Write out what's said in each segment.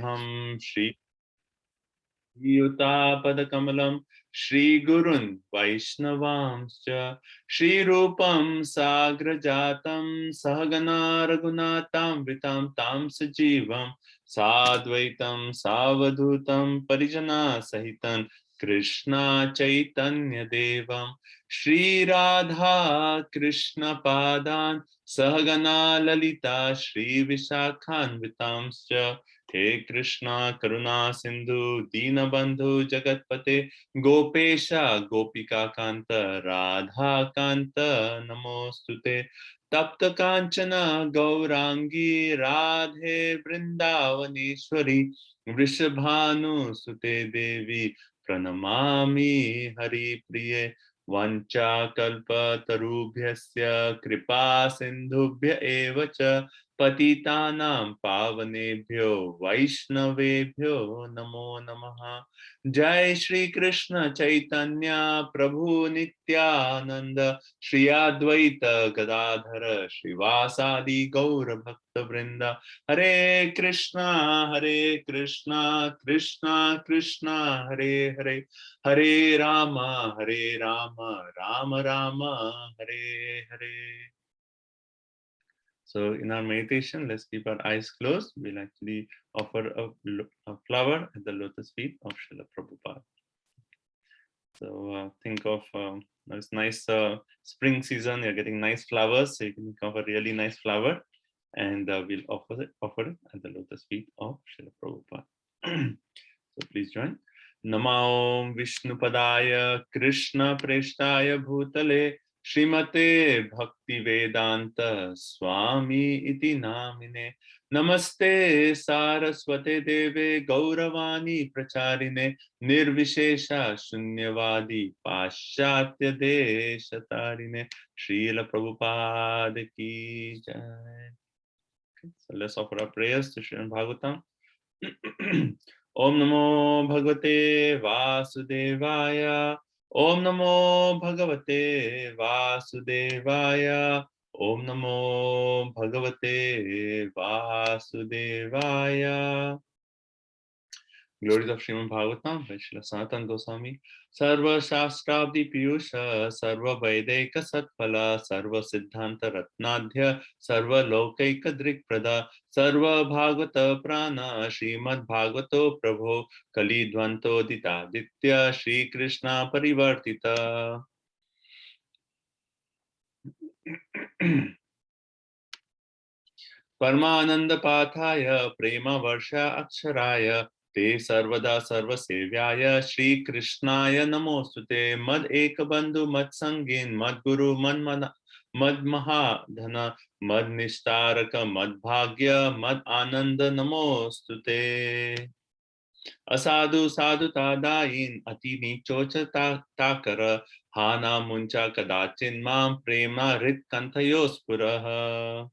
हम श्री युतापदकमलं श्रीगुरुन् वैष्णवांश्च श्रीरूपं साग्रजातं सहगना रघुनाथामृतां तां सजीवं साद्वैतं सावधूतं परिजना सहितं कृष्णा चैतन्य देवं श्रीराधा कृष्ण पादान् सहगना ललिता श्रीविशाखान्वितांश्च हे कृष्णा करुणा सिंधु दीनबंधु जगतपते गोपेश गोपिका कांत राधा कांत नमोस्तुते तप्त कांचन गौरांगी राधे वृंदावनेश्वरी वृषभानुसुते देवी प्रणमामि हरिप्रिये वंचाकल्पतरुभ्यस्य कृपा सिन्धुभ्य एव च पतितानां पावनेभ्यो वैष्णवेभ्यो नमो नमः। जय श्री कृष्ण चैतन्य प्रभु नित्यानंद श्री अद्वैत गदाधर श्रीवासादि गौर भक्त वृंद हरे Krishna Krishna Krishna Hare Hare Hare Ram Ram Ram Hare Hare. So in our meditation, let's keep our eyes closed. We'll actually offer a flower at the lotus feet of Srila Prabhupada. So think of it's nice spring season. You're getting nice flowers, so you can think of a really nice flower, and we'll offer it at the lotus feet of Srila Prabhupada. So please join. Namo Vishnupadaya Krishna Preshtaya Bhutale Srimate Bhakti Vedanta Swami iti namine Namaste Saraswate Deve Gauravani Pracharine Nirvishesha Shunyavadi Paschatya Deshatarine Srila Prabhupada ki jai. So let's offer our prayers to Srimad Bhagavatam. Om Namo Bhagavate Vasudevaya. Om Namo Bhagavate Vasudevaya. Om Namo Bhagavate Vasudevaya. Glories of Srimad Bhagavatam by Srila Sanatana Goswami. Sarva Shastrabdi Piyusha, Sarva Vaideka Satphala, Sarva Siddhanta Ratnadhya, Sarva Lokaika Drikprada, Sarva Bhagavata Prana, Srimad Bhagavato Prabho, Kali Dvanto Dita Ditya, Shri Krishna Parivartita. Paramananda Pathaya, Prema Varsha Aksharaya, Te Sarvada Sarvasevyaya Shri Krishnaya Namostute Mad Ekabandhu Mad Sangin Mad Guru Mad Mahadhana Mad Nishtaraka Mad Bhagya Mad Ananda Namostute Asadu Sadhu Tadain Ati Nichocha Takara Hana Muncha Kadachin Mam Prema Rit Kantayospuraha.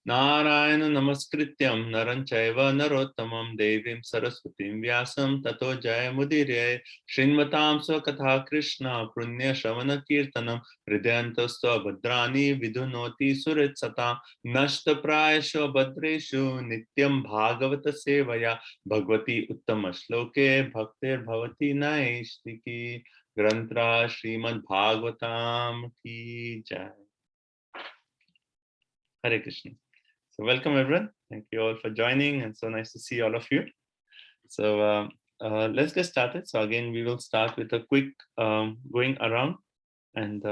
Narayana Namaskrityam Naran Chaiva Narottamam Devim Saraswatim Vyasam Tato Jayamudire Srinvatam Swakatha Krishna Punya Shravana Kirtanam Hridayantastva Bhadrani Vidunoti Suritsata Nashta Prayasho Bhadreshu Nityam Bhagavata Sevaya Bhagavati Uttama Shloke Bhaktir Bhavati Naishtiki Grantra Srimad Bhagavatam Ki Jai. Hare Krishna. So welcome everyone. Thank you all for joining, and so nice to see all of you. So let's get started. So again, we will start with a quick going around, and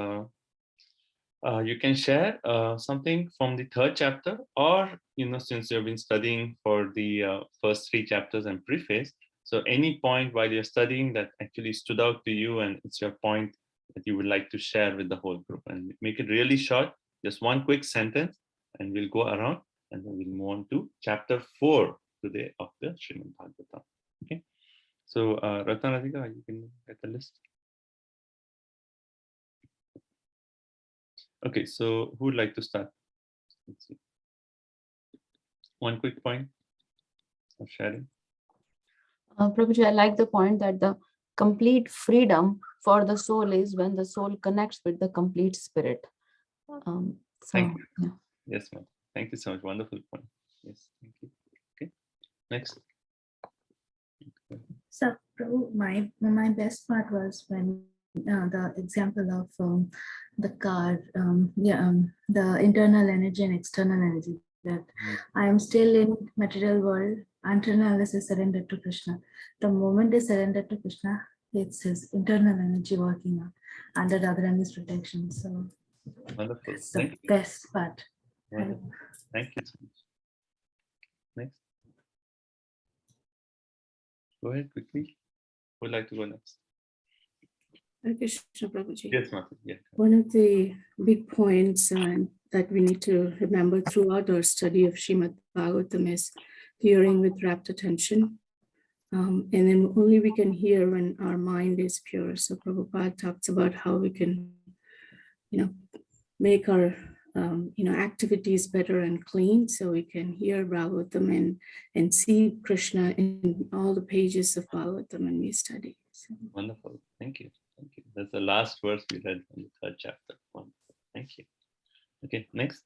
you can share something from the third chapter, or since you've been studying for the first three chapters and preface, so any point while you're studying that actually stood out to you, and it's your point that you would like to share with the whole group, and make it really short, just one quick sentence, and we'll go around. And then we'll move on to chapter 4 today of the Srimad Bhagavatam. Okay. So, Ratnadika, you can get the list. Okay. So, who would like to start? Let's see. One quick point of sharing. Prabhuji, I like the point that the complete freedom for the soul is when the soul connects with the complete spirit. Thank you. Yeah. Yes, ma'am. Thank you so much. Wonderful point. Yes. Next. So, Prabhu, my best part was when the example of the car, the internal energy and external energy. That I am still in material world until and unless I surrender to Krishna. The moment I surrender to Krishna, it's his internal energy working under Radharani's protection. So Wonderful. it's the Thank you. best part. Wonderful. Thank you so much. Next. Go ahead quickly. Who would like to go next? Hare Krishna, Prabhuji. Yes, Mata. Yeah. One of the big points that we need to remember throughout our study of Srimad Bhagavatam is hearing with rapt attention. And then only we can hear when our mind is pure. So Prabhupada talks about how we can, make our, activities better and clean so we can hear Bhagavatam and see Krishna in all the pages of Bhagavatam when we study. So. Wonderful. Thank you. Thank you. That's the last verse we read from the third chapter. Wonderful. Thank you. Okay, next.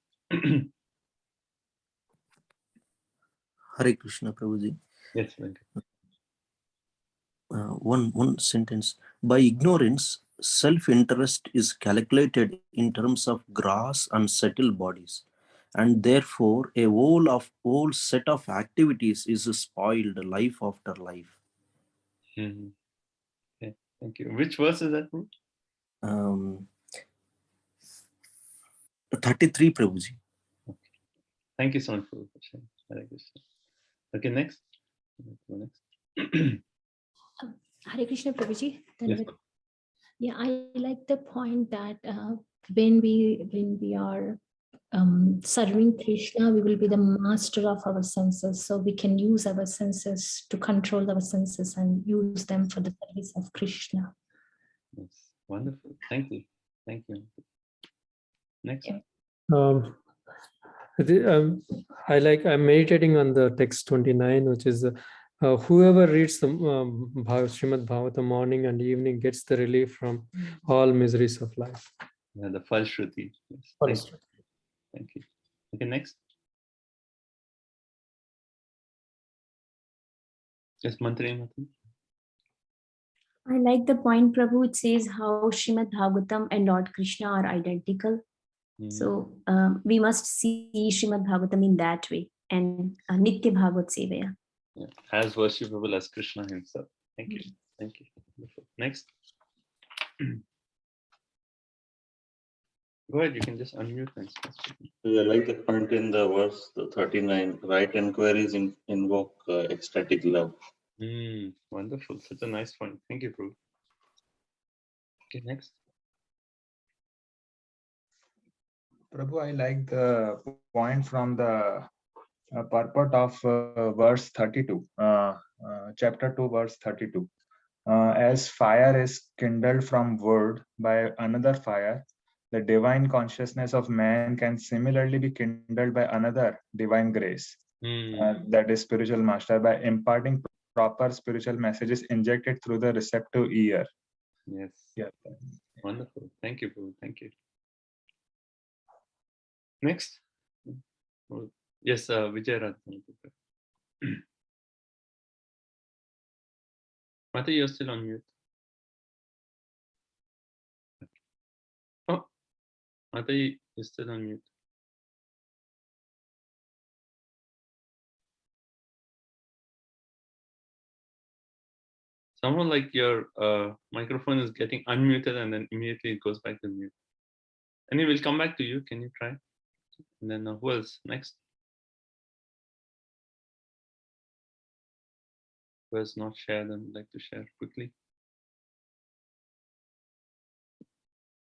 Hare Krishna, Prabhuji. Yes, Venkat. One sentence. By ignorance, self-interest is calculated in terms of gross and subtle bodies, and therefore a whole set of activities is spoiled life after life. Mhm. Okay, thank you. Which verse is that? 33, Prabhuji. Okay. Thank you so much for the question. Hare Krishna. Okay, next. Go next. Hare Krishna, Prabhuji. Yes, Yeah, I like the point that when we are serving Krishna, we will be the master of our senses. So we can use our senses to control our senses and use them for the service of Krishna. yes. Wonderful. Thank you. Thank you. Next. Yeah. I'm meditating on the text 29, which is whoever reads the Srimad Bhagavatam morning and evening gets the relief from all miseries of life. Yeah, the Falshruti. Yes. Thank you. Thank you. Okay, next. Yes, Mantri. I like the point, Prabhu. It says how Srimad Bhagavatam and Lord Krishna are identical. So we must see Srimad Bhagavatam in that way and Nitya Bhagavat Sevaya. Yeah, as worshipable as Krishna himself. Thank you. Thank you. Wonderful. Next. Go ahead, you can just unmute and start speaking. I like the point in the verse 39, right inquiries invoke ecstatic love. Wonderful. Such a nice point. Thank you, Prabhu. Okay, next. Prabhu, I like the point from the purport of verse 32, chapter 2, verse 32. As fire is kindled from wood by another fire, the divine consciousness of man can similarly be kindled by another divine grace, that is spiritual master, by imparting proper spiritual messages injected through the receptive ear. Yes. Yeah. Wonderful. Thank you, Prabhu. Thank you. Next. Yes, Vijay Radhan. Mata, you're still on mute. Oh, Mata, you're still on mute. Somehow like your microphone is getting unmuted and then immediately it goes back to mute. Anyway, we'll come back to you. Can you try? And then who else? Next. Who has not shared and would like to share quickly?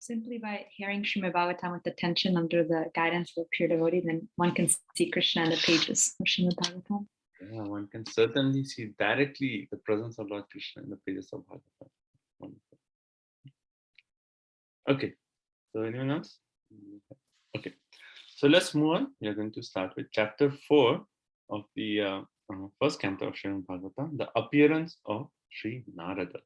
Simply by hearing Srimad Bhagavatam with attention under the guidance of a pure devotee, then one can see Krishna in the pages of Srimad Bhagavatam. Yeah, one can certainly see directly the presence of Lord Krishna in the pages of Bhagavatam. Wonderful. Okay, so anyone else? Okay, so let's move on. We are going to start with chapter 4 of the first canto of Srimad Bhagavatam, the appearance of Sri Narada.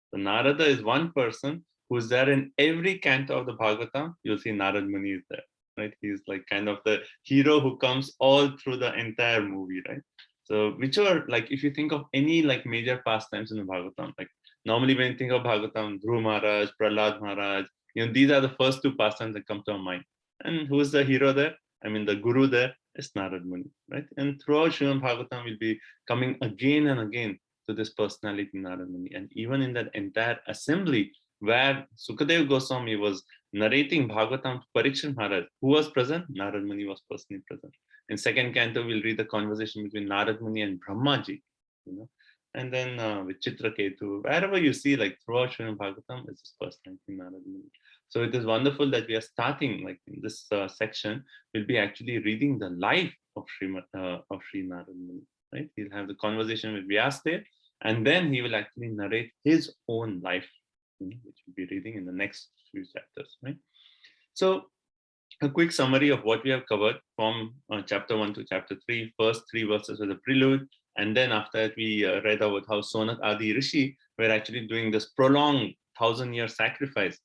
So Narada is one person who's there in every canto of the Bhagavatam. You'll see Narad Muni is there, right? He's like kind of the hero who comes all through the entire movie, right? So whichever, like if you think of any like major pastimes in the Bhagavatam, like normally when you think of Bhagavatam, Dhruv Maharaj, Prahlad Maharaj, these are the first two pastimes that come to our mind. And who is the hero there? I mean, the guru there is Narad Muni, right? And throughout Srimad Bhagavatam, we'll be coming again and again to this personality, Narad Muni. And even in that entire assembly where Sukadev Goswami was narrating Bhagavatam to Parikshit Maharaj, who was present? Narad Muni was personally present. In second canto, we'll read the conversation between Narad Muni and Brahmaji, and then with Chitraketu, wherever you see, like throughout Srimad Bhagavatam, it's this personality, Narad Muni. So it is wonderful that we are starting, like in this section, we'll be actually reading the life of Sri Narad Muni, right? He'll have the conversation with Vyasdev, and then he will actually narrate his own life, which we'll be reading in the next few chapters, right? So a quick summary of what we have covered from chapter 1 to chapter 3. First 3 verses were the prelude, and then after that we read about how Sonak Adi Rishi were actually doing this prolonged 1,000-year sacrifice.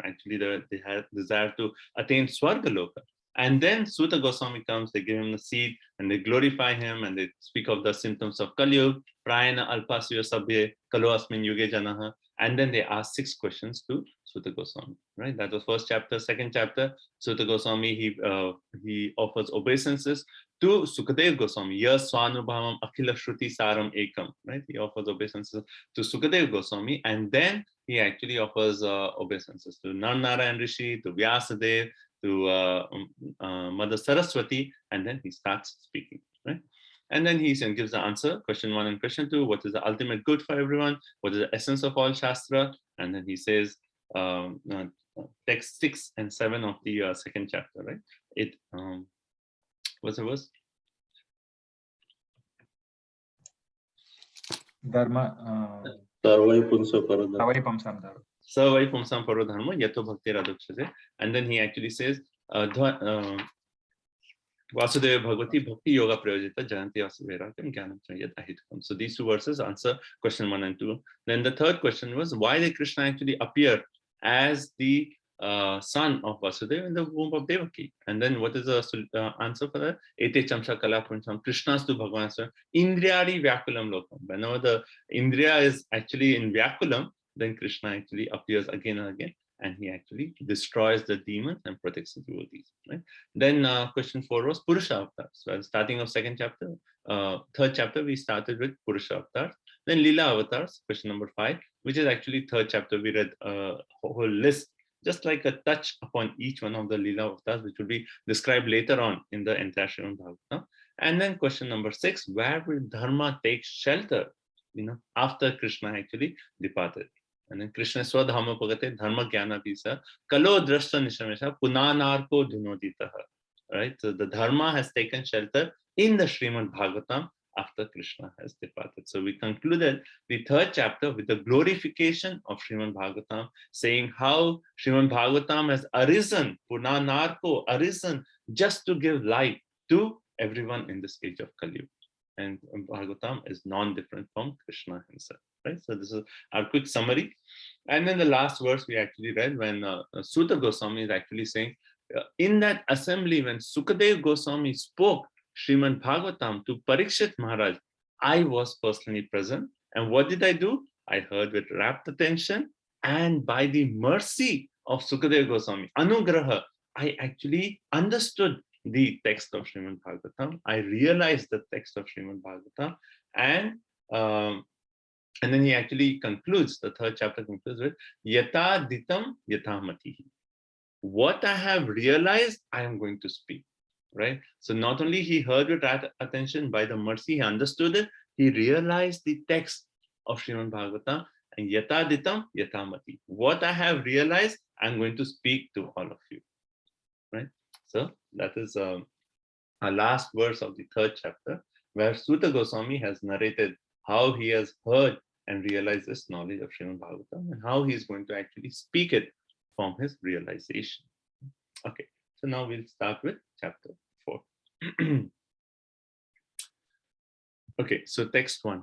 Actually they had desire to attain Swargaloka. And then Suta Goswami comes, they give him the seed and they glorify him and they speak of the symptoms of Kali Yuga, Prayana Alpasya Sabye, Kalo Asmin Yuge Janaha. And then they ask 6 questions to Suta Goswami, right? That was first chapter. Second chapter, Suta Goswami, he offers obeisances to Sukadev Goswami. Yas Swanubhavam Akhila Shruti Saram Ekam, right? He offers obeisances to Sukadev Goswami, and then he actually offers obeisances to Narnarayan Rishi, to Vyasadev, to Mother Saraswati, and then he starts speaking, right? And then he gives the answer, question 1 and question 2, what is the ultimate good for everyone? What is the essence of all Shastra? And then he says, text 6 and 7 of the second chapter, right? What's the verse? Dharma. Sarvai Pumsa Paradharma. Savai Pumsam Dharma. Savai Pumsam Parodharma, Yato Bhakti Radukshate. And then he actually says, Vasudeva Bhagavati Bhakti Yoga Prayojita Jayanti Vasudevairakam Jnanam Yad Ahitukam. So these 2 verses answer question 1 and 2. Then the third question was, why did Krishna actually appear as the son of Vasudeva in the womb of Devaki? And then what is the answer for that? Ete Chamsa Kala Puncham Krishna's to Bhagavan Indriyadi Vyakulam Lokam. Whenever the Indriya is actually in Vyakulam, then Krishna actually appears again and again. And he actually destroys the demons and protects the devotees. Right? Then question 4 was Purusha Avatar. So at the starting of second chapter, third chapter, we started with Purusha Avatar. Then Lila Avatars, question number 5, which is actually third chapter. We read a whole list, just like a touch upon each one of the Lila Avatars, which will be described later on in the entire Srimad Bhagavatam. And then question number 6, where will Dharma take shelter, after Krishna actually departed? And then Krishna Swadharma Pagate Dharma Jnana Visa Kalo Drashta Nishamesha Punanarko Dhinoditaha. Right? So the Dharma has taken shelter in the Srimad Bhagavatam after Krishna has departed. So we concluded the third chapter with the glorification of Srimad Bhagavatam, saying how Srimad Bhagavatam has arisen, Punanarko, arisen just to give light to everyone in this age of Kali Yuga. And Bhagavatam is non-different from Krishna himself. Right? So this is our quick summary. And then the last verse we actually read when Suta Goswami is actually saying, in that assembly when Sukadev Goswami spoke Srimad Bhagavatam to Parikshit Maharaj, I was personally present. And what did I do? I heard with rapt attention, and by the mercy of Sukadev Goswami, Anugraha, I actually understood the text of Srimad Bhagavatam. I realized the text of Srimad Bhagavatam, and then he actually concludes, the third chapter concludes with Yata Ditam Yata Matihi. What I have realized, I am going to speak. Right? So not only he heard with attention, by the mercy he understood it, he realized the text of Srimad Bhagavatam, and Yata Ditam Yata Mati. What I have realized, I'm going to speak to all of you. Right? So that is our last verse of the third chapter, where Suta Goswami has narrated how he has heard and realized this knowledge of Srimad Bhagavatam and how he is going to actually speak it from his realization. Okay, so now we'll start with chapter 4. Okay, so text 1.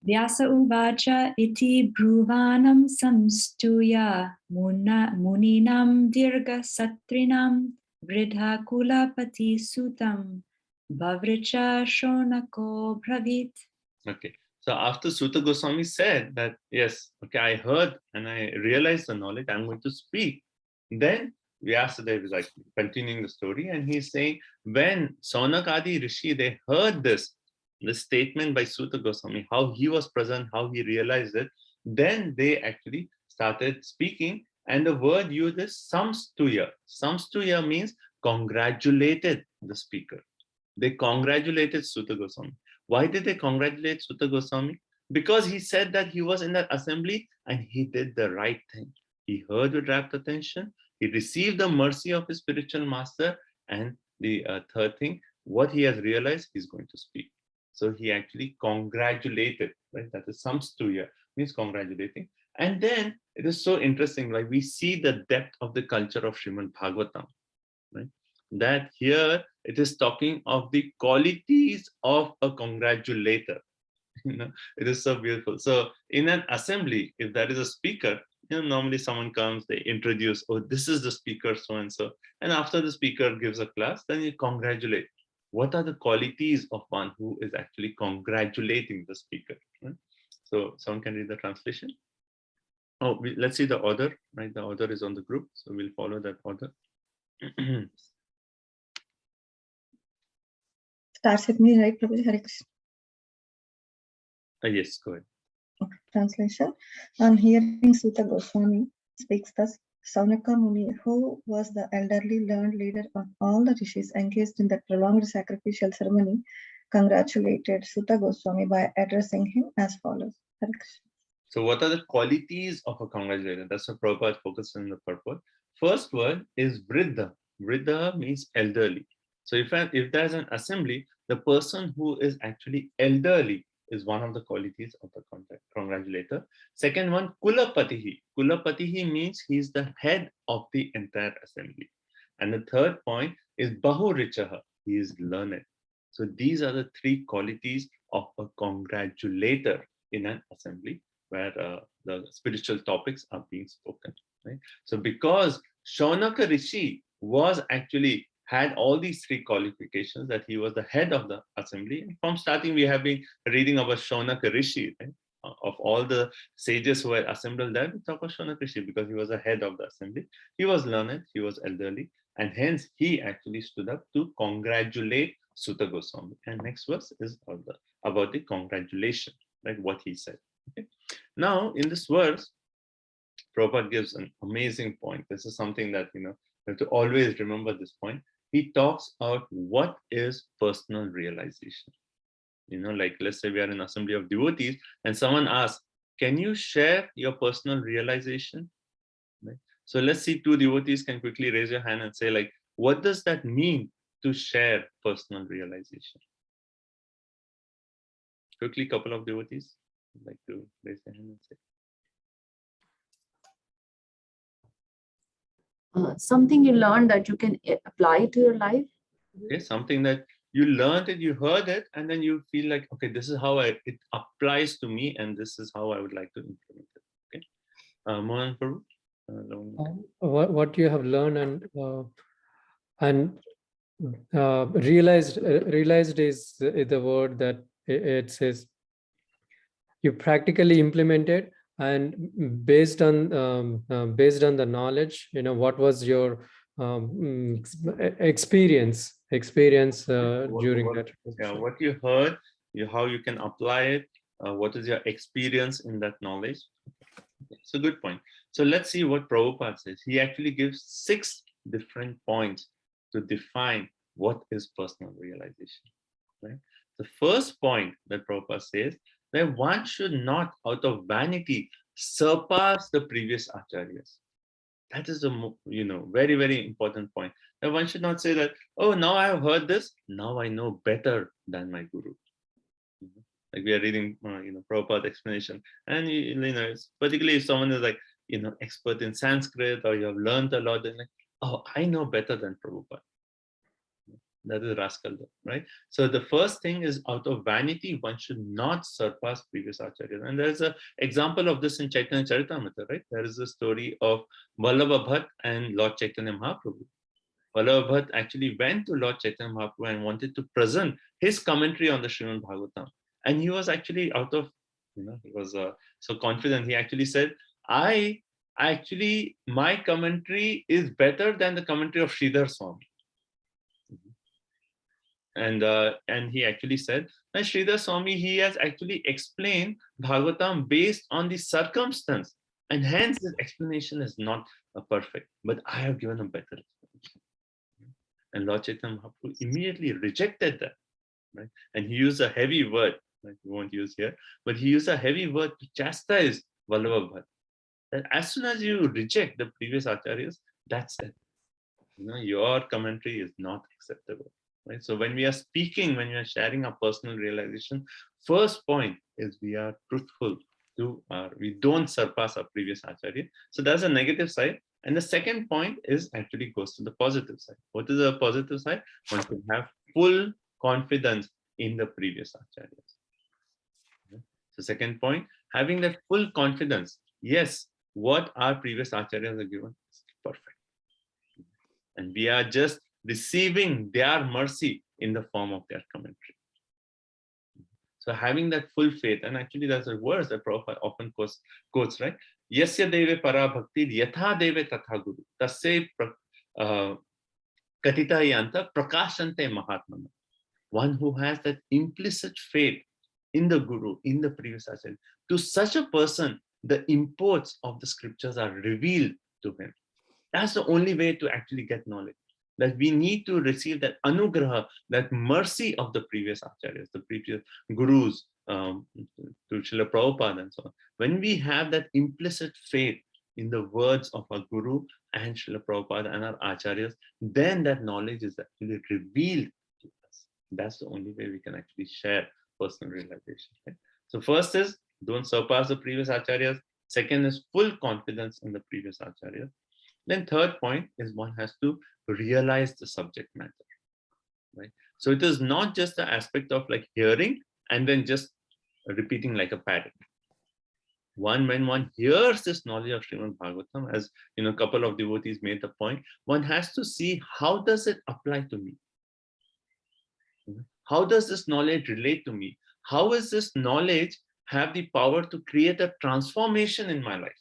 Vyasa uvacha iti bhuvanam samstuya muninam dirga satrinam vridha kulapati sutam bhavricha shonako bravit. Okay. So after Suta Goswami said that, yes, okay, I heard and I realized the knowledge, I'm going to speak. Then Vyasadeva is like continuing the story, and he's saying, when Saunakadi Rishi, they heard this statement by Suta Goswami, how he was present, how he realized it, then they actually started speaking, and the word used is samstuya. Samstuya means congratulated the speaker. They congratulated Suta Goswami. Why did they congratulate Suta Goswami? Because he said that he was in that assembly and he did the right thing. He heard with rapt attention. He received the mercy of his spiritual master. And the third thing, what he has realized, he's going to speak. So he actually congratulated, right? That is samstuya, means congratulating. And then it is so interesting, like we see the depth of the culture of Srimad Bhagavatam, right? That here it is talking of the qualities of a congratulator. It is so beautiful. So in an assembly, if there is a speaker, normally someone comes, they introduce, oh, this is the speaker, so and so. And after the speaker gives a class, then you congratulate. What are the qualities of one who is actually congratulating the speaker? Right? So someone can read the translation. Oh, let's see the order, right? The order is on the group, so we'll follow that order. Starts with me, right, Prabhuji? Hare Krishna. Yes, go ahead. Okay, translation. On hearing Suta Goswami speaks thus, Saunaka Muni, who was the elderly learned leader of all the rishis engaged in the prolonged sacrificial ceremony, congratulated Suta Goswami by addressing him as follows. Hare Krishna. So what are the qualities of a congratulator? That's what Prabhupada focuses on the purport. First word is Vriddha. Vriddha means elderly. So if there's an assembly, the person who is actually elderly is one of the qualities of the congratulator. Second one, Kulapatihi. Kulapatihi means he's the head of the entire assembly. And the third point is Bahurichaha. He is learned. So these are the three qualities of a congratulator in an assembly where the spiritual topics are being spoken. Right? So because Shaunaka Rishi was actually had all these three qualifications, that he was the head of the assembly. And from starting, we have been reading about Shaunaka Rishi, right? Of all the sages who were assembled there, we talk about Shaunaka Rishi because he was the head of the assembly. He was learned, he was elderly, and hence he actually stood up to congratulate Suta Goswami. And next verse is about the congratulation, right? What he said. Okay. Now, in this verse, Prabhupada gives an amazing point. This is something that, you have to always remember this point. He talks about what is personal realization. Like let's say we are in an assembly of devotees and someone asks, can you share your personal realization? Right? So let's see, two devotees can quickly raise your hand and say, like, what does that mean to share personal realization? Quickly, couple of devotees would like to raise their hand and say. Something you learned that you can apply to your life. Okay, something that you learned it, you heard it, and then you feel like, okay, this is how it applies to me, and this is how I would like to implement it. Okay, Mohan Prabhu. What you have learned and realized is the word that it says you practically implemented, and based on the knowledge, what was your experience during that. Yeah, what you heard, how you can apply it, what is your experience in that knowledge. It's a good point. So let's see what Prabhupada says. He actually gives 6 different points to define what is personal realization. Right? The first point that Prabhupada says, that one should not, out of vanity, surpass the previous acharyas. That is a very, very important point. That one should not say that, oh, now I have heard this, now I know better than my guru. Like we are reading, Prabhupada explanation, and particularly if someone is like, expert in Sanskrit, or you have learned a lot, then like, oh, I know better than Prabhupada. that is rascal, right? So the first thing is, out of vanity, one should not surpass previous acharyas. And there's an example of this in Chaitanya Charitamrita, right? There is a story of Vallabha Bhatt and Lord Chaitanya Mahaprabhu. Vallabha Bhatt actually went to Lord Chaitanya Mahaprabhu and wanted to present his commentary on the Srimad Bhagavatam. And he was actually out of, he was so confident. He actually said, my commentary is better than the commentary of Sridhar Swami. And he actually said that Sridhar Swami, he has actually explained Bhagavatam based on the circumstance, and hence his explanation is not perfect. But I have given a better explanation. And Lord Chaitanya Mahaprabhu immediately rejected that, right? And he used a heavy word, like we won't use here, but he used a heavy word to chastise Vallabha Bhatt. That as soon as you reject the previous acharyas, that's it. Your commentary is not acceptable, right? So when we are speaking, when we are sharing our personal realization, first point is we are truthful to we don't surpass our previous acharya. So that's a negative side. And the second point is actually goes to the positive side. What is the positive side? One can have full confidence in the previous acharyas. Okay. So second point, having that full confidence. Yes, what our previous acharyas are given is perfect. And we are just receiving their mercy in the form of their commentary. So having that full faith, and actually there's a verse that Prabhupada often quotes, right? Yasya deve para bhakti yatha deve tatha guru tasya katita yanta prakashante mahatmana. One who has that implicit faith in the guru, in the previous acharya, to such a person, the imports of the scriptures are revealed to him. That's the only way to actually get knowledge. That we need to receive that anugraha, that mercy of the previous acharyas, the previous gurus, to Srila Prabhupada and so on. When we have that implicit faith in the words of our guru and Srila Prabhupada and our acharyas, then that knowledge is actually revealed to us. That's the only way we can actually share personal realization. Right? So first is, don't surpass the previous acharyas. Second is full confidence in the previous acharyas. Then third point is one has to realize the subject matter, right? So it is not just the aspect of like hearing and then just repeating like a parrot. When one hears this knowledge of Srimad Bhagavatam, as a couple of devotees made the point, one has to see how does it apply to me? How does this knowledge relate to me? How is this knowledge have the power to create a transformation in my life?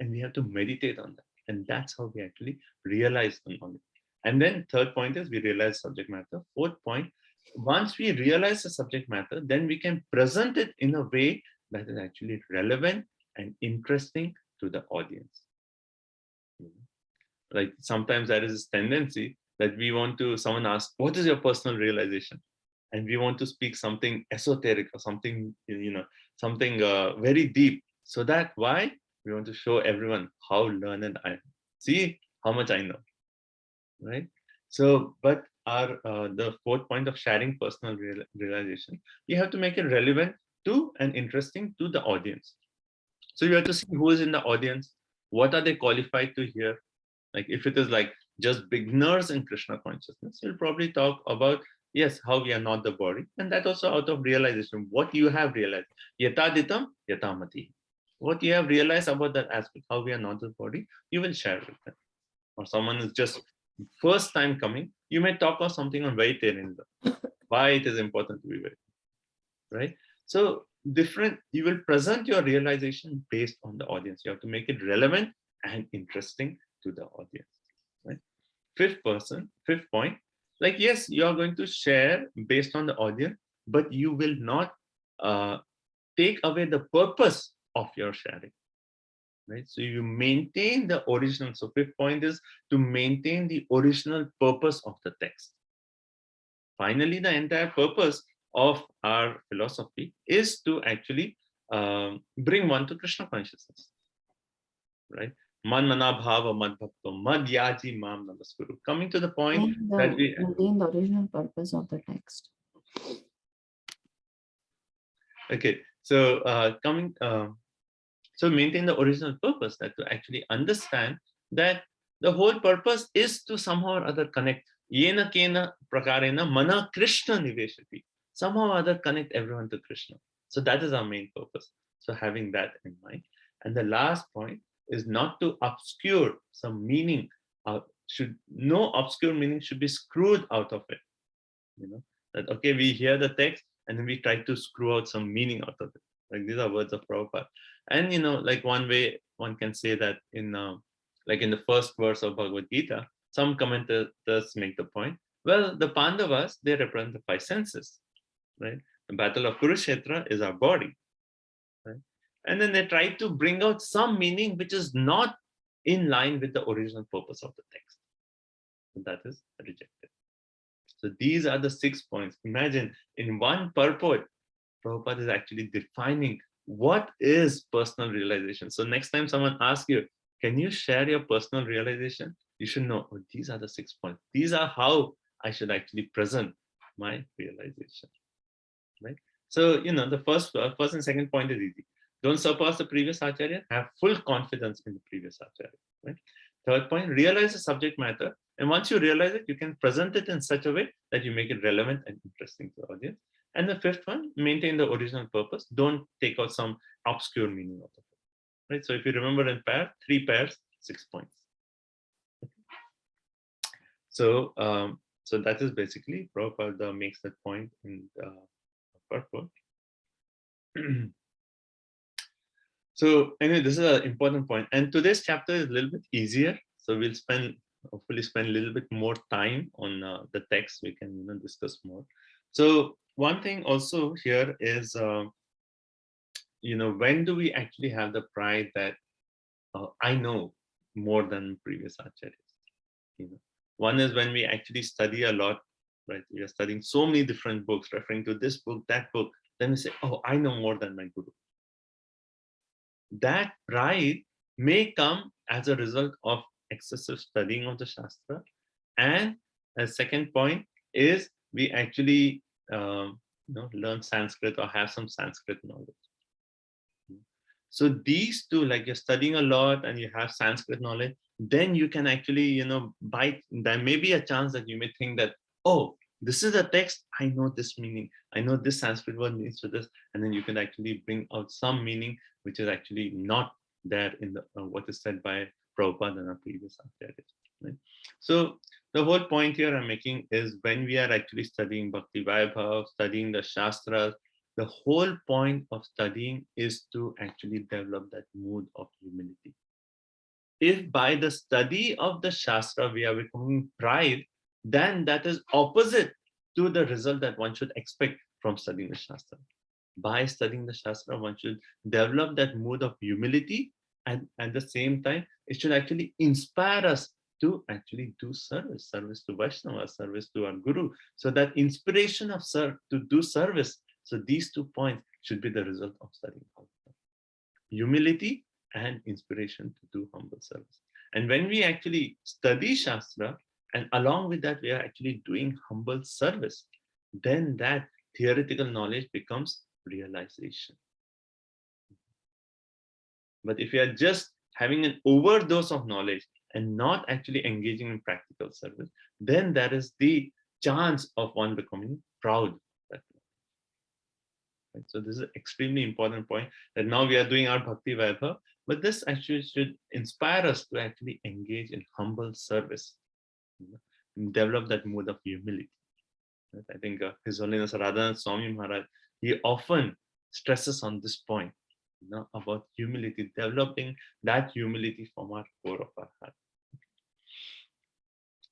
And we have to meditate on that. And that's how we actually realize the knowledge. And then third point is we realize subject matter. Fourth point, once we realize the subject matter, then we can present it in a way that is actually relevant and interesting to the audience. Like sometimes there is this tendency that we want to, someone asks, what is your personal realization? And we want to speak something esoteric or something, something very deep. So that why? We want to show everyone how learned I am. See how much I know, right? So, but our the fourth point of sharing personal realization, you have to make it relevant to and interesting to the audience. So you have to see who is in the audience, what are they qualified to hear. Like if it is like just beginners in Krishna consciousness, you'll probably talk about, yes, how we are not the body, and that also out of realization, what you have realized. Yataditam yatamati. What you have realized about that aspect, how we are not the body, you will share with them. Or someone is just first time coming, you may talk of something on vegetarianism, why it is important to be vegetarian, right? So different, you will present your realization based on the audience. You have to make it relevant and interesting to the audience, right? Fifth point, like yes, you are going to share based on the audience, but you will not take away the purpose of your sharing, right? So you maintain the original. So fifth point is to maintain the original purpose of the text. Finally, the entire purpose of our philosophy is to actually bring one to Krishna consciousness, right? Man mana bhava mad bhakto mad yaji mam namaskuru. Coming to the point that we maintain the original purpose of the text. Okay, so so maintain the original purpose, that to actually understand that the whole purpose is to somehow or other connect Yena kena prakarena mana Krishna niveshati. Somehow or other connect everyone to Krishna. So that is our main purpose. So having that in mind. And the last point is not to obscure some meaning. No obscure meaning should be screwed out of it. That okay, we hear the text and then we try to screw out some meaning out of it. Like these are words of Prabhupada. And like one way one can say that in the first verse of Bhagavad Gita, some commentators make the point, well, the Pandavas, they represent the 5 senses, right? The battle of Kurukshetra is our body, right? And then they try to bring out some meaning which is not in line with the original purpose of the text. So that is rejected. So these are the 6 points. Imagine in one purport, Prabhupada is actually defining what is personal realization. So next time someone asks you, can you share your personal realization? You should know, oh, these are the 6 points. These are how I should actually present my realization, right? So, the first and second point is easy. Don't surpass the previous Acharya. Have full confidence in the previous Acharya, right? Third point, realize the subject matter. And once you realize it, you can present it in such a way that you make it relevant and interesting to the audience. And the fifth one, maintain the original purpose. Don't take out some obscure meaning of it, right? So if you remember in 3 pairs, 6 points. Okay. So, so that is basically Prabhupada makes that point in the purport. So anyway, this is an important point. And today's chapter is a little bit easier. So we'll hopefully spend a little bit more time on the text. We can discuss more. So one thing also here is, when do we actually have the pride that I know more than previous acharyas? One is when we actually study a lot, right? We are studying so many different books, referring to this book, that book. Then we say, oh, I know more than my guru. That pride may come as a result of excessive studying of the Shastra. And a second point is we actually learn Sanskrit or have some Sanskrit knowledge. So these two, like you're studying a lot and you have Sanskrit knowledge, then you can actually, there may be a chance that you may think that, oh, this is a text, I know this meaning, I know this Sanskrit word means to this, and then you can actually bring out some meaning which is actually not there in the what is said by Prabhupada and our previous acharyas. Right? So the whole point here I'm making is when we are actually studying Bhakti Vaibhav, studying the Shastras, the whole point of studying is to actually develop that mood of humility. If by the study of the Shastra we are becoming pride, then that is opposite to the result that one should expect from studying the Shastra. By studying the Shastra, one should develop that mood of humility, and at the same time, it should actually inspire us to actually do service to Vaishnava, service to our Guru. So that inspiration of to do service. So these 2 points should be the result of studying Bhagavatam. Humility and inspiration to do humble service. And when we actually study Shastra, and along with that, we are actually doing humble service, then that theoretical knowledge becomes realization. But if you are just having an overdose of knowledge and not actually engaging in practical service, then there is the chance of one becoming proud. Right? So this is an extremely important point, that now we are doing our Bhakti Vaibhav, but this actually should inspire us to actually engage in humble service, and develop that mood of humility. Right? I think His Holiness Radhanath Swami Maharaj, he often stresses on this point, about humility, developing that humility from our core of our heart.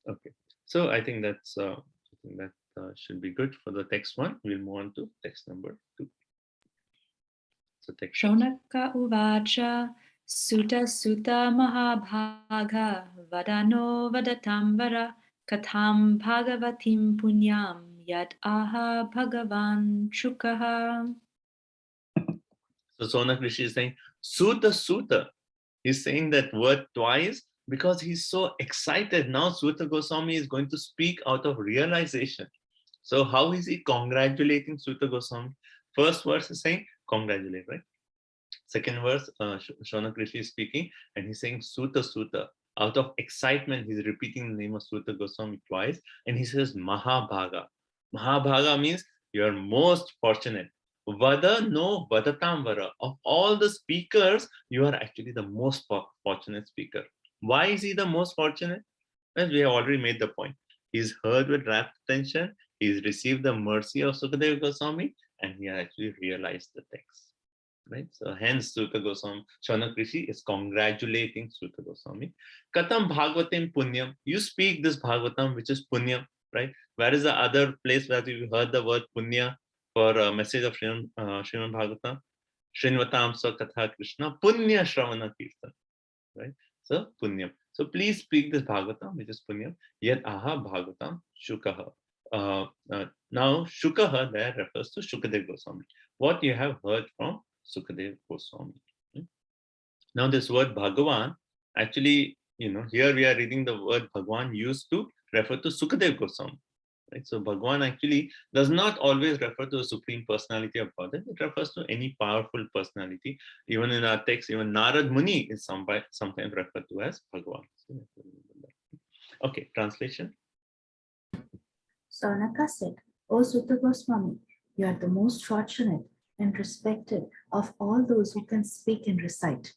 Okay, so I think that should be good for the text 1. We'll move on to text number 2. So text. Shonaka uvacha Sutta Sutta Mahabhaga Vadano Vadatamvara Katham Bhagavatim Punyam Yad Aha Bhagavan Shukaha. So Sonak Rishi is saying, Sutta Sutta. He's saying that word twice because he's so excited. Now Sutta Goswami is going to speak out of realization. So how is he congratulating Sutta Goswami? First verse is saying, congratulate, right? Second verse, Shonak Rishi is speaking and he's saying, Sutta Sutta. out of excitement, he's repeating the name of Suta Goswami twice, and he says Mahabhaga. Mahabhaga means you're most fortunate. Vada no vadatam vara. Of all the speakers, you are actually the most fortunate speaker. Why is he the most fortunate? Well, we have already made the point. He's heard with rapt attention, he's received the mercy of Sukadeva Goswami, and he actually realized the text. Right? So hence Suta Goswami, Shaunak Rishi is congratulating Suta Goswami. Katam Bhagavatim Punyam. You speak this Bhagavatam, which is Punyam, right? Where is the other place where we heard the word Punya for a message of Srimad Bhagavatam? Srinvatam Sa Katha Krishna Punya Shravana Kirtan. Right? So Punyam. So please speak this Bhagavatam, which is Punyam. Yat aha Bhagavatam Shukaha. Now Shukaha there refers to Shukadev Goswami. What you have heard from Sukadev Goswami. Now this word Bhagavan, actually, here we are reading the word Bhagwan used to refer to Sukadev Goswami. Right? So Bhagwan actually does not always refer to the Supreme Personality of Godhead. It refers to any powerful personality. Even in our text, even Narad Muni is sometimes referred to as Bhagwan. Okay, translation. Saunaka said, O Suta Goswami, you are the most fortunate and respected of all those who can speak and recite.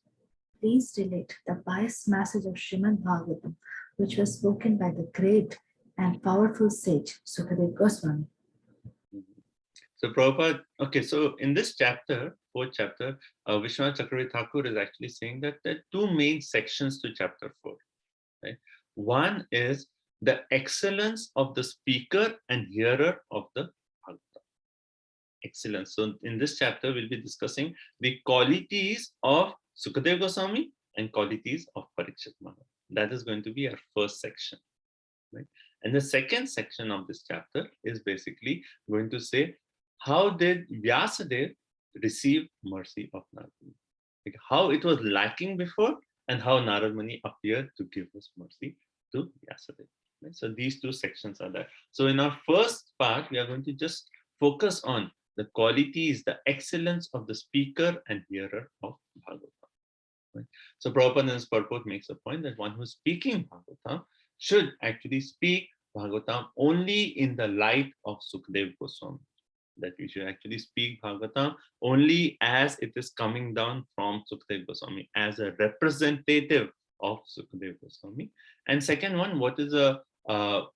Please relate the pious message of Srimad Bhagavatam, which was spoken by the great and powerful sage Sukadev Goswami. So Prabhupada, okay, so in this chapter, 4th chapter, Vishwanath Chakravarti Thakur is actually saying that there are two main sections to chapter 4. Right? One is the excellence of the speaker and hearer of the Bhagavatam. Excellence. So in this chapter, we'll be discussing the qualities of Sukadev Goswami and qualities of Parikshit Maharaj. That is going to be our first section. Right? And the second section of this chapter is basically going to say, how did Vyasadeva receive mercy of Narad Muni? Like how it was lacking before and how Narad Muni appeared to give us mercy to Vyasadeva. Right? So these two sections are there. So in our first part, we are going to just focus on the qualities, the excellence of the speaker and hearer of Bhagavatam. Right? So Prabhupada in his purport makes a point that one who is speaking Bhagavatam should actually speak Bhagavatam only in the light of Sukadev Goswami. That we should actually speak Bhagavatam only as it is coming down from Sukadev Goswami, as a representative of Sukadev Goswami. And second one, what is the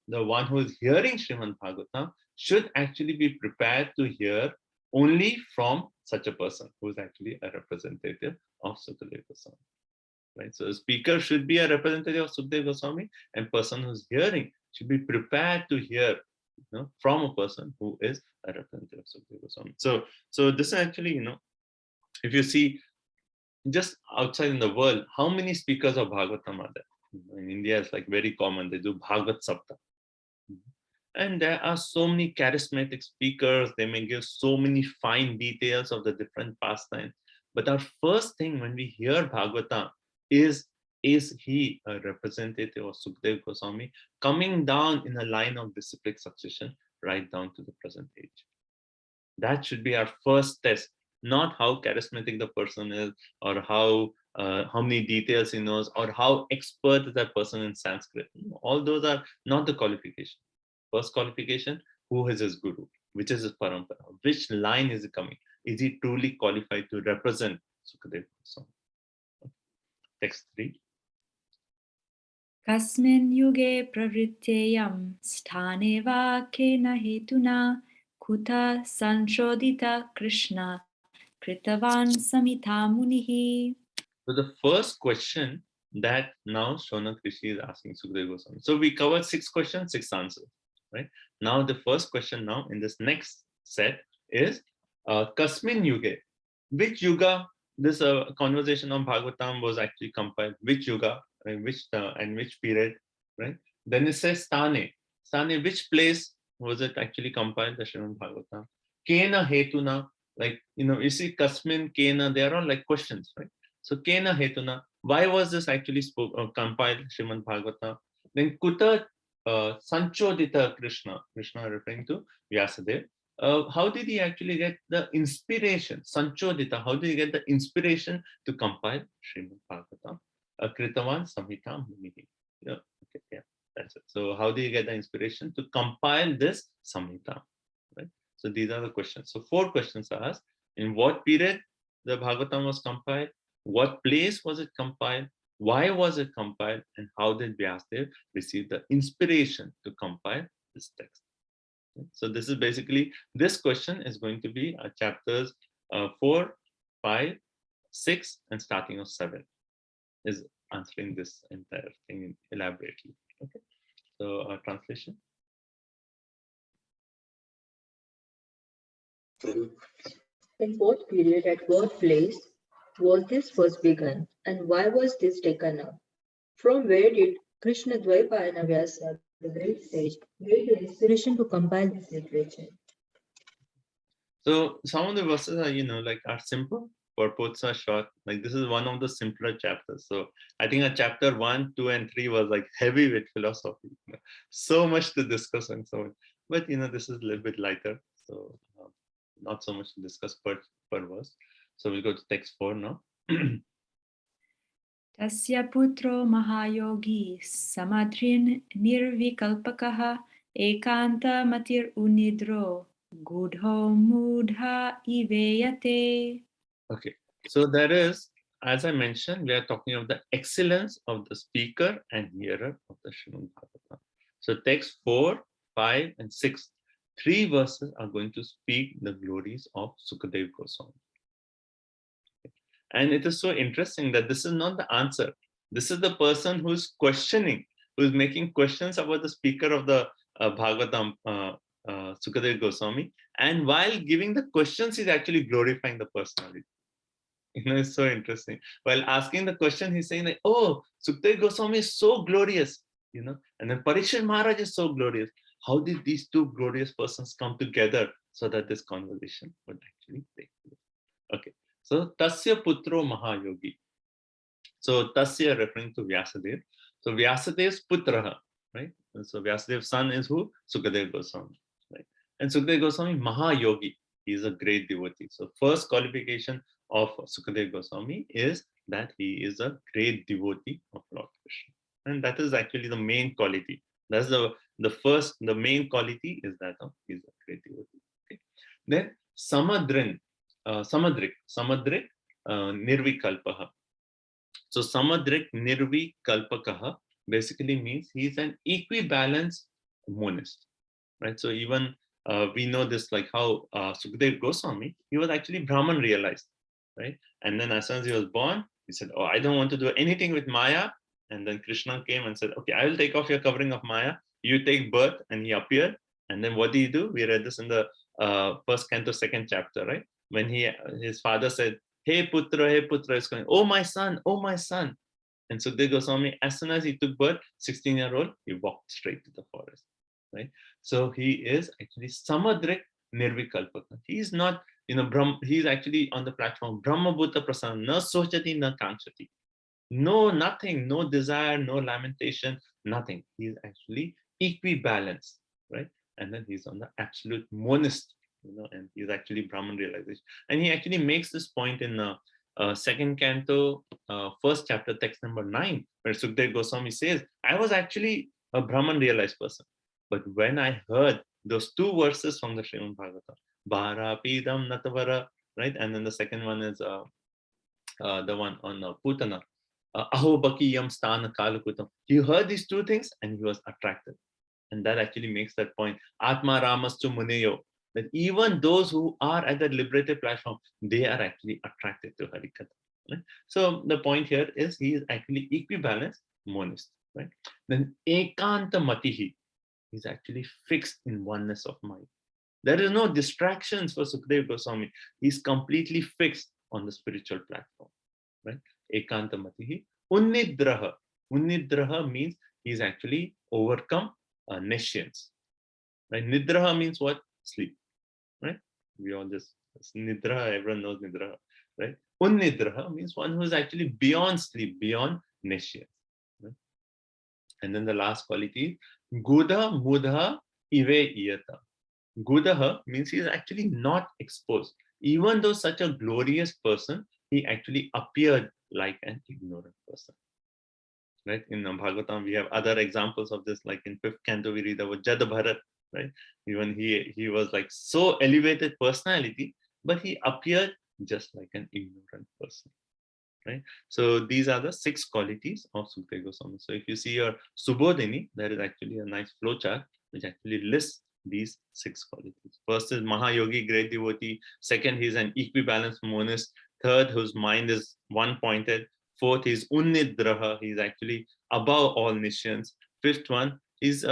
one who is hearing Srimad Bhagavatam should actually be prepared to hear only from such a person who is actually a representative of Sukadev Goswami. Right? So the speaker should be a representative of Sukadev Goswami, and person who's hearing should be prepared to hear from a person who is a representative of Sukadev Goswami. So this actually, if you see just outside in the world, how many speakers of Bhagavatam are there? In India, it's like very common. They do Bhagavat Sapta. And there are so many charismatic speakers. They may give so many fine details of the different pastimes. But our first thing when we hear Bhagavatam is he a representative of Sukadev Goswami coming down in a line of disciplic succession right down to the present age? That should be our first test, not how charismatic the person is or how many details he knows or how expert is that person in Sanskrit. All those are not the qualification. First qualification, who is his guru? Which is his parampara? Which line is he coming? Is he truly qualified to represent Sukadev Goswami? Text 3. Kasmin yuge pravrityayam sthane va kena hetuna kuta sanshodita Krishna kritavan samita munihi. So the first question that now Shaunak Rishi is asking Sukadeva Goswami. So we covered 6 questions, 6 answers. Right? Now the first question now in this next set is Kasmin Yuge. Which yuga this conversation on Bhagavatam was actually compiled? Which yuga and which period? Right? Then it says Stane. Stane, which place was it actually compiled? The Srimad Bhagavatam. Kena Hetuna. Like, you see Kasmin, Kena, they are all like questions, right? So Kena Hetuna. Why was this actually compiled, Srimad Bhagavatam? Then Kuta Sanchodita Krishna referring to Vyasadeva. How did he actually get the inspiration? Sanchodita, how did he get the inspiration to compile Srimad Bhagavatam? Kritavan Samhitam Munihi. Yeah, okay, yeah, that's it. So how do you get the inspiration to compile this Samhita? Right. So these are the questions. So 4 questions are asked. In what period the Bhagavatam was compiled? What place was it compiled? Why was it compiled? And how did Vyasadeva receive the inspiration to compile this text? So this is basically, this question is going to be chapters 4, 5, 6, and starting of 7 is answering this entire thing elaborately. Okay. So translation. In what period, at what place was this first begun, and why was this taken up? From where did Krishna Dvaipayana Vyasa, the great sage, get the inspiration to compile this literature? So some of the verses are, are simple, purports are short. Like this is one of the simpler chapters. So I think chapter 1, 2, and 3 was like heavy with philosophy. So much to discuss and so on. But this is a little bit lighter. So not so much to discuss per verse. So we'll go to text 4 now. Tasya putro mahayogi samadrin nirvikalpakaha ekanta matir unidro gudho mudha iveyate. Okay, so there is, as I mentioned, we are talking of the excellence of the speaker and hearer of the Srimad Bhagavatam. So text 4, 5, and 6, 3 verses are going to speak the glories of Sukadeva Goswami. And it is so interesting that this is not the answer. This is the person who's questioning, who's making questions about the speaker of the Bhagavatam, Sukadeva Goswami. And while giving the questions, he's actually glorifying the personality. It's so interesting. While asking the question, he's saying like, oh, Sukadeva Goswami is so glorious, and then Parikshit Maharaj is so glorious. How did these 2 glorious persons come together so that this conversation would actually take place? Okay. So Tasya Putro Mahayogi. So Tasya referring to Vyasadeva. So Vyasadev's Putraha, right? And so Vyasadev's son is who? Sukadeva Goswami, right? And Sukadeva Goswami Mahayogi. He is a great devotee. So first qualification of Sukadeva Goswami is that he is a great devotee of Lord Krishna. And that is actually the main quality. That's the main quality is that he is a great devotee. Okay. Then Samadrik Nirvikalpaha. So Samadrik Nirvikalpakaha basically means he is an equibalanced monist, right? So even we know this, like how Sukadeva Goswami, he was actually Brahman realized, right? And then as soon as he was born, he said, oh, I don't want to do anything with Maya. And then Krishna came and said, okay, I will take off your covering of Maya. You take birth. And he appeared. And then what did he do? We read this in the first canto, 2nd chapter, right? When his father said, hey Putra, is going, oh my son. And Sukadeva Goswami, as soon as he took birth, 16-year-old, he walked straight to the forest, right? So he is actually Samadrik Nirvikalpaka. He is not, he is actually on the platform, Brahma Bhuta Prasanna, na sochati, na kanchati. No, nothing, no desire, no lamentation, nothing. He is actually equibalanced, right? And then he's on the absolute monist, and he's actually Brahman realization. And he actually makes this point in 2nd canto, 1st chapter, text number 9, where Sukadeva Goswami says, I was actually a Brahman realized person. But when I heard those 2 verses from the Srimad Bhagavatam, Bhara Pidam Natavara, right? And then the second one is the one on Putana, Aho Bakiyam Sthana Kalukutam. He heard these 2 things and he was attracted. And that actually makes that point. Atma Ramastu Muneyo. That even those who are at the liberated platform, they are actually attracted to Harikatha. Right? So the point here is he is actually equibalanced monist. Right? Then Ekanta Matihi. He's actually fixed in oneness of mind. There is no distractions for Sukadeva Goswami. He's completely fixed on the spiritual platform. Right? Ekanta Matihi. Unnidraha. Unnidraha means he's actually overcome nescience. Right? Nidraha means what? Sleep. Right? We all just Nidraha, everyone knows Nidraha. Right? Unnidraha means one who is actually beyond sleep, beyond nescience. Right? And then the last quality, Gudha Mudha Ive Iyata. Gudaha means he is actually not exposed. Even though such a glorious person, he actually appeared like an ignorant person. right? In Bhagavatam, we have other examples of this, like in 5th canto, we read about Jad Bharat, right? Even he was like so elevated personality, but he appeared just like an ignorant person, right? So these are the 6 qualities of Sukadeva Goswami. So if you see your Subodhini, there is actually a nice flowchart which actually lists these 6 qualities. First is Mahayogi, great devotee. Second, he's an equibalanced monist. Third, whose mind is one-pointed. Fourth, he's Unnidraha, he's actually above all Nishyans. Fifth one is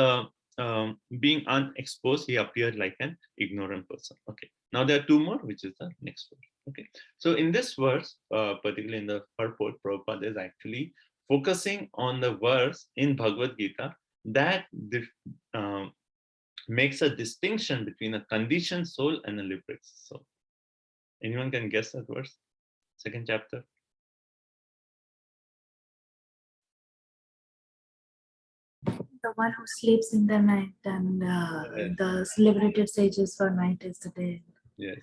being unexposed, he appeared like an ignorant person. Okay, now there are 2 more, which is the next verse. Okay, so in this verse, particularly in the purport, Prabhupada is actually focusing on the verse in Bhagavad Gita that makes a distinction between a conditioned soul and a liberated soul. Anyone can guess that verse? 2nd chapter. The one who sleeps in the night and the liberated sages for night is the day. Yes.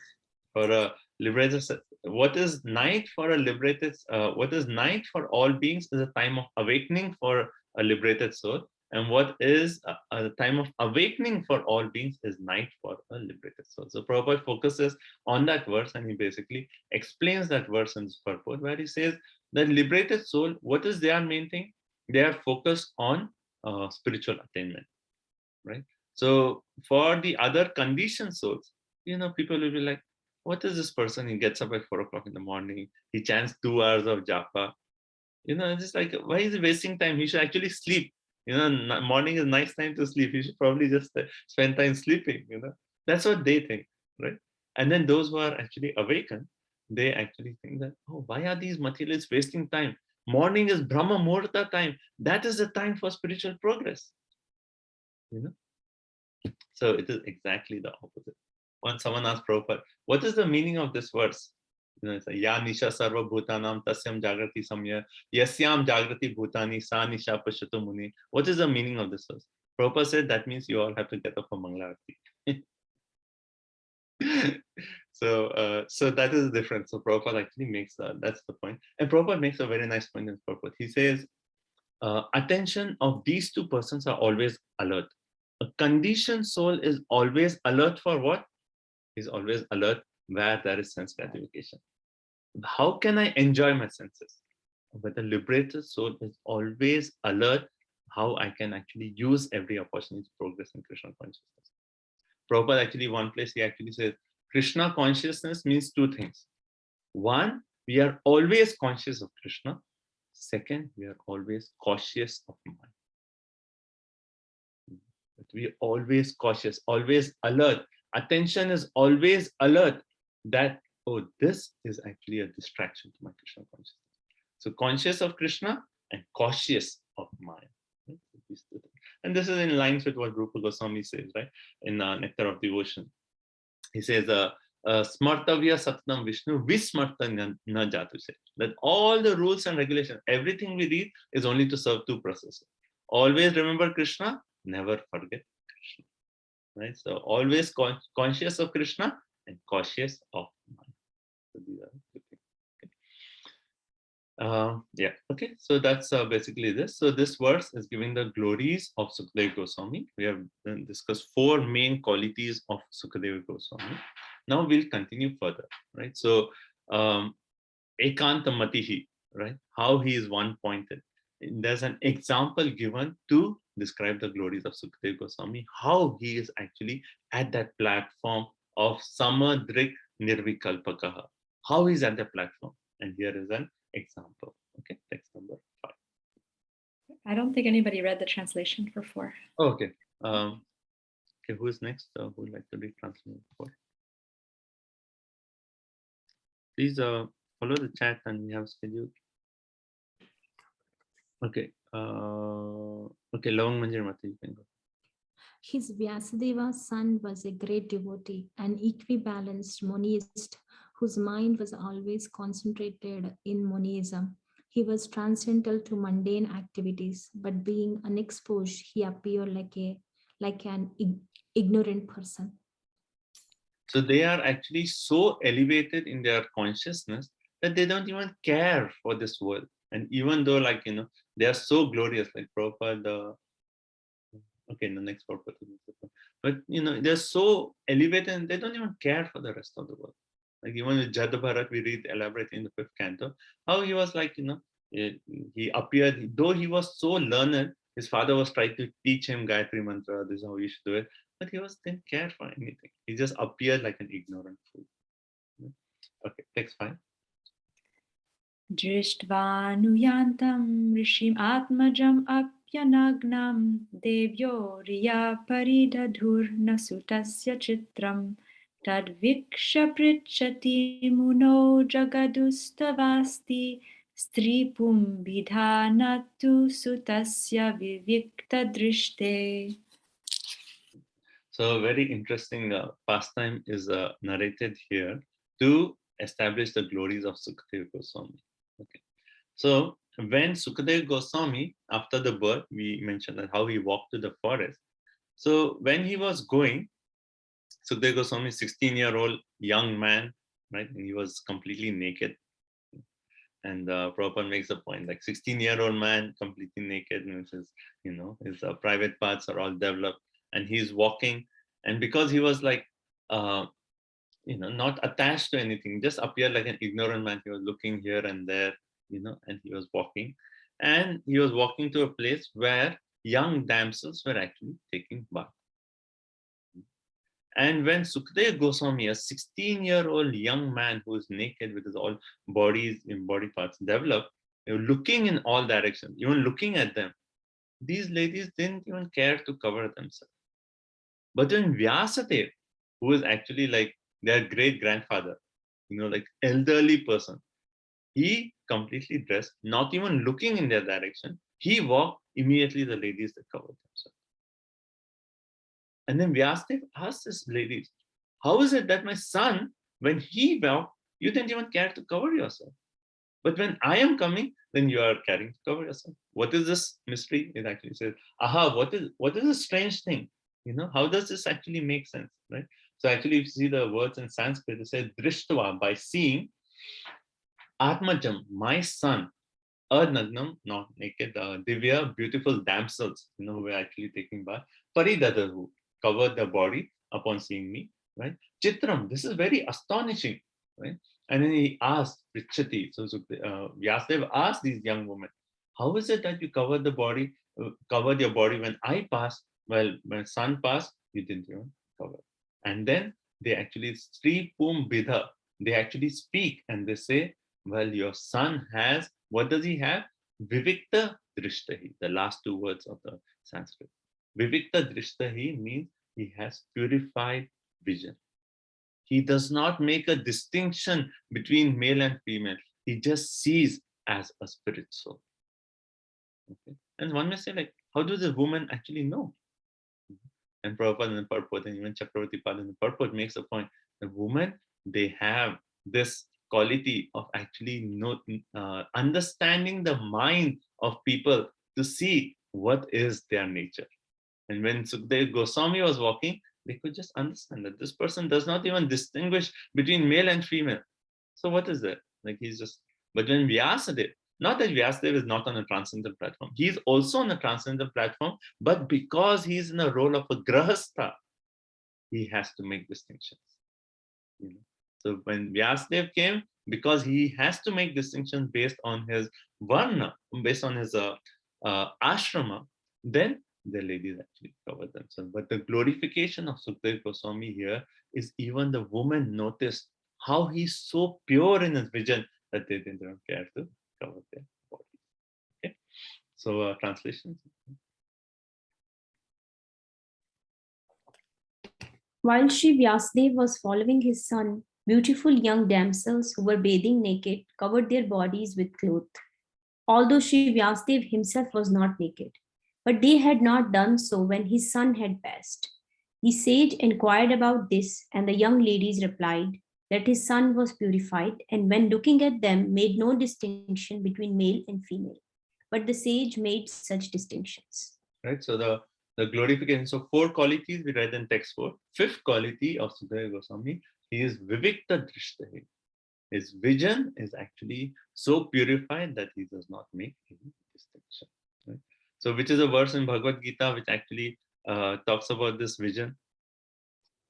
For a liberated, what is night for a liberated, what is night for all beings is a time of awakening for a liberated soul. And what is a time of awakening for all beings is night for a liberated soul. So Prabhupada focuses on that verse, and he basically explains that verse in his purport, where he says that liberated soul, what is their main thing? They are focused on spiritual attainment, right? So for the other conditioned souls, people will be like, what is this person? He gets up at 4 o'clock in the morning. He chants 2 hours of japa. It's just like, why is he wasting time? He should actually sleep. Morning is nice time to sleep. He should probably just spend time sleeping. That's what they think, right? And then those who are actually awakened, they actually think that, oh, why are these materialists wasting time? Morning is Brahma Muhurta time. That is the time for spiritual progress. So it is exactly the opposite. Once someone asked Prabhupada, what is the meaning of this verse? It's a Ya Nisha Sarva Bhutanam Tasyam Jagrati Samya Yasyam Jagrati Bhutani Sa Nisha Pashato Muni. What is the meaning of this verse? Prabhupada said that means you all have to get up for Mangalarati. So that is the difference. So Prabhupada actually makes that's the point. And Prabhupada makes a very nice point in his purport. He says, attention of these 2 persons are always alert. A conditioned soul is always alert for what? Is always alert where there is sense gratification. How can I enjoy my senses? But the liberated soul is always alert how I can actually use every opportunity to progress in Krishna consciousness. Prabhupada actually, one place he actually says, Krishna consciousness means 2 things. One, we are always conscious of Krishna. Second, we are always cautious of mind. But we are always cautious, always alert. Attention is always alert that, oh, this is actually a distraction to my Krishna consciousness. So conscious of Krishna and cautious of mind. Right? And this is in lines with what Rupa Goswami says, right? In Nectar of Devotion. He says, Smartavya Satnam Vishnu Vismarta na Jatuse. That all the rules and regulations, everything we read is only to serve 2 processes. Always remember Krishna, never forget Krishna. Right? So always conscious of Krishna and cautious of mind. So these are 2 things. Okay. Okay. So that's basically this. So this verse is giving the glories of Sukadeva Goswami. We have discussed 4 main qualities of Sukadeva Goswami. Now we'll continue further, right? So Ekanta Matihi, right? How he is one-pointed. There's an example given to describe the glories of Sukadeva Goswami, how he is actually at that platform of Samadrik Nirvikalpakaha. How he's at that platform. And here is an example. Okay, text number 5. I don't think anybody read the translation for 4. Oh, okay. Okay, who is next? Who would like to read translation 4? Please follow the chat and we have scheduled. Okay. Okay, Long Manjir Mati, you can go. His Vyasadeva's son was a great devotee, an equibalanced monist whose mind was always concentrated in monism. He was transcendental to mundane activities, but being unexposed, he appeared like an ignorant person. So they are actually so elevated in their consciousness that they don't even care for this world. And even though, like, They are so glorious, like Prabhupada. Okay, the next Prabhupada. But they're so elevated and they don't even care for the rest of the world. Like even with Jada Bharat, we read elaborate in the 5th canto, how he was like, he appeared, though he was so learned, his father was trying to teach him Gayatri Mantra, this is how you should do it, but he didn't care for anything. He just appeared like an ignorant fool. Okay, text 5. Drishtvanuyantam rishim atmajam apyanagnam devyo riya paridadhur nasutasya chitram tad viksha prichati muno jagadustavasti stripum vidhanatu sutasya vivikta drishte. So a very interesting pastime is narrated here to establish the glories of Sukadeva Goswami. Okay. So when Sukadeva Goswami, after the birth, we mentioned that how he walked to the forest. So when he was going, Sukadeva Goswami, 16-year-old young man, right? And he was completely naked. And Prabhupada makes a point, like 16-year-old man, completely naked, which is, his private parts are all developed, and he's walking. And because he was like, not attached to anything, just appeared like an ignorant man. He was looking here and there, and he was walking. And he was walking to a place where young damsels were actually taking bath. And when Sukadeva Goswami, a 16-year-old young man who is naked with his all body parts developed, looking in all directions, even looking at them, these ladies didn't even care to cover themselves. But when Vyasadeva, who is actually like their great-grandfather, like elderly person, he completely dressed, not even looking in their direction, he walked, immediately the ladies that covered themselves. And then Vyasadeva asked his ladies, how is it that my son, when he walked, you didn't even care to cover yourself? But when I am coming, then you are caring to cover yourself. What is this mystery? It actually says, aha, what is a strange thing? How does this actually make sense, right? So actually, if you see the words in Sanskrit, it says drishtva, by seeing, Atmajam, my son, Nagnam, not naked, Divya, beautiful damsels, who were actually taking bath, Paridadahu, covered their body upon seeing me, right? Chitram, this is very astonishing, right? And then he asked Prichati, so Vyasadeva asked these young women, how is it that you covered your body when I passed? Well, when son passed, you didn't even cover. And then they actually, Sri Pum Bidha, they actually speak and they say, well, your son has, what does he have? Vivikta Drishtahi, the last two words of the Sanskrit. Vivikta Drishtahi means he has purified vision. He does not make a distinction between male and female. He just sees as a spirit soul. Okay? And one may say, like, how does a woman actually know? And Prabhupada and the purport, and even Chakravarti Pada in the purport makes a point. The women, they have this quality of actually understanding the mind of people to see what is their nature. And when Sukadeva Goswami was walking, they could just understand that this person does not even distinguish between male and female. So what is that? Like he's just, but when Vyasadeva, not that Vyasadeva is not on a transcendental platform, he's also on a transcendental platform, but because he's in a role of a grahastha, he has to make distinctions. So when Vyasadeva came, because he has to make distinctions based on his varna, based on his ashrama, then the ladies actually cover themselves. But the glorification of Sukadeva Goswami here is even the woman noticed how he's so pure in his vision that they didn't care to cover their bodies. Okay, so translations. While Sri Vyasadeva was following his son, beautiful young damsels who were bathing naked covered their bodies with cloth. Although Sri Vyasadeva himself was not naked, but they had not done so when his son had passed. The sage inquired about this, and the young ladies replied that his son was purified, and when looking at them, made no distinction between male and female. But the sage made such distinctions. Right, so the glorification, so 4 qualities we read in text 4. 5th quality of Sukadeva Goswami, he is Vivikta Drishtahi. His vision is actually so purified that he does not make any distinction. Right? So which is a verse in Bhagavad Gita which actually talks about this vision?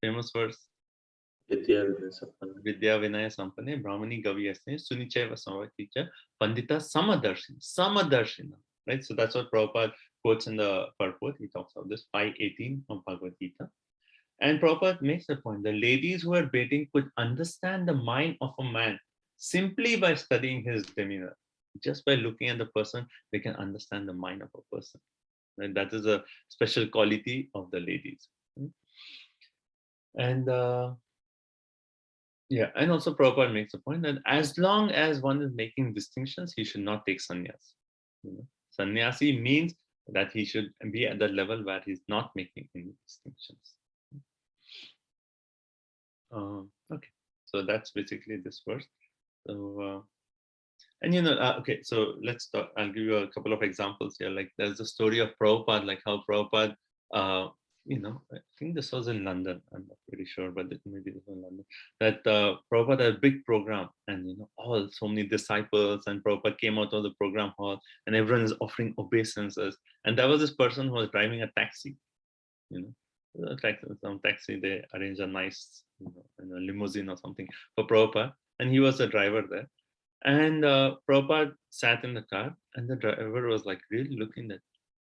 Famous verse. Vidya Vinaya Sampane, Brahmani Gavyasne, Sunicheva Samvaticha, Pandita Samadarshina. Right? So that's what Prabhupada quotes in the purport. He talks about this 5:18 of Bhagavad Gita. And Prabhupada makes the point, the ladies who are bathing could understand the mind of a man simply by studying his demeanor. Just by looking at the person, they can understand the mind of a person. And that is a special quality of the ladies. And yeah, and also Prabhupada makes the point that as long as one is making distinctions, he should not take sannyas. Sannyasi means that he should be at that level where he's not making any distinctions. Okay, so that's basically this verse. So, and okay, so let's talk. I'll give you a couple of examples here. Like there's the story of Prabhupada, like how Prabhupada, I think this was in London. I'm not pretty sure, but maybe this was in London. That Prabhupada had a big program, and so many disciples, and Prabhupada came out of the program hall, and everyone is offering obeisances. And there was this person who was driving a taxi. Some taxi, they arrange a nice limousine or something for Prabhupada, and he was the driver there. And Prabhupada sat in the car, and the driver was like really looking at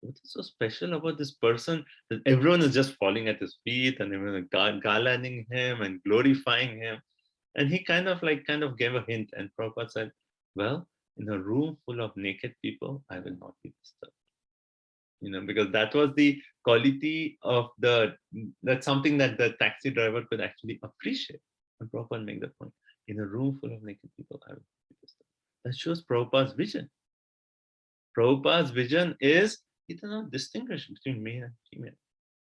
what is so special about this person that everyone is just falling at his feet and everyone is garlanding him and glorifying him. And he kind of gave a hint, and Prabhupada said, well, in a room full of naked people, I will not be disturbed. Because that was the quality of that's something that the taxi driver could actually appreciate. And Prabhupada made the point, in a room full of naked people, I will not be disturbed. That shows Prabhupada's vision. Prabhupada's vision is he does not distinguish between male and female.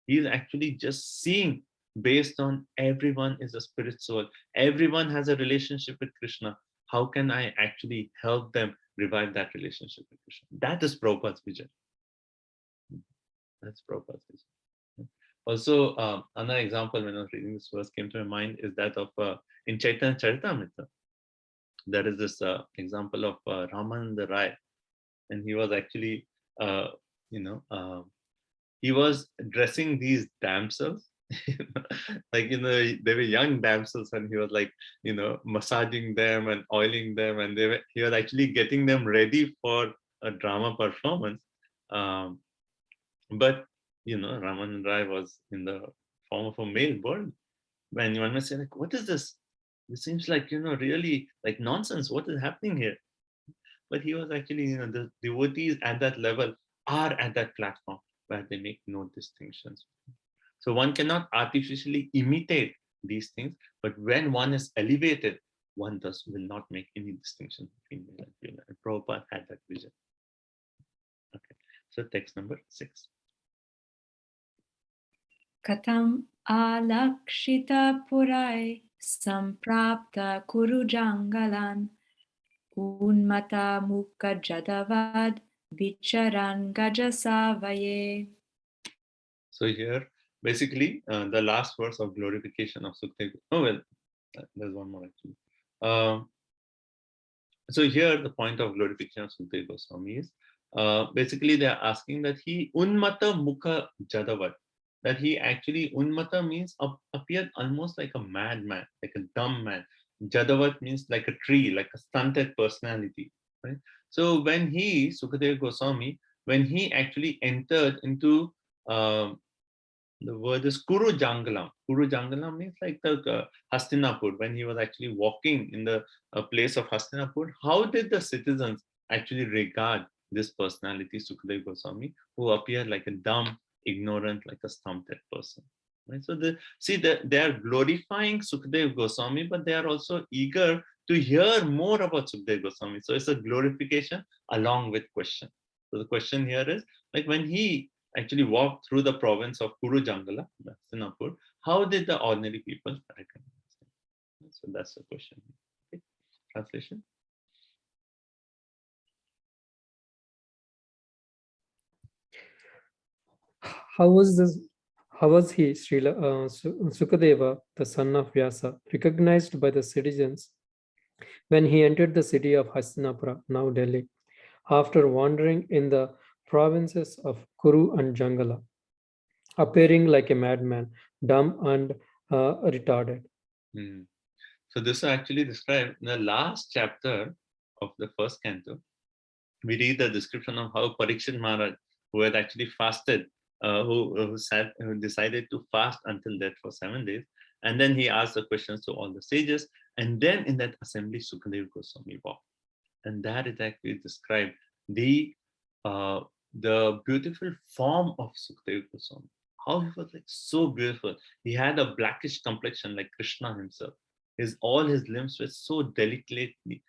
He is actually just seeing based on everyone is a spirit soul. Everyone has a relationship with Krishna. How can I actually help them revive that relationship with Krishna? That is Prabhupada's vision. That's Prabhupada's vision. Also, another example when I was reading this verse came to my mind is that of in Chaitanya Charitamrita. There is this example of Ramananda Rai, and he was actually, he was dressing these damsels, like they were young damsels, and he was like, massaging them and oiling them, and he was actually getting them ready for a drama performance. But Ramananda Rai was in the form of a male bird. When one may say, like, what is this? This seems like really like nonsense. What is happening here? But he was actually, the devotees at that level are at that platform where they make no distinctions. So one cannot artificially imitate these things, but when one is elevated, one will not make any distinction between male and female. And Prabhupada had that vision. Okay, so text number 6. Katam alakshita purai samprapta kuru jangalan unmata mukha jadavad vicharan gajasavaye. So here, basically, the last verse of glorification of Sukadeva. Oh well, there's one more actually. So here, the point of glorification of Sukadeva Goswami is basically they are asking that he unmata mukha jadavad. That he actually, unmata means appeared almost like a madman, like a dumb man. Jadavat means like a tree, like a stunted personality, right? So when Sukadeva Goswami, when he actually entered into, the word is Kuru Jangalam. Kuru Jangalam means like the Hastinapur, when he was actually walking in the place of Hastinapur, how did the citizens actually regard this personality, Sukadeva Goswami, who appeared like a dumb, ignorant, like a stunted person, right? So they are glorifying Sukadeva Goswami, but they are also eager to hear more about Sukadeva Goswami. So it's a glorification along with question. So the question here is, like, when he actually walked through the province of Kuru Jangala, Hastinapur, how did the ordinary people recognize him? So that's the question. Okay. Translation. How was he, Sukadeva, the son of Vyasa, recognized by the citizens when he entered the city of Hastinapura, now Delhi? after wandering in the provinces of Kuru and Jangala, appearing like a madman, dumb and retarded. Hmm. So this is actually described in the last chapter of the first canto. We read the description of how Parikshit Maharaj, who had actually fasted, who decided to fast until death for 7 days, and then he asked the questions to all the sages, and then in that assembly, Sukadeva Goswami walked, and that is actually described the beautiful form of Sukadeva Goswami. How he was like so beautiful. He had a blackish complexion like Krishna himself. All his limbs were so delicately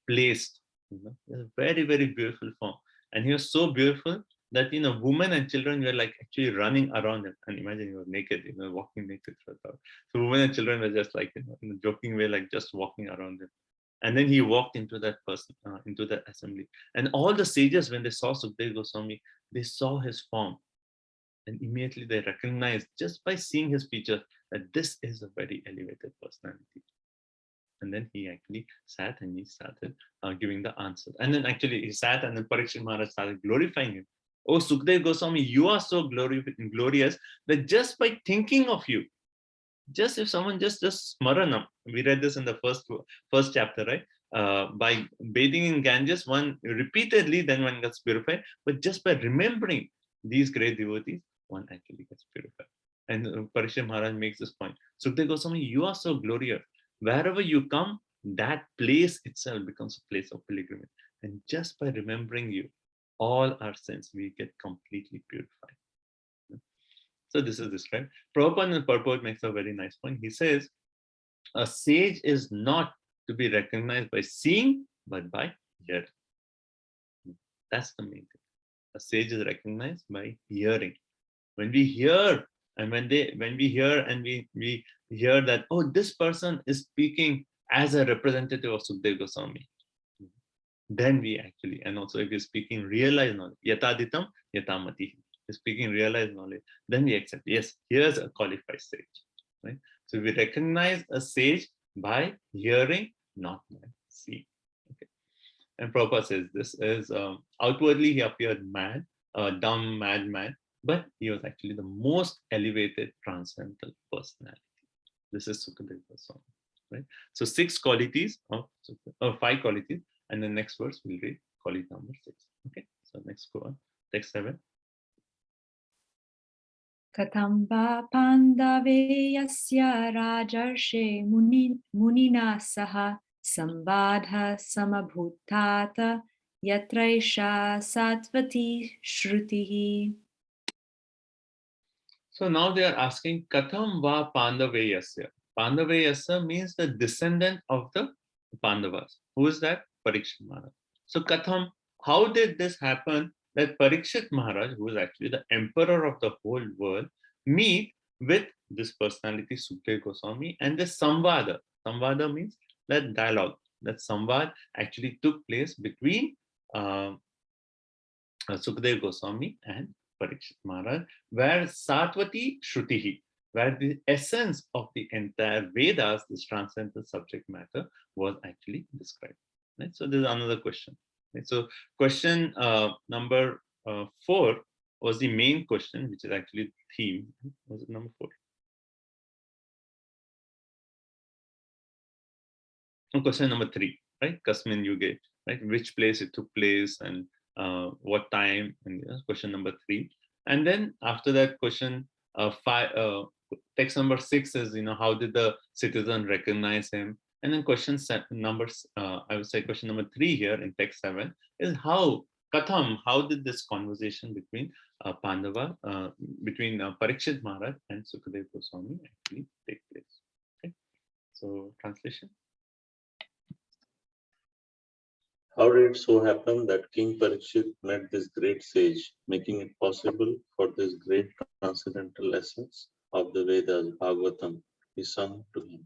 placed. A very, very beautiful form. And he was so beautiful that women and children were like actually running around him. And imagine he was naked, walking naked. So women and children were just like, in a joking way, like just walking around him. And then he walked into that person, into that assembly. And all the sages, when they saw Sukadeva Goswami, they saw his form. And immediately they recognized, just by seeing his features, that this is a very elevated personality. And then he actually sat and he started giving the answers. And then actually he sat, and then Parikshit Maharaj started glorifying him. Oh, Sukadeva Goswami, you are so glorious that just by thinking of you, just if someone just smaranam, we read this in the first chapter, right? By bathing in Ganges, one repeatedly, then one gets purified. But just by remembering these great devotees, one actually gets purified. And Parikshit Maharaj makes this point. Sukadeva Goswami, you are so glorious. Wherever you come, that place itself becomes a place of pilgrimage. And just by remembering you, all our sins, we get completely purified. So this is described. Prabhupada in Purport makes a very nice point. He says, a sage is not to be recognized by seeing, but by hearing. That's the main thing. A sage is recognized by hearing. When we hear, and when we hear and we hear that, oh, this person is speaking as a representative of Sukadeva Goswami, then we actually, and also if you're speaking realized knowledge, yataditam yatamati, speaking realized knowledge, then we accept, yes, here's a qualified sage, right? So we recognize a sage by hearing, not by seeing. Okay. And Prabhupada says this is outwardly he appeared mad, dumb madman, but he was actually the most elevated transcendental personality. This is Sukadeva Goswami, right? So 6 qualities of 5 qualities, and the next verse we'll read quality number 6. Okay, so next go on, text 7. Katamba pandaveyasya rajarshe munina saha sambadha samabhutata yatraisha satvati shrutihi. So now they are asking, Katham va Pandaveyasya. Pandaveyasya means the descendant of the Pandavas. Who is that? Parikshit Maharaj. So Katham, how did this happen that Parikshit Maharaj, who is actually the emperor of the whole world, meet with this personality Sukadeva Goswami, and the Samvada. Samvada means that dialogue. That Samvad actually took place between Sukadeva Goswami and Parikshit Maharaj, where Satvati Shrutihi, where the essence of the entire Vedas, this transcendental subject matter, was actually described. Right? So there's another question. Right? So question number 4 was the main question, which is actually theme. Was it number 4? And question number 3, right? Kasmin Yuge, right? Which place it took place and what time, and question number 3. And then after that, question 5, text number 6 is, how did the citizen recognize him? And then question numbers, I would say question number 3 here in text 7 is how did this conversation between Pandava, between Parikshit Maharaj and Sukadeva Goswami actually take place? Okay, so translation. How did it so happen that King Parikshit met this great sage, making it possible for this great transcendental essence of the Vedas, Bhagavatam, be sung to him?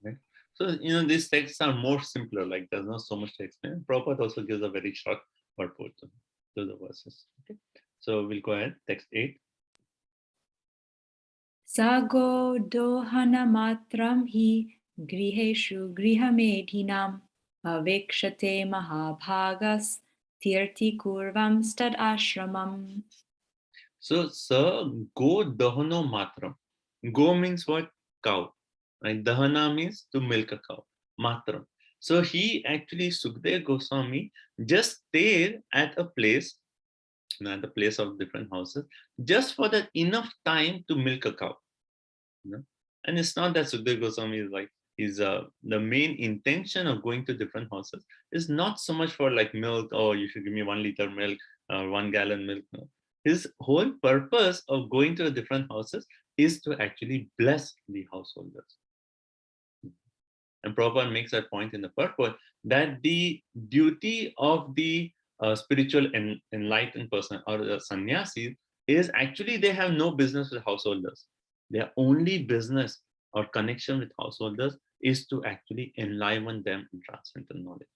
Okay. So, these texts are more simpler, like there's not so much to explain. Prabhupada also gives a very short purport to the verses. Okay. So we'll go ahead, text 8. Sago dohana matram hi griheshu grihamedhinam Avekshate Mahabhagas Tirti Kurvam Stad Ashramam. So, sir, go dahano matram. Go means what? Cow. Right? Dahana means to milk a cow. Matram. So he actually, Sukdev Goswami, just stayed at a place, at the place of different houses, just for that enough time to milk a cow. And it's not that Sukdev Goswami is like, the main intention of going to different houses is not so much for like milk, or you should give me 1 liter milk or 1 gallon milk. No. His whole purpose of going to different houses is to actually bless the householders. And Prabhupada makes that point in the purport that the duty of the spiritual enlightened person or the sannyasi is actually they have no business with householders. Their only business or connection with householders is to actually enliven them in transcendental knowledge.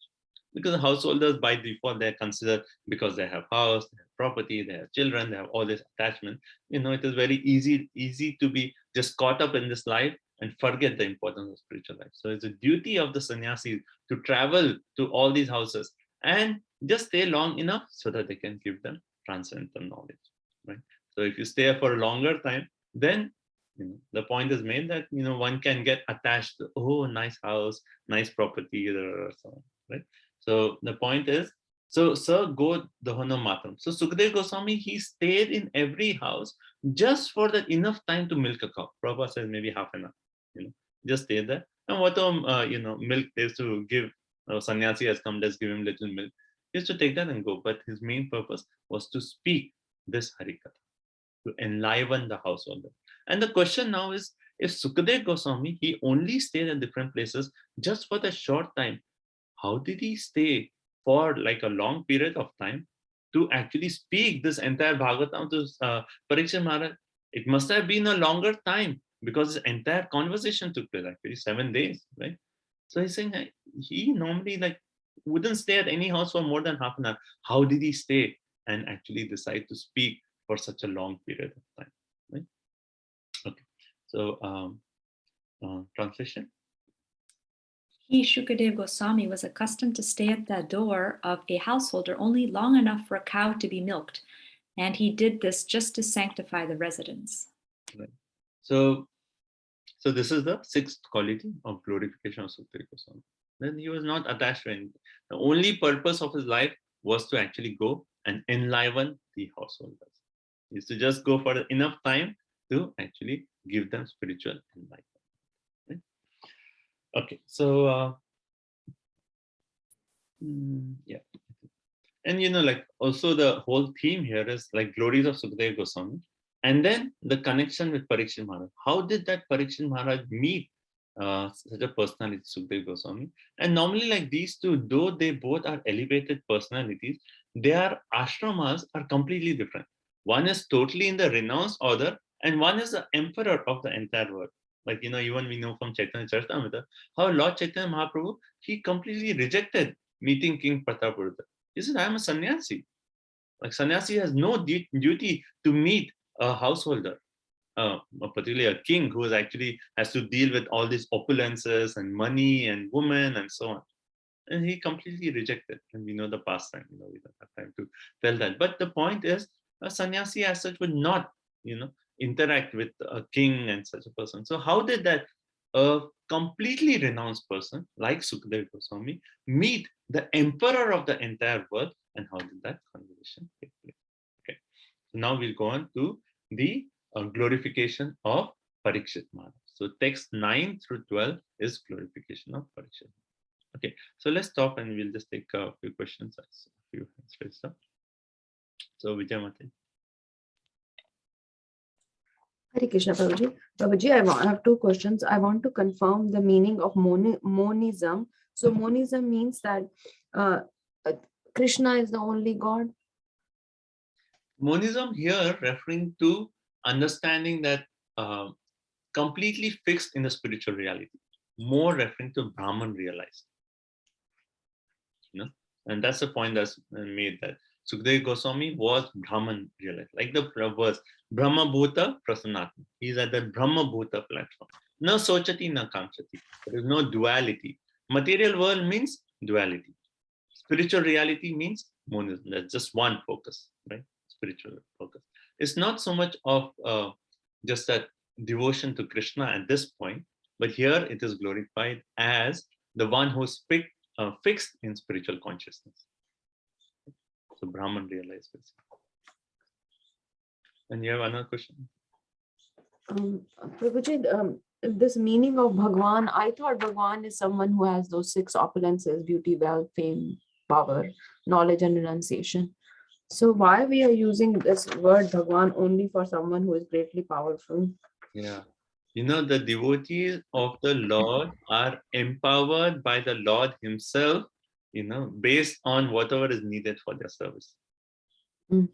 Because the householders by default they're considered, because they have house, they have property, they have children, they have all this attachment. It is very easy to be just caught up in this life and forget the importance of spiritual life. So it's a duty of the sannyasis to travel to all these houses and just stay long enough so that they can give them transcendental knowledge. Right? So if you stay for a longer time, then the point is made that one can get attached to, oh, nice house, nice property, or so on. Right? So the point is, so sir, go dahano matram. So Sukdev Goswami, he stayed in every house just for that enough time to milk a cow. Prabhupada says maybe half an hour. Just stay there. And what milk they used to give. Sannyasi has come, let's give him little milk. He used to take that and go. But his main purpose was to speak this Harikatha, to enliven the householder. And the question now is, if Sukdev Goswami, he only stayed at different places just for the short time, how did he stay for like a long period of time to actually speak this entire Bhagavatam to Parikshit Maharaj? It must have been a longer time because this entire conversation took place, actually 7 days, right? So he's saying he normally wouldn't stay at any house for more than half an hour. How did he stay and actually decide to speak for such a long period of time? Right? Okay. So translation. He, Shukadev Goswami, was accustomed to stay at the door of a householder only long enough for a cow to be milked, and he did this just to sanctify the residence. Right. So this is the 6th quality of glorification of Sukdev Goswami. Then he was not attached to anything. The only purpose of his life was to actually go and enliven the householders. He used to just go for enough time to actually give them spiritual enlightenment. Right? Okay, so yeah. And also the whole theme here is like glories of Sukdev Goswami. And then the connection with Parikshit Maharaj. How did that Parikshit Maharaj meet such a personality, Sukdev Goswami? And normally like these two, though they both are elevated personalities, their ashramas are completely different. One is totally in the renounced order, and one is the emperor of the entire world. Like, even we know from Chaitanya Charitamrita, how Lord Chaitanya Mahaprabhu, he completely rejected meeting King Prataparudra. He said, I am a sannyasi. Like sannyasi has no duty to meet a householder, particularly a king who is actually has to deal with all these opulences and money and women and so on. And he completely rejected. And we know the pastime, we don't have time to tell that. But the point is, a sannyasi as such would not, interact with a king and such a person. So how did that completely renounced person like Sukdev Goswami meet the emperor of the entire world, and how did that conversation take place? Okay, so now we'll go on to the glorification of Parikshit Maharaj. So text 9 through 12 is glorification of Parikshit. Okay, so let's stop and we'll just take a few questions as a few hands raised up. So Vijay Mate. Hare Krishna, Prabhuji. Prabhuji, I have 2 questions. I want to confirm the meaning of monism. So monism means that Krishna is the only God. Monism here referring to understanding that completely fixed in the spiritual reality, more referring to Brahman realized. And that's the point that's made, that Sukdev Goswami was Brahman realized. Like the verse, Brahma Bhuta Prasannatma. He's at the Brahma Bhuta platform. No sochati, no kamchati. There is no duality. Material world means duality. Spiritual reality means monism. That's just one focus, right? Spiritual focus. It's not so much of just that devotion to Krishna at this point, but here it is glorified as the one who's fixed in spiritual consciousness. So Brahman realized this. And you have another question? Prabhuji, this meaning of Bhagwan, I thought Bhagwan is someone who has those 6 opulences: beauty, wealth, fame, power, knowledge, and renunciation. So why we are using this word Bhagwan only for someone who is greatly powerful? Yeah. You know, the devotees of the Lord are empowered by the Lord himself, you know, based on whatever is needed for their service. You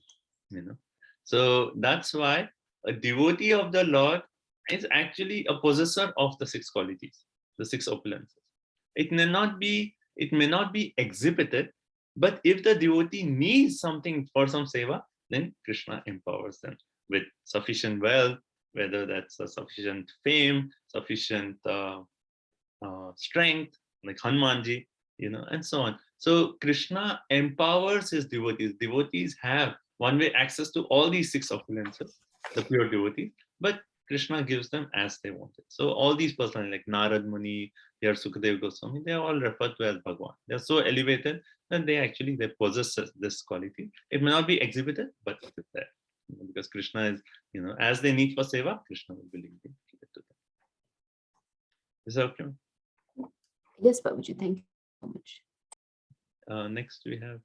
know, so that's why a devotee of the Lord is actually a possessor of the 6 qualities, the 6 opulences. It may not be exhibited, but if the devotee needs something for some seva, then Krishna empowers them with sufficient wealth, whether that's a sufficient fame, sufficient strength, like Hanumanji, you know, and so on. So Krishna empowers his devotees. Devotees have one-way access to all these 6 opulences, the pure devotees, but Krishna gives them as they want it. So all these personalities like Narad Muni, they are Sukadeva Goswami, they are all referred to as Bhagwan. They are so elevated that they possess this quality. It may not be exhibited, but it is there. Because Krishna is, you know, as they need for seva, Krishna will willingly give it to them. Is that okay? Yes, Prabhuji, thank you so much. Next we have,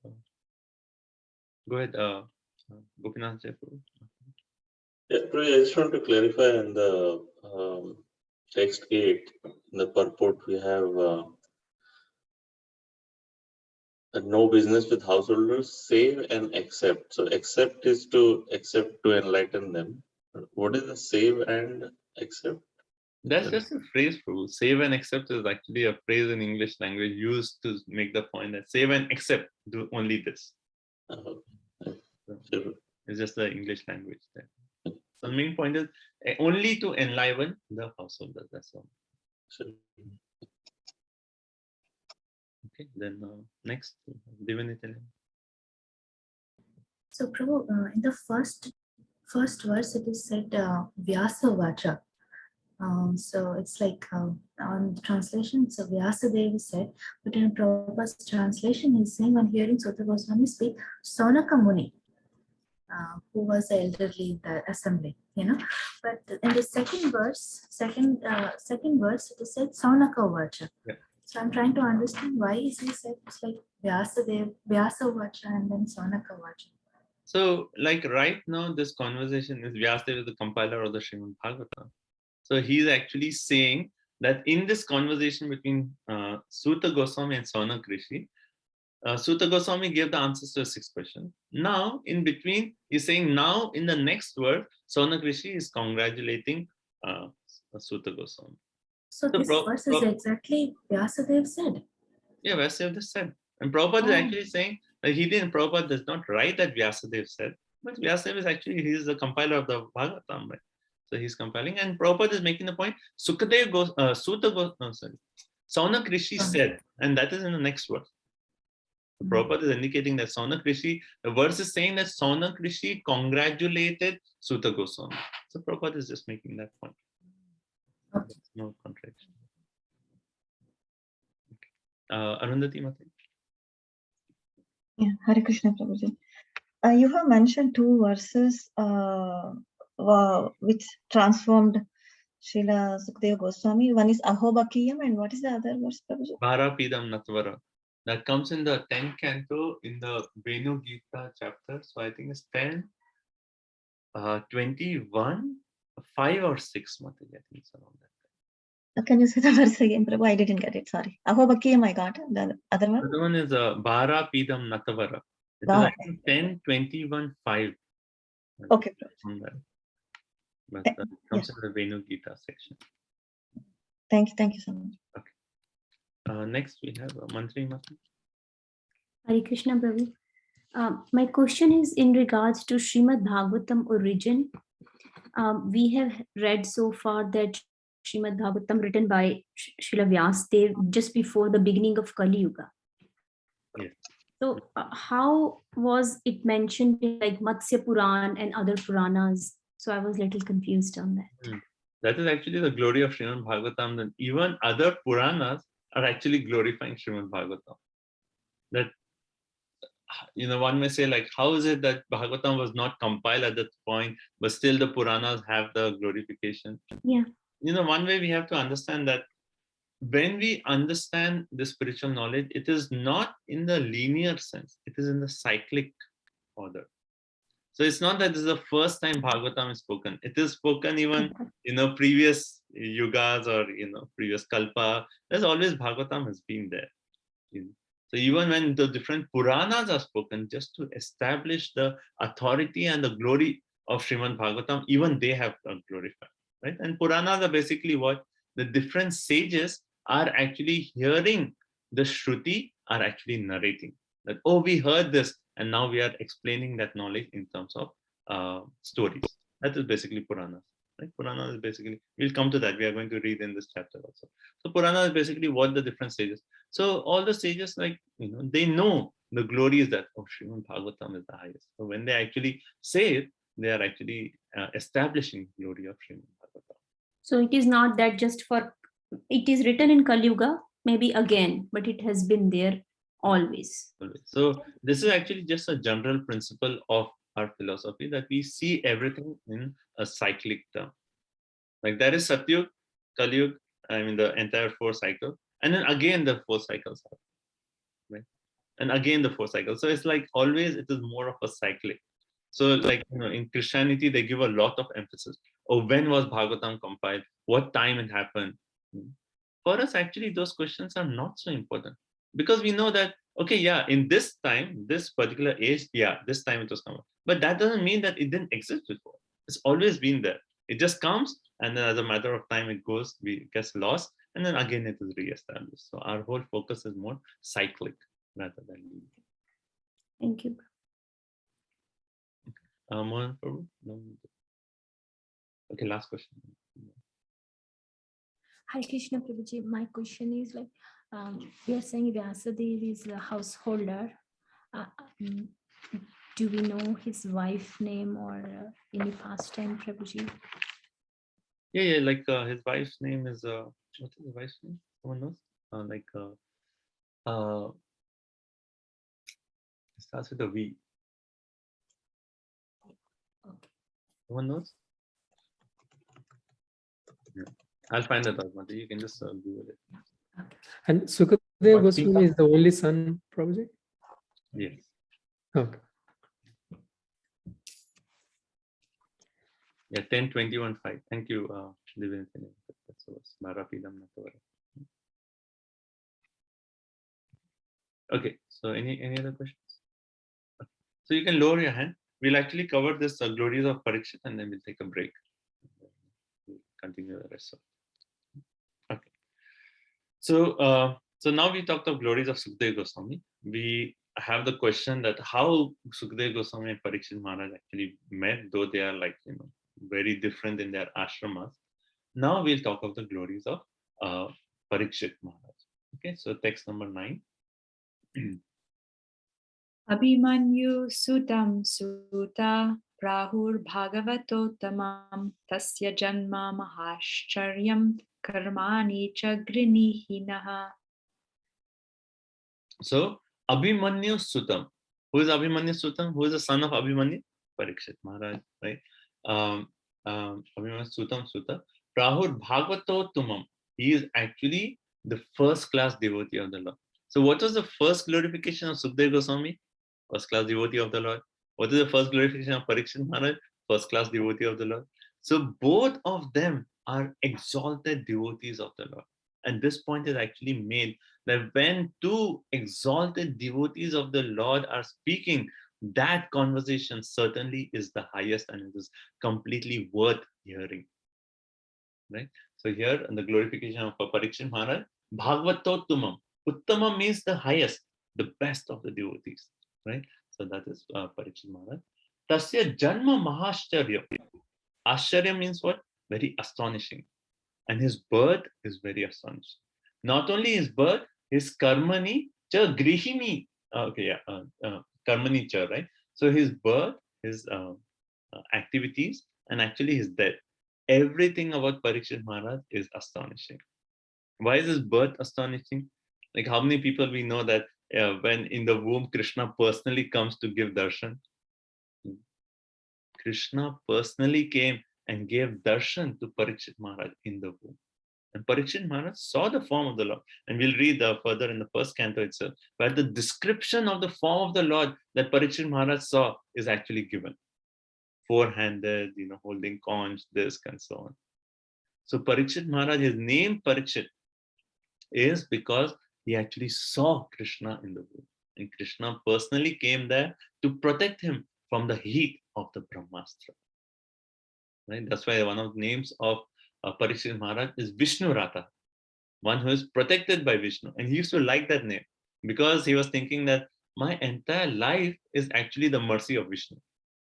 go ahead, Gopinath Jaipur. Yeah, I just want to clarify in the text 8, in the purport, we have no business with householders, save and accept. So accept is to accept to enlighten them. What is the save and accept? That's just a phrase, Prabhu. Save and accept is actually a phrase in English language used to make the point that save and accept, do only this. It's just the English language there. So the main point is only to enliven the householders. That's all. Okay, then next, Divinity. So, Prabhu, in the first verse, it is said Vyasa Vacha. So it's like on the translation, so Vyasadeva said, but in Prabhupada's translation, he's saying on hearing Sutta Goswami speak, Saunaka Muni, who was elderly in the assembly, you know. But in the second verse, it is said Saunaka Vacha. Yeah. So I'm trying to understand why is he said it's like Vyasa Vacha and then Saunaka Vacha. So, like right now, this conversation is Vyasadeva is the compiler of the Srimad Bhagavatam. So he's actually saying that in this conversation between Suta Goswami and Saunak Rishi, Suta Goswami gave the answers to the 6 questions. Now, in between, he's saying now in the next word, Saunak Rishi is congratulating Suta Goswami. So this verse is exactly Vyasadeva said. Yeah, Vyasadeva said. And Prabhupada is actually saying that Prabhupada does not write that Vyasadeva said, but Vyasadeva is actually, he is the compiler of the Bhagavatam, right? So he's compiling, and Prabhupada is making the point, Saunak Rishi said, and that is in the next verse. Prabhupada is indicating that Saunak Rishi, the verse is saying that Saunak Rishi congratulated Suta Goswami. So Prabhupada is just making that point. Okay. No contradiction. Okay. Arundhati Mataji. Yeah, Hare Krishna Prabhuji. You have mentioned 2 verses which transformed Srila Sukadeva Goswami. One is Ahobakiyam, and what is the other verse, Prabhuji? Bharapidam Natvara. That comes in the 10th canto in the Venu Gita chapter. So I think it's 10, 21, 5 or 6. Mataji, I think it's around that. Can you say the verse again, Prabhu? I didn't get it, sorry. Ahobakiyam I got. The other one? The other one is Bharapidam Natvara. It is I think 10, 21, 5. Okay, Prabhu. But it comes in the Venu Gita section. Thank you so much. Okay. Next we have Mantri Mataji. Hare Krishna Prabhu. My question is in regards to Srimad Bhagavatam origin. We have read so far that Srimad Bhagavatam written by Srila Vyasadeva just before the beginning of Kali Yuga. Yes. So how was it mentioned in like Matsya Puran and other Puranas? So I was a little confused on that. That is actually the glory of Srimad Bhagavatam, that even other Puranas are actually glorifying Srimad Bhagavatam. That, one may say, like, how is it that Bhagavatam was not compiled at that point, but still the Puranas have the glorification? Yeah. One way we have to understand that when we understand the spiritual knowledge, it is not in the linear sense, it is in the cyclic order. So it's not that this is the first time Bhagavatam is spoken. It is spoken even previous yugas or previous kalpa. There's always Bhagavatam has been there. So even when the different Puranas are spoken, just to establish the authority and the glory of Srimad Bhagavatam, even they have glorified, right? And Puranas are basically what? The different sages are actually hearing the Shruti, are actually narrating that, oh, we heard this, and now we are explaining that knowledge in terms of stories. That is basically Puranas. Right? Purana is basically, we'll come to that. We are going to read in this chapter also. So Purana is basically what the different sages. So all the sages, like, they know the glory is that, oh, Srimad Bhagavatam is the highest. So when they actually say it, they are actually establishing the glory of Srimad Bhagavatam. So it is not that just for, it is written in Kali Yuga, maybe again, but it has been there always. So this is actually just a general principle of our philosophy, that we see everything in a cyclic term. Like there is Satyug, Kaliyug, the entire 4 cycles, and then again the 4 cycles happen, right? And again the 4 cycles. So it's like always it is more of a cyclic. So like in Christianity they give a lot of emphasis. Oh, when was Bhagavatam compiled? What time it happened? For us, actually, those questions are not so important, because we know that, okay, yeah, in this time, this particular age, yeah, this time it was common. But that doesn't mean that it didn't exist before. It's always been there. It just comes, and then as a matter of time, it goes, it gets lost, and then again it is reestablished. So our whole focus is more cyclic rather than linear. Thank you. Mohan Prabhu? No. Okay, last question. Hare Krishna Prabhuji, my question is like, we are saying Vyasadeva is a householder. Do we know his wife name or any past time, Prabhuji? Yeah, like his wife's name is, what is his wife's name? Someone knows? It starts with a V. Okay. Someone knows? Yeah. I'll find that out, Mati. You can just Google it. Okay. And Sukadeva Goswami is the only son, Prabhuji? Yes. Okay. Yeah, 10:21:5. Thank you, Divya. That's Marapidam Natavara. Okay, so any other questions? So you can lower your hand. We'll actually cover this glories of Parikshit, and then we'll take a break. We'll continue the rest of it. Okay. So now we talked of glories of Sukadeva Goswami. We have the question that how Sukadeva Goswami and Parikshit Maharaj actually met, though they are like very different in their ashramas. Now we'll talk of the glories of Parikshit Maharaj. Okay, so text number 9. Abhimanyu Sutam Suta Prahur Bhagavatotamam Tasya Janma Mahascharyam Karmani Chagrinihinaha. So Abhimanyu Sutam. Who is Abhimanyu Sutam? Who is the son of Abhimanyu? Parikshit Maharaj, right? Abhimanyu Sutam Suta. Prahur Bhagavatotamam. He is actually the first class devotee of the Lord. So what was the first glorification of Sukadeva Goswami? First class devotee of the Lord. What is the first glorification of Parikshit Maharaj? First class devotee of the Lord. So both of them are exalted devotees of the Lord. And this point is actually made that when 2 exalted devotees of the Lord are speaking, that conversation certainly is the highest, and it is completely worth hearing. Right? So here in the glorification of Parikshit Maharaj, Bhagavatotamam. Uttamam means the highest, the best of the devotees. Right? So that is Parikshit Maharaj. Tasya Janma Mahashcharyam. Ashcharya means what? Very astonishing. And his birth is very astonishing. Not only his birth, his karmani cha grihini Karmanicha, right? So his birth, his activities, and actually his death. Everything about Parikshit Maharaj is astonishing. Why is his birth astonishing? Like how many people we know that when in the womb Krishna personally comes to give darshan? Krishna personally came and gave darshan to Parikshit Maharaj in the womb. And Parikshit Maharaj saw the form of the Lord. And we'll read further in the first canto itself, where the description of the form of the Lord that Parikshit Maharaj saw is actually given. Four-handed, holding conch, disc, and so on. So Parikshit Maharaj, his name Parikshit is because he actually saw Krishna in the womb. And Krishna personally came there to protect him from the heat of the Brahmastra. Right? That's why one of the names of Parikshit Maharaj is Vishnu Rata, one who is protected by Vishnu. And he used to like that name because he was thinking that my entire life is actually the mercy of Vishnu.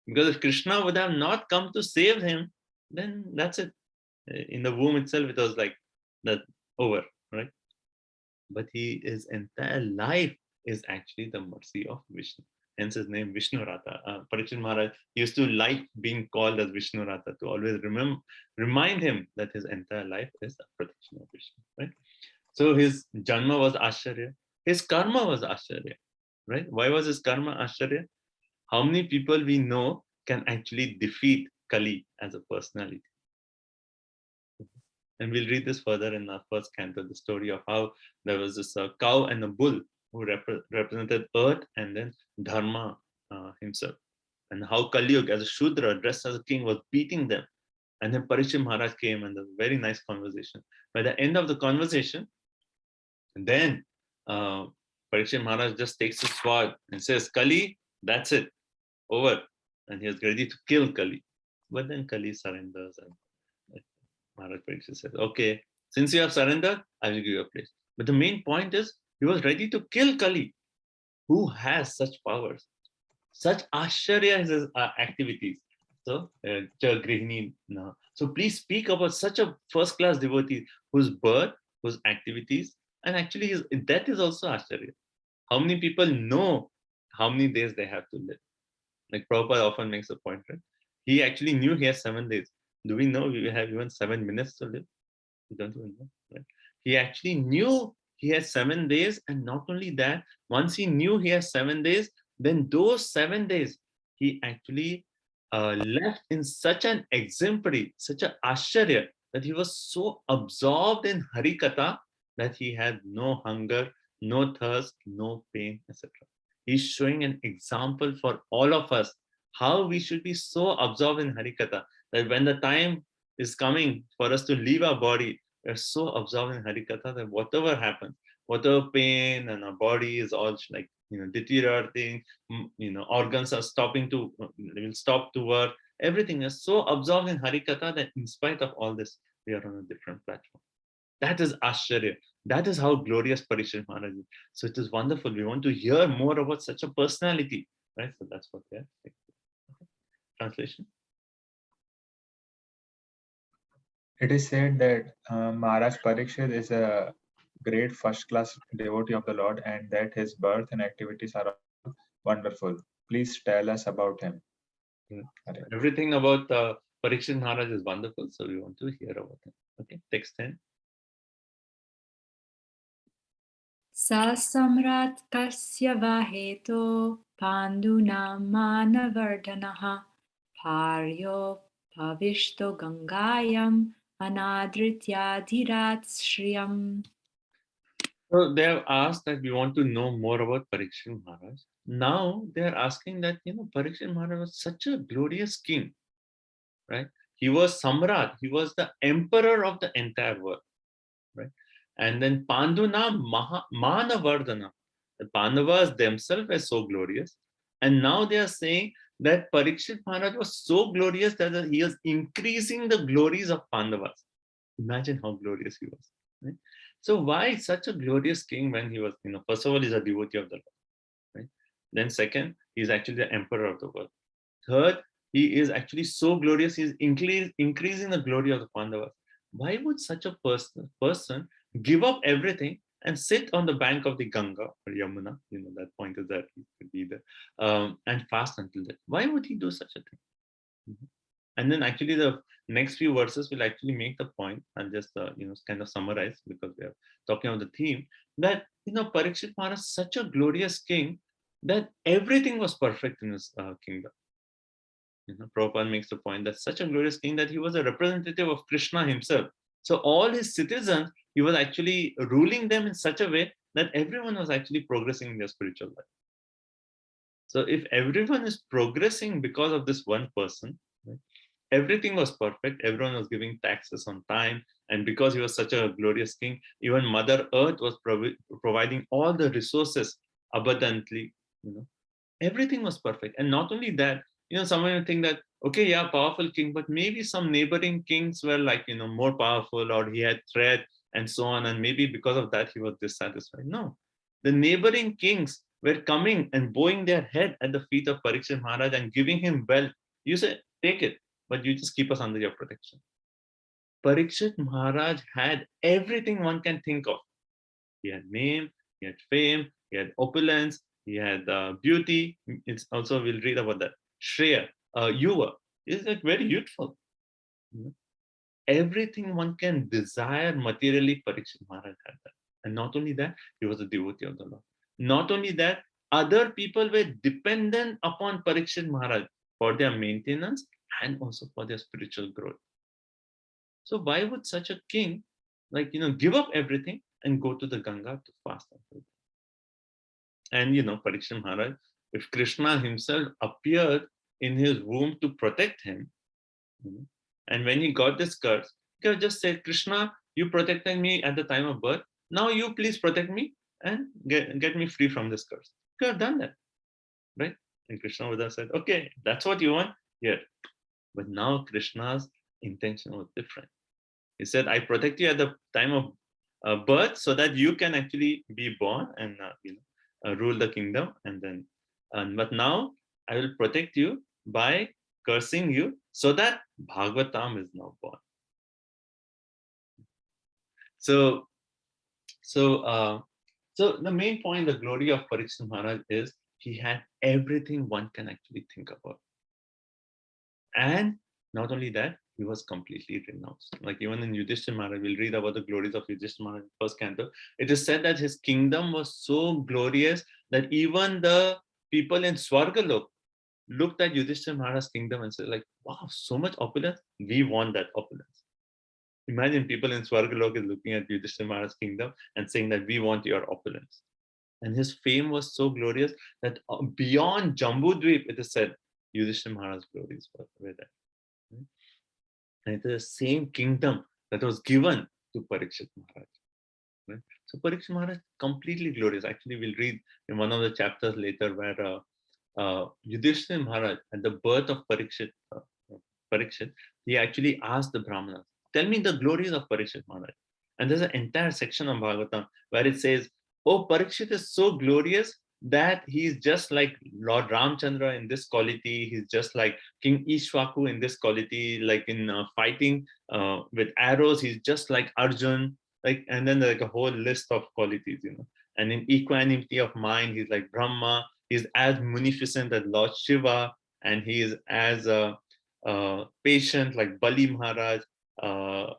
Because if Krishna would have not come to save him, then that's it. In the womb itself, it was like that over, right? But his entire life is actually the mercy of Vishnu. Hence his name Vishnu Rata. Parikshit Maharaj used to like being called as Vishnu Rata to always remind him that his entire life is the protection of Vishnu, right? So his janma was Ashcharya. His karma was Ashcharya, right? Why was his karma Ashcharya? How many people we know can actually defeat Kali as a personality? And we'll read this further in our first canto, the story of how there was this cow and a bull who represented earth and then Dharma himself. And how Kali Yuga, as a Shudra dressed as a king, was beating them. And then Parikshit Maharaj came and a very nice conversation. By the end of the conversation, then Parikshit Maharaj just takes his sword and says, Kali, that's it, over. And he is ready to kill Kali. But then Kali surrenders and Maharaj Parikshit says, okay, since you have surrendered, I will give you a place. But the main point is, he was ready to kill Kali. Who has such powers? Such Ashcharya is his activities. So, so please speak about such a first-class devotee whose birth, whose activities, and actually his death is also Ashcharya. How many people know how many days they have to live? Like Prabhupada often makes a point, right? He actually knew he has 7 days. Do we know we have even 7 minutes to live? We don't even know, right? He actually knew he has 7 days, and not only that, once he knew he has 7 days, then those 7 days he actually left in such an exemplary, such an ashcharya, that he was so absorbed in Harikatha that he had no hunger, no thirst, no pain, etc. He's showing an example for all of us how we should be so absorbed in Harikatha that when the time is coming for us to leave our body, we're so absorbed in Harikatha that whatever happens, whatever pain and our body is all like, deteriorating, organs are will stop to work. Everything is so absorbed in Harikatha that in spite of all this, we are on a different platform. That is Ashcharya. That is how glorious Parikshit Maharaj is. So it is wonderful. We want to hear more about such a personality, right? So that's what they're saying. Okay. Translation. It is said that Maharaj Parikshit is a great first-class devotee of the Lord, and that his birth and activities are wonderful. Please tell us about him. Everything about Parikshit Maharaj is wonderful, so we want to hear about him. Okay, text 10. Sa samrat kasya vaheto panduna manavardhanaha paryo bhavishto gangayam anadritya dhirat shriyam. So they have asked that we want to know more about Parikshit Maharaj. Now they are asking that, Parikshit Maharaj was such a glorious king, right? He was Samrat, he was the emperor of the entire world, right? And then Panduna Manavardhana, the Pandavas themselves were so glorious. And now they are saying that Parikshit Maharaj was so glorious that he was increasing the glories of Pandavas. Imagine how glorious he was, right? So why such a glorious king when he was, first of all, he's a devotee of the Lord, right? Then second, he's actually the emperor of the world. Third, he is actually so glorious, he's increasing the glory of the Pandavas. Why would such a person give up everything and sit on the bank of the Ganga or Yamuna, that point is that he could be there, and fast until death. Why would he do such a thing? And then actually the next few verses will actually make the point. I'll just kind of summarize, because we are talking about the theme, that Parikshit Maharaj is such a glorious king that everything was perfect in his kingdom. Prabhupada makes the point that such a glorious king that he was a representative of Krishna himself. So all his citizens, he was actually ruling them in such a way that everyone was actually progressing in their spiritual life. So if everyone is progressing because of this one person, right, everything was perfect, everyone was giving taxes on time, and because he was such a glorious king, even Mother Earth was providing all the resources abundantly, everything was perfect. And not only that, someone will think that, okay, yeah, powerful king, but maybe some neighboring kings were like, more powerful, or he had threat and so on, and maybe because of that he was dissatisfied. No, the neighboring kings were coming and bowing their head at the feet of Parikshit Maharaj and giving him wealth. You say, take it, but you just keep us under your protection. Parikshit Maharaj had everything one can think of. He had name, he had fame, he had opulence, he had beauty. It's also, we'll read about that. Shreya, Yuva, is like very youthful. Everything one can desire materially, Parikshit Maharaj had that. And not only that, he was a devotee of the Lord. Not only that, other people were dependent upon Parikshit Maharaj for their maintenance and also for their spiritual growth. So why would such a king give up everything and go to the Ganga to fast? And Parikshit Maharaj, if Krishna himself appeared in his womb to protect him, and when he got this curse, he could have just said, Krishna, you protected me at the time of birth, now you please protect me and get me free from this curse. He could have done that, right? And Krishna would have said, okay, that's what you want, here. But now Krishna's intention was different. He said, I protect you at the time of birth so that you can actually be born and rule the kingdom. And then, but now I will protect you by cursing you so that Bhagavatam is now born. So the main point, the glory of Parikshit Maharaj is he had everything one can actually think about. And not only that, he was completely renounced. Like even in Yudhishthira Maharaj, we'll read about the glories of Yudhishthira Maharaj in first canto. It is said that his kingdom was so glorious that even the people in Swargalok looked at Yudhishthira Maharaj's kingdom and said, like, wow, so much opulence, we want that opulence. Imagine people in Swargalok is looking at Yudhishthira Maharaj's kingdom and saying that we want your opulence. And his fame was so glorious that beyond Jambudvip, it is said, Yudhishthira Maharaj's glories were there. And it is the same kingdom that was given to Parikshit Maharaj. Right? So Parikshit Maharaj completely glorious. Actually, we'll read in one of the chapters later where Yudhishthira Maharaj, at the birth of Parikshit, he actually asked the Brahmanas, tell me the glories of Parikshit Maharaj. And there's an entire section of Bhagavatam where it says, oh, Parikshit is so glorious that he's just like Lord Ramchandra in this quality, he's just like King Ishwaku in this quality, like in fighting with arrows, he's just like Arjun, and then like a whole list of qualities, and in equanimity of mind, he's like Brahma, he's as munificent as Lord Shiva, and he is as patient like Bali Maharaj,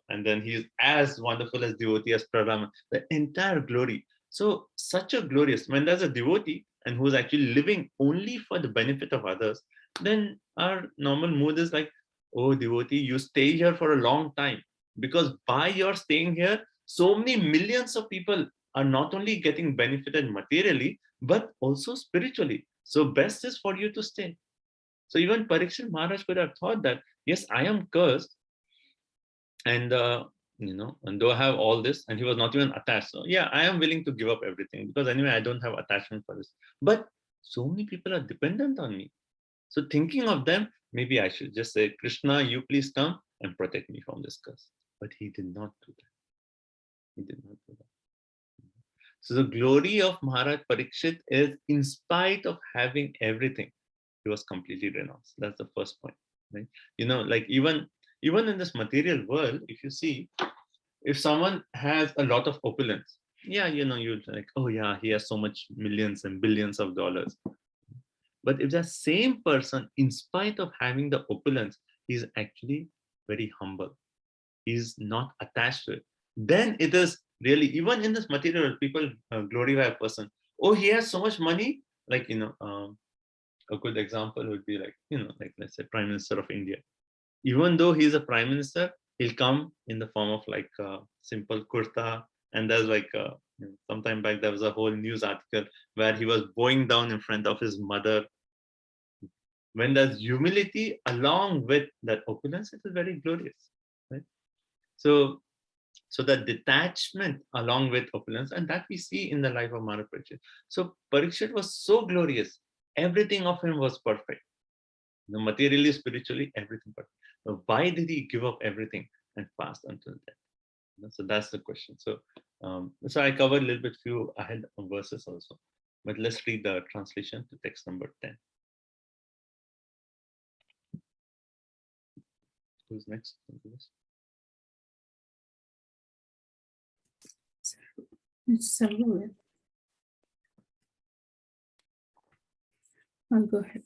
and then he is as wonderful as devotee as Prarama, the entire glory. So such a glorious, when there's a devotee and who's actually living only for the benefit of others, then our normal mood is like, oh devotee, you stay here for a long time, because by your staying here, so many millions of people are not only getting benefited materially, but also spiritually. So best is for you to stay. So even Parikshit Maharaj could have thought that, yes, I am cursed, and and though I have all this, and he was not even attached. So yeah, I am willing to give up everything because anyway, I don't have attachment for this. But so many people are dependent on me. So thinking of them, maybe I should just say, Krishna, you please come and protect me from this curse. But he did not do that. He did not do that. So the glory of Maharaj Parikshit is, in spite of having everything, he was completely renounced. That's the first point, right? Like even in this material world, if you see, if someone has a lot of opulence, yeah, you're like, oh yeah, he has so much millions and billions of dollars. But if the same person, in spite of having the opulence, is actually very humble, he's not attached to it, then it is really, even in this material world, people glorify a person. Oh, he has so much money. Like, a good example would be like, like let's say Prime Minister of India. Even though he's a prime minister, he'll come in the form of like a simple kurta. And there's like sometime back, there was a whole news article where he was bowing down in front of his mother. When there's humility along with that opulence, it is very glorious, right? So that detachment along with opulence, and that we see in the life of Maharaj Parikshit. So Parikshit was so glorious. Everything of him was perfect. Materially, spiritually, everything perfect. But why did he give up everything and fast until death? So that's the question. So I covered a little bit few ahead of verses also. But let's read the translation to text number 10. Who's next? It's Sarvara. I'll go ahead.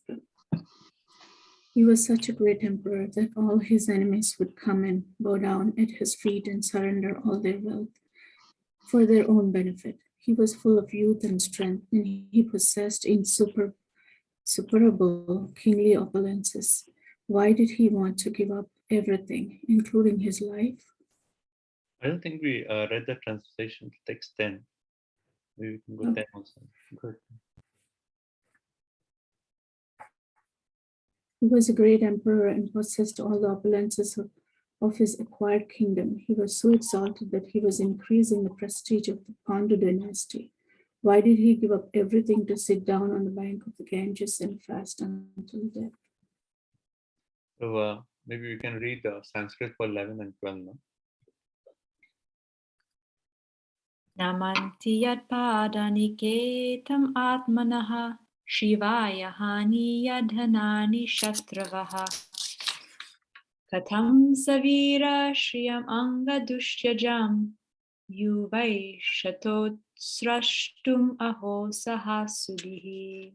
He was such a great emperor that all his enemies would come and bow down at his feet and surrender all their wealth for their own benefit. He was full of youth and strength, and he possessed insuperable kingly opulences. Why did he want to give up everything, including his life? I don't think we read the translation to text 10. Maybe we can go 10 also. Good. He was a great emperor and possessed all the opulences of his acquired kingdom. He was so exalted that he was increasing the prestige of the Pandu dynasty. Why did he give up everything to sit down on the bank of the Ganges and fast until death? So maybe we can read Sanskrit for 11 and 12 now. Namanti yat padaniketam atmanaha Shivaya hani yadhanani shastravaha Katham savira shriyam anga dushyajam Yuvai shatot srashtum aho sahasudihi.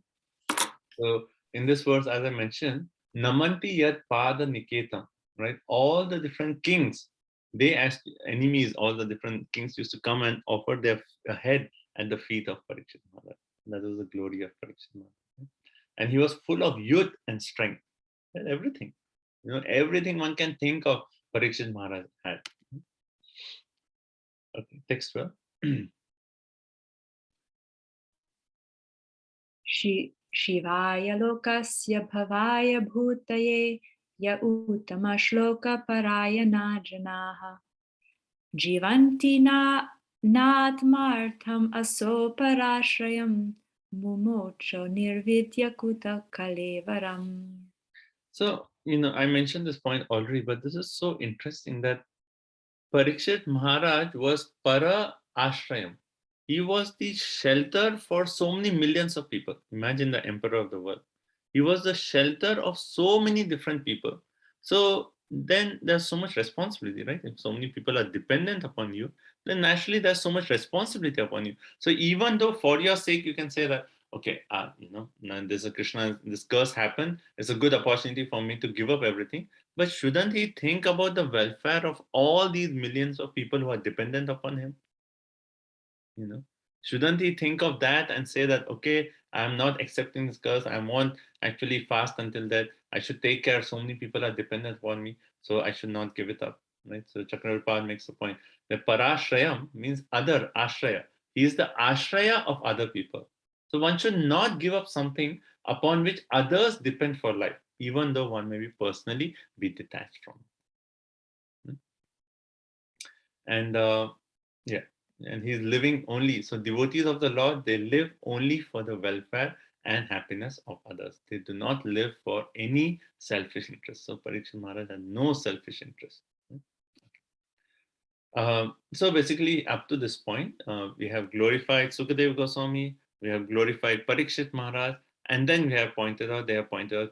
So in this verse, as I mentioned, Namanti yat pada niketam, right? All the different kings, they as enemies, all the different kings used to come and offer their head at the feet of Parikshit Maharaj. That was the glory of Parikshit Maharaj. And he was full of youth and strength. And everything. Everything one can think of, Parikshit Maharaj had. Okay, text 12. Shivaya lokasya bhavaya bhutaye ya uttama shloka parayana janaha jivanti natmartham aso parashrayam mumocho nirvidya kuta kalevaram. So, I mentioned this point already, but this is so interesting that Parikshit Maharaj was para ashrayam. He was the shelter for so many millions of people. Imagine the emperor of the world. He was the shelter of so many different people. So then there's so much responsibility, right? If so many people are dependent upon you, then naturally there's so much responsibility upon you. So even though for your sake, you can say that, okay, there's a Krishna, this curse happened. It's a good opportunity for me to give up everything. But shouldn't he think about the welfare of all these millions of people who are dependent upon him? Shouldn't he think of that and say that, okay, I'm not accepting this curse. I won't actually fast until that. I should take care. So many people are dependent upon me, so I should not give it up. Right? So Chakravarti makes the point that parashrayam means other ashraya. He is the ashraya of other people. So one should not give up something upon which others depend for life, even though one may be personally be detached from it. And yeah. And he's living only. So devotees of the Lord, they live only for the welfare and happiness of others. They do not live for any selfish interest. So Parikshit Maharaj had no selfish interest. So basically, up to this point, we have glorified Sukadeva Goswami, we have glorified Parikshit Maharaj, and then they have pointed out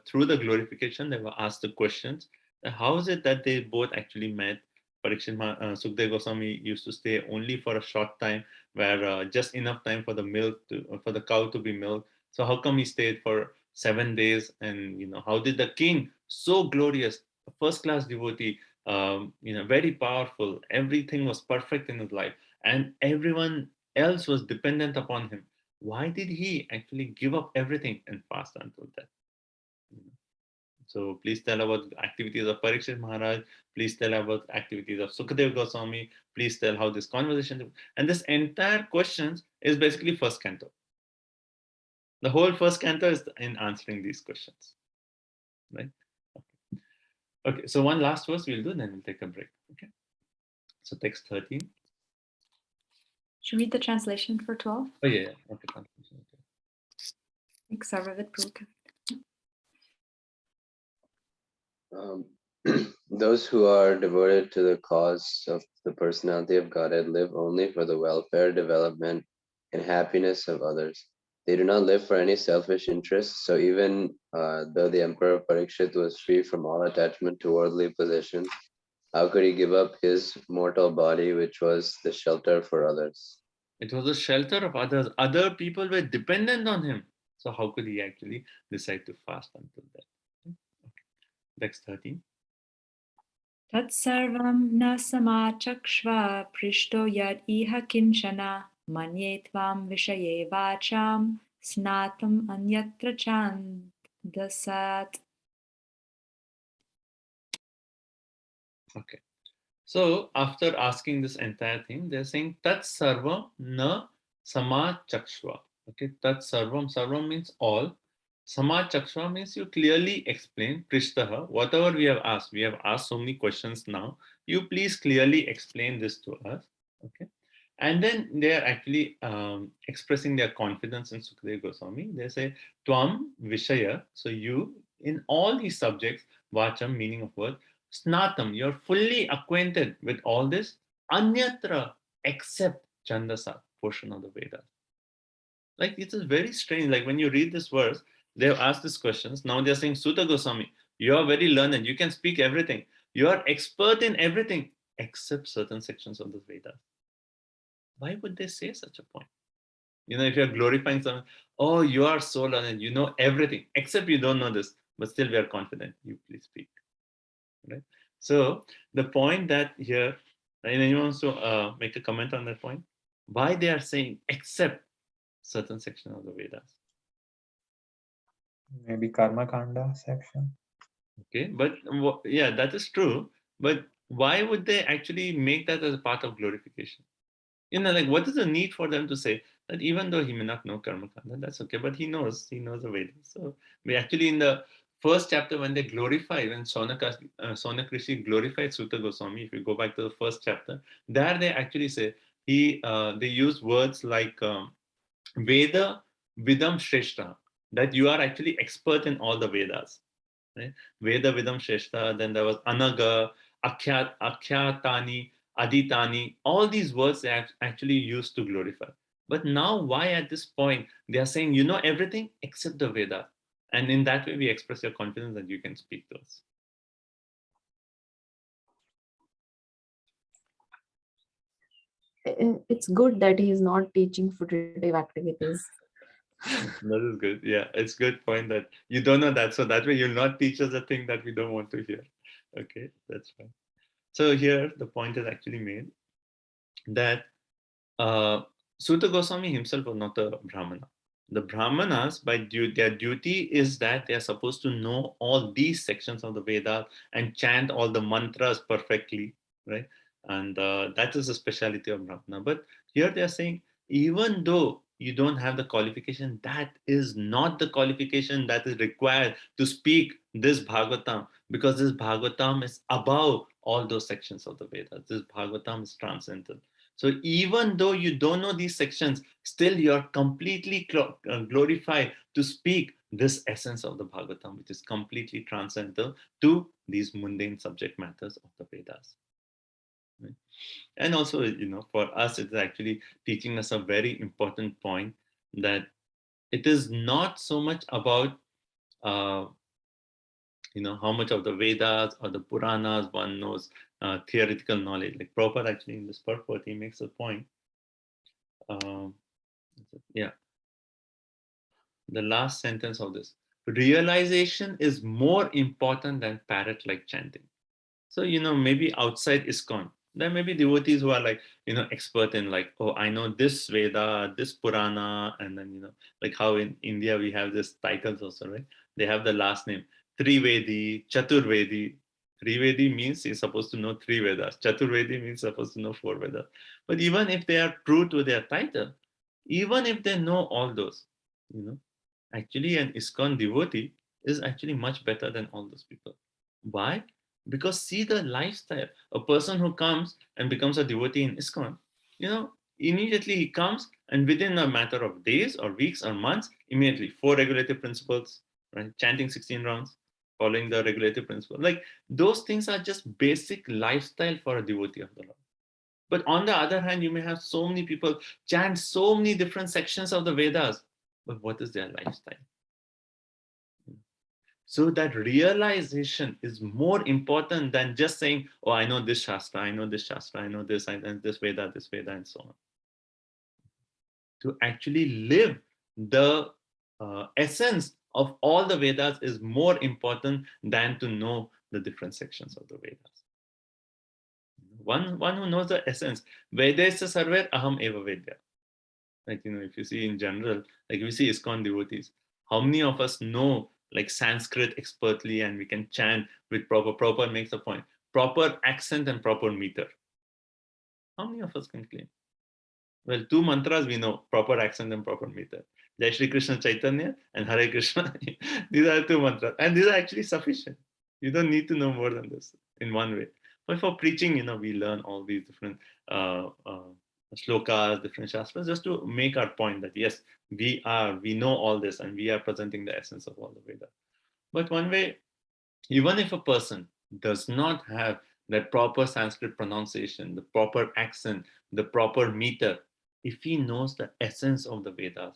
through the glorification, they were asked the questions, how is it that they both actually met? Sukdev Goswami used to stay only for a short time, where just enough time for the for the cow to be milked. So how come he stayed for 7 days? And how did the king, so glorious, first-class devotee, very powerful, everything was perfect in his life, and everyone else was dependent upon him. Why did he actually give up everything and fast until that? So please tell about activities of Parikshit Maharaj. Please tell about activities of Sukadev Goswami. Please tell how this conversation, and this entire questions is basically first canto. The whole first canto is in answering these questions, right? Okay, so one last verse we'll do, then we'll take a break. Okay, so text 13. Should we read the translation for 12? Oh yeah. Okay, translation. Okay. Thanks, Sarvavit Prabhupada. Those who are devoted to the cause of the personality of Godhead live only for the welfare, development, and happiness of others. They do not live for any selfish interests. So even though the Emperor Parikshit was free from all attachment to worldly possessions, how could he give up his mortal body, which was the shelter for others? It was a shelter of others. Other people were dependent on him. So how could he actually decide to fast until that? Okay. Text 13. Tat sarvam na samachakshva prishto yad iha kinchana manye tvam vishaye vacham snatam anyatra chandasat. Okay. So after asking this entire thing, they're saying Tat Sarvam na Samachakshva. Okay, Tat Sarvam. Sarvam means all. Samachakshva means you clearly explain Prishtaha, whatever we have asked. We have asked so many questions now. You please clearly explain this to us. Okay. And then they are actually expressing their confidence in Sukadeva Goswami. They say Tvam Vishaya. So you, in all these subjects, Vacham, meaning of word, Snatam, you're fully acquainted with all this, Anyatra, except Chandasa, portion of the Vedas. Like, it is very strange. Like, when you read this verse, they have asked these questions. Now they're saying, Suta Goswami, you are very learned. You can speak everything. You are expert in everything except certain sections of the Vedas. Why would they say such a point? If you're glorifying someone, oh, you are so learned. You know everything, except you don't know this. But still, we are confident. You please speak. Right? So the point that here, and anyone wants to make a comment on that point, why they are saying except certain section of the Vedas. Maybe Karma Kanda section. Okay, but yeah, that is true. But why would they actually make that as a part of glorification? Like, what is the need for them to say that even though he may not know Karma Kanda, that's okay, but he knows the Vedas. So we actually, in the first chapter, when they glorify, when Sonakrishi glorified Suta Goswami, if you go back to the first chapter, there they actually say, they use words like Veda Vidam Shrestha, that you are actually expert in all the Vedas. Right? Veda Vidam Shrestha, then there was Anaga, Akhyatani, Aditani, all these words they actually used to glorify. But now, why at this point they are saying, you know everything except the Veda? And in that way, we express your confidence that you can speak to us. It's good that he is not teaching fruitive activities. That is good. Yeah, it's good point that you don't know that. So that way you'll not teach us a thing that we don't want to hear. Okay, that's fine. So here the point is actually made that Suta Goswami himself was not a Brahmana. The Brahmanas, by their duty is that they are supposed to know all these sections of the Vedas and chant all the mantras perfectly, right? And that is the speciality of Brahmana. But here they are saying, even though you don't have the qualification, that is not the qualification that is required to speak this Bhagavatam, because this Bhagavatam is above all those sections of the Vedas. This Bhagavatam is transcendental. So even though you don't know these sections, still you're completely glorified to speak this essence of the Bhagavatam, which is completely transcendental to these mundane subject matters of the Vedas. Right? And also, for us, it's actually teaching us a very important point, that it is not so much about how much of the Vedas or the Puranas one knows theoretical knowledge. Like Prabhupada actually in this purport, he makes a point. Yeah. The last sentence of this. Realization is more important than parrot-like chanting. So, maybe outside ISKCON, there may be devotees who are like, expert in like, oh, I know this Veda, this Purana, and then, like how in India we have this titles also, right? They have the last name, Trivedi, Chaturvedi. Trivedi means you're supposed to know 3 Vedas. Chaturvedi means supposed to know 4 Vedas. But even if they are true to their title, even if they know all those, actually an ISKCON devotee is actually much better than all those people. Why? Because see the lifestyle. A person who comes and becomes a devotee in ISKCON, immediately he comes and within a matter of days or weeks or months, immediately 4 regulative principles, right? Chanting 16 rounds, following the regulative principle. Like those things are just basic lifestyle for a devotee of the Lord. But on the other hand, you may have so many people chant so many different sections of the Vedas, but what is their lifestyle? So that realization is more important than just saying, oh, I know this Shastra, I know this Shastra, I know this Veda, and so on. To actually live the essence of all the Vedas is more important than to know the different sections of the Vedas. One who knows the essence, Vedesa sarver aham eva vedya. Like, if you see in general, like we see ISKCON devotees, how many of us know like Sanskrit expertly and we can chant with proper makes a point, proper accent and proper meter? How many of us can claim? Well, 2 mantras we know, proper accent and proper meter. Jai Shri Krishna Chaitanya and Hare Krishna. These are 2 mantras. And these are actually sufficient. You don't need to know more than this in one way. But for preaching, we learn all these different shlokas, different shastras, just to make our point that yes, we know all this and we are presenting the essence of all the Vedas. But one way, even if a person does not have that proper Sanskrit pronunciation, the proper accent, the proper meter, if he knows the essence of the Vedas,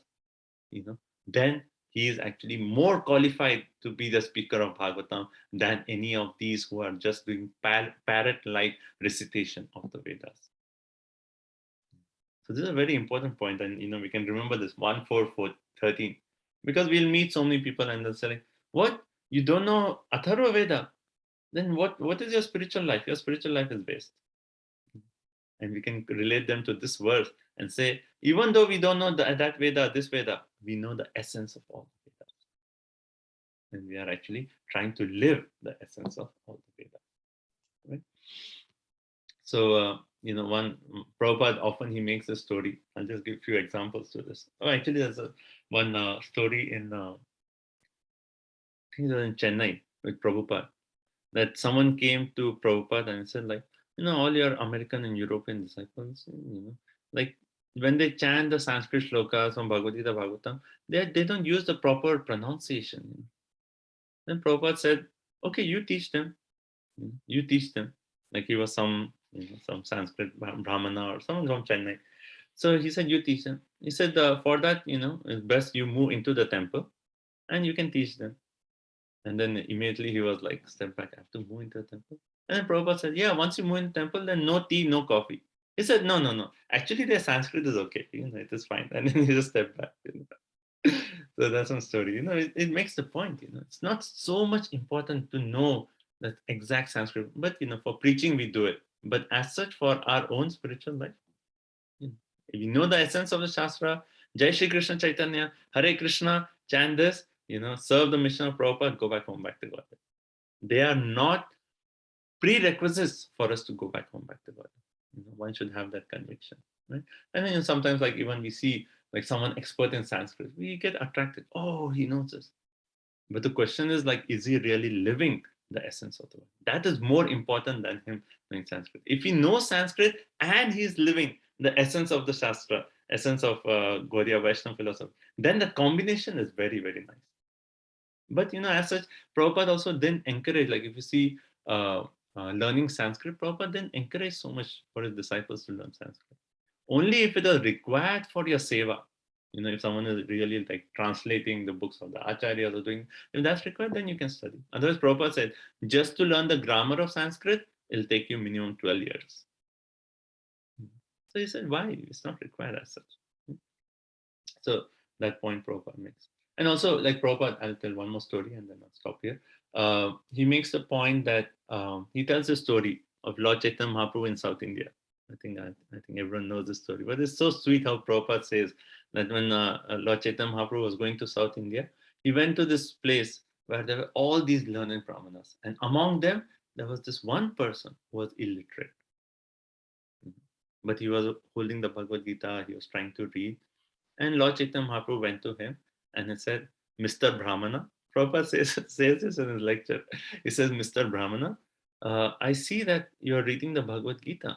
then he is actually more qualified to be the speaker of Bhagavatam than any of these who are just doing parrot-like recitation of the Vedas. So this is a very important point, and we can remember this 14413, because we'll meet so many people and they'll say, "What? You don't know Atharva Veda? Then what is your spiritual life? Your spiritual life is based." And we can relate them to this verse and say, even though we don't know that Veda, this Veda, we know the essence of all the Vedas. And we are actually trying to live the essence of all the Vedas. Right? So, one Prabhupada often he makes a story. I'll just give a few examples to this. Oh, actually, there's one story in, I think it was in Chennai with Prabhupada, that someone came to Prabhupada and said, like, all your American and European disciples, like when they chant the Sanskrit shlokas from Bhagavad Gita, Bhagavatam, they don't use the proper pronunciation. Then Prabhupada said, okay, you teach them. You teach them. Like he was some Sanskrit Brahmana or someone from Chennai. So he said, you teach them. He said, for that, it's best you move into the temple and you can teach them. And then immediately he was like, step back, I have to move into the temple. And then Prabhupada said, yeah, once you move in the temple, then no tea, no coffee. He said, no. Actually, their Sanskrit is okay. It is fine. And then he just stepped back. So that's one story. It makes the point. It's not so much important to know that exact Sanskrit, but for preaching we do it. But as such, for our own spiritual life, if you know the essence of the Shastra, Jai Shri Krishna Chaitanya, Hare Krishna, chant this, serve the mission of Prabhupada, go back home, back to God. They are not prerequisites for us to go back home, back to God. One should have that conviction, right? And then sometimes, like even we see like someone expert in Sanskrit, we get attracted. Oh, he knows this. But the question is like, is he really living the essence of the word? That is more important than him knowing Sanskrit. If he knows Sanskrit and he's living the essence of the Shastra, essence of Gaudiya Vaishnava philosophy, then the combination is very, very nice. But as such, Prabhupada also didn't encourage, like if you see learning Sanskrit, Prabhupada didn't encourage so much for his disciples to learn Sanskrit. Only if it was required for your seva, If someone is really like translating the books of the acharyas or doing, if that's required, then you can study. Otherwise, Prabhupada said, just to learn the grammar of Sanskrit, it'll take you minimum 12 years. So he said, why? It's not required as such. So that point Prabhupada makes. And also, like Prabhupada, I'll tell one more story and then I'll stop here. He makes the point that he tells a story of Lord Chaitanya Mahaprabhu in South India. I think everyone knows this story, but it's so sweet how Prabhupada says that when Lord Chaitanya Mahaprabhu was going to South India, he went to this place where there were all these learned brahmanas, and among them there was this one person who was illiterate, but he was holding the Bhagavad Gita. He was trying to read, and Lord Chaitanya Mahaprabhu went to him and he said, "Mr. Brahmana." Prabhupada says this in his lecture. He says, "Mr. Brahmana, I see that you are reading the Bhagavad Gita."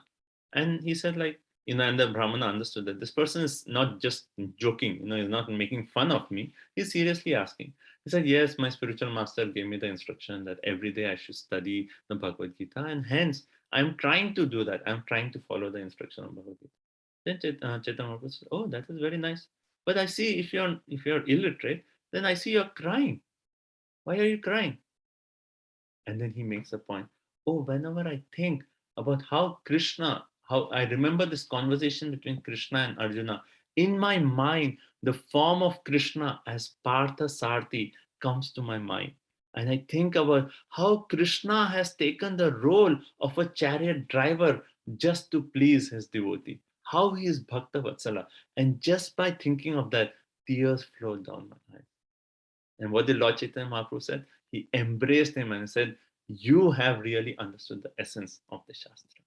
And he said, like, and the Brahmana understood that this person is not just joking, he's not making fun of me. He's seriously asking. He said, yes, my spiritual master gave me the instruction that every day I should study the Bhagavad Gita, and hence I'm trying to do that. I'm trying to follow the instruction of Bhagavad Gita. Then Chaitanya Mahaprabhu said, oh, that is very nice. But I see if you're illiterate, then I see you're crying. Why are you crying? And then he makes a point. Oh, whenever I think about how I remember this conversation between Krishna and Arjuna, in my mind, the form of Krishna as Partha Sarthi comes to my mind. And I think about how Krishna has taken the role of a chariot driver just to please his devotee. How he is Bhakta Vatsala. And just by thinking of that, tears flowed down my eyes. And what did Lord Chaitanya Mahaprabhu said? He embraced him and said, you have really understood the essence of the Shastra.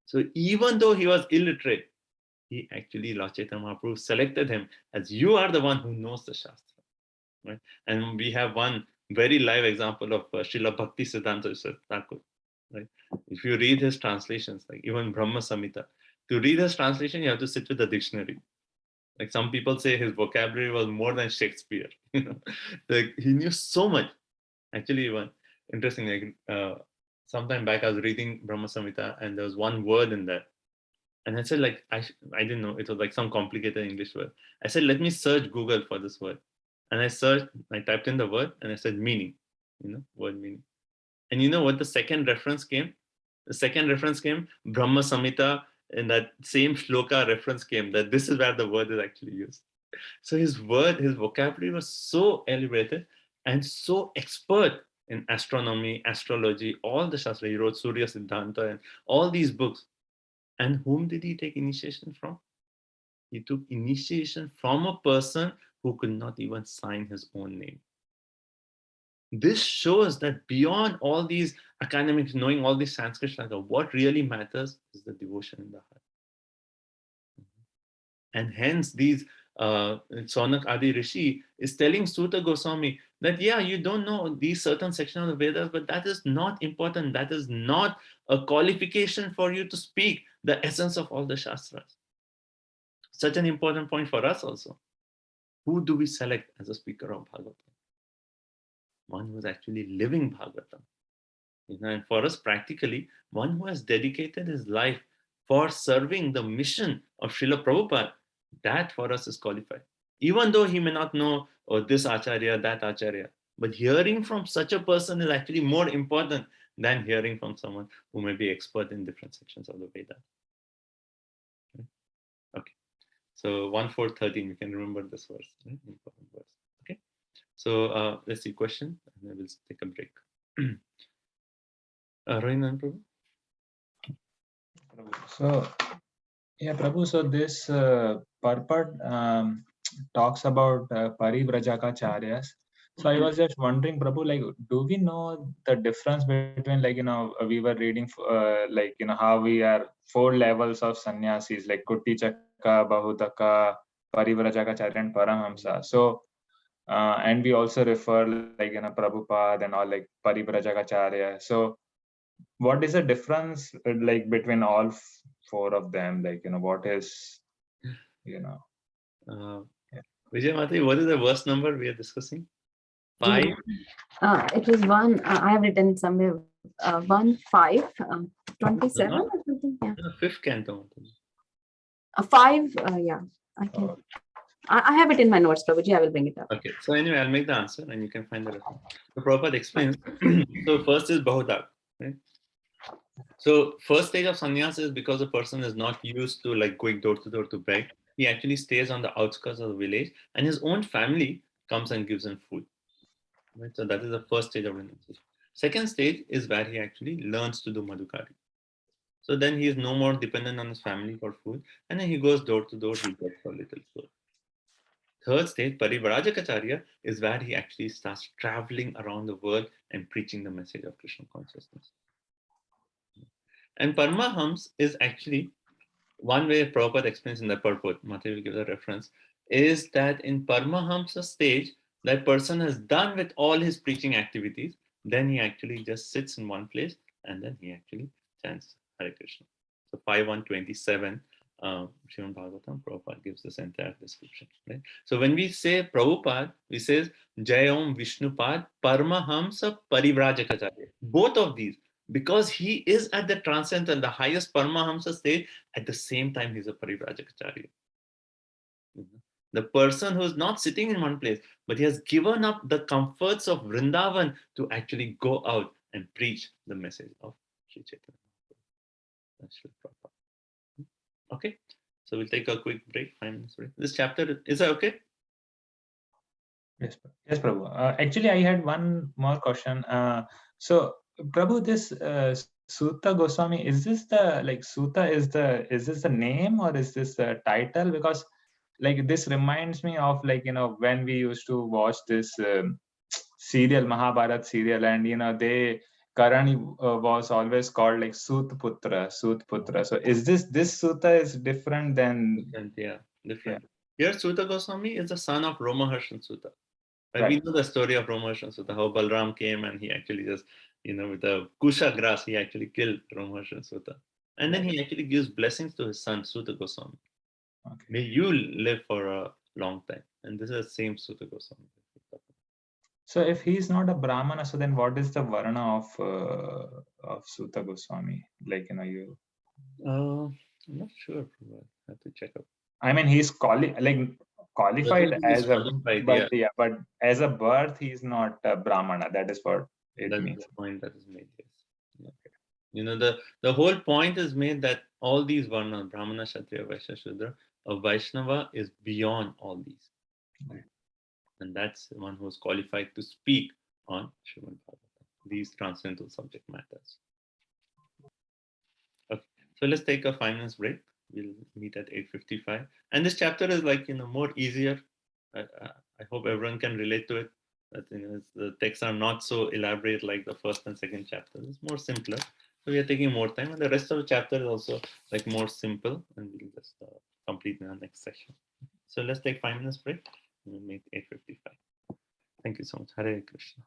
So even though he was illiterate, Lord Chaitanya Mahaprabhu selected him as you are the one who knows the Shastra. Right? And we have one very live example of Srila Bhakti Siddhanta Thakur. Right? If you read his translations, like even Brahma Samhita, to read his translation, you have to sit with the dictionary. Like some people say his vocabulary was more than Shakespeare. Like he knew so much. Actually, one interesting, sometime back I was reading Brahma Samhita and there was one word in there. And I said, like, I didn't know, it was like some complicated English word. I said, let me search Google for this word. And I typed in the word and I said meaning, word meaning. And you know what the second reference came? The second reference came, Brahma Samhita, and that same shloka reference came that this is where the word is actually used. So his vocabulary was so elevated and so expert in astronomy, astrology, all the Shastra. He wrote Surya Siddhanta and all these books. And whom did he take initiation from? He took initiation from a person who could not even sign his own name. This shows that beyond all these academics, knowing all these Sanskrit shlokas, what really matters is the devotion in the heart. And hence these Saunak Adi Rishi is telling Suta Goswami that, yeah, you don't know these certain sections of the Vedas, but that is not important. That is not a qualification for you to speak the essence of all the Shastras. Such an important point for us also. Who do we select as a speaker of Bhagavatam? One who is actually living Bhagavatam. And for us practically, one who has dedicated his life for serving the mission of Srila Prabhupada, that for us is qualified. Even though he may not know this Acharya, that Acharya, but hearing from such a person is actually more important than hearing from someone who may be expert in different sections of the Vedas. Okay, so 1:4:13, you can remember this verse, right? Important verse. Okay, so let's see question, and then we'll take a break. Rohinan Prabhu. So, yeah, Prabhu, so this purport talks about Parivrajakacharyas. So I was just wondering, Prabhu, like, do we know the difference between, like, we were reading, like, how we are 4 levels of sannyasis, like Kuttichaka, Bahutaka, Parivrajakacarya, and Paramhamsa. So, and we also refer, like, Prabhupada and all, like, Parivrajakacarya. So, what is the difference, like, between all 4 of them? Like, what is, Vijay Mataji, what is the verse number we are discussing? 5? It is 1. I have written somewhere 1:5, 27 or something. Yeah. 5th canto. 5. Yeah. I can. I have it in my notes, Prabhuji. I will bring it up. Okay, so anyway, I'll make the answer and you can find the reference. So Prabhupada explains. So first is Bahudak, right? So first stage of sannyas is because a person is not used to like going door to door to beg. He actually stays on the outskirts of the village and his own family comes and gives him food. Right? So that is the first stage of renunciation. Second stage is where he actually learns to do Madhukari. So then he is no more dependent on his family for food and then he goes door to door, he gets a little food. Third stage, Parivrajacharya, is where he actually starts traveling around the world and preaching the message of Krishna consciousness. And Paramahamsa is actually one way Prabhupada explains in the purport, Matthew will give the reference, is that in Paramahamsa stage, that person has done with all his preaching activities, then he actually just sits in one place and then he actually chants Hare Krishna. So 5.127, Srimad Bhagavatam, Prabhupada gives this entire description. Right? So when we say Prabhupada, we say Jai Om Vishnupad Paramahamsa Parivrajacharya. Both of these, because he is at the transcendental, the highest Paramahamsa stage, at the same time he's a Parivrajacharya. The person who is not sitting in one place, but he has given up the comforts of Vrindavan to actually go out and preach the message of Sri Chaitanya. Okay, so we'll take a quick break, 5 minutes break. This chapter, is that okay? Yes, Prabhu. Actually, I had one more question. So, Prabhu, this Sutta Goswami, is this the like Sutta is this the name or is this the title? Because like this reminds me of like when we used to watch this serial Mahabharat serial, and they Karan was always called like Sutputra. So is this Sutta is different than? Different. Here, Sutta Goswami is the son of Romaharshan Sutta. Right. We know the story of Romaharshan Sutta, how Balram came and he actually just, with the kusha grass, he actually killed Romaharshan Sutta. And then he actually gives blessings to his son, Sutta Goswami. Okay. May you live for a long time. And this is the same Sutta Goswami. So if he's not a Brahmana, so then what is the Varna of Sutta Goswami? Like, you... I'm not sure. I have to check up. I mean, he's qualified as but as a birth, he's not a Brahmana. That is what it means. That's the point that is made, yes. Okay. The whole point is made that all these Varnas, Brahmana, Kshatriya, Vaishya, Shudra, a Vaishnava is beyond all these. Right. And that's the one who is qualified to speak on Srimad Bhagavatam, these transcendental subject matters. Okay, so let's take a 5 minutes break. We'll meet at 8:55. And this chapter is like, more easier. I hope everyone can relate to it. That, the texts are not so elaborate like the first and second chapter. It's more simpler. So we are taking more time. And the rest of the chapter is also like more simple. And we'll just complete in our next session. So let's take 5 minutes break. We'll meet 8:55. Thank you so much. Hare Krishna.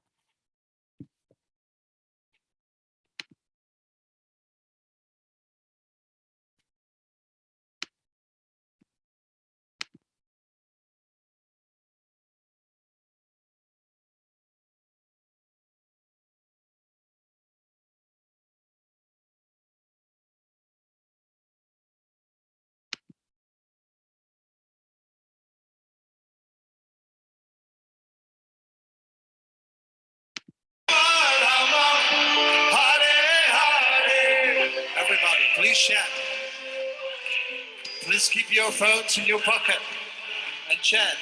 Everybody, please chant. Please keep your phones in your pocket and chant.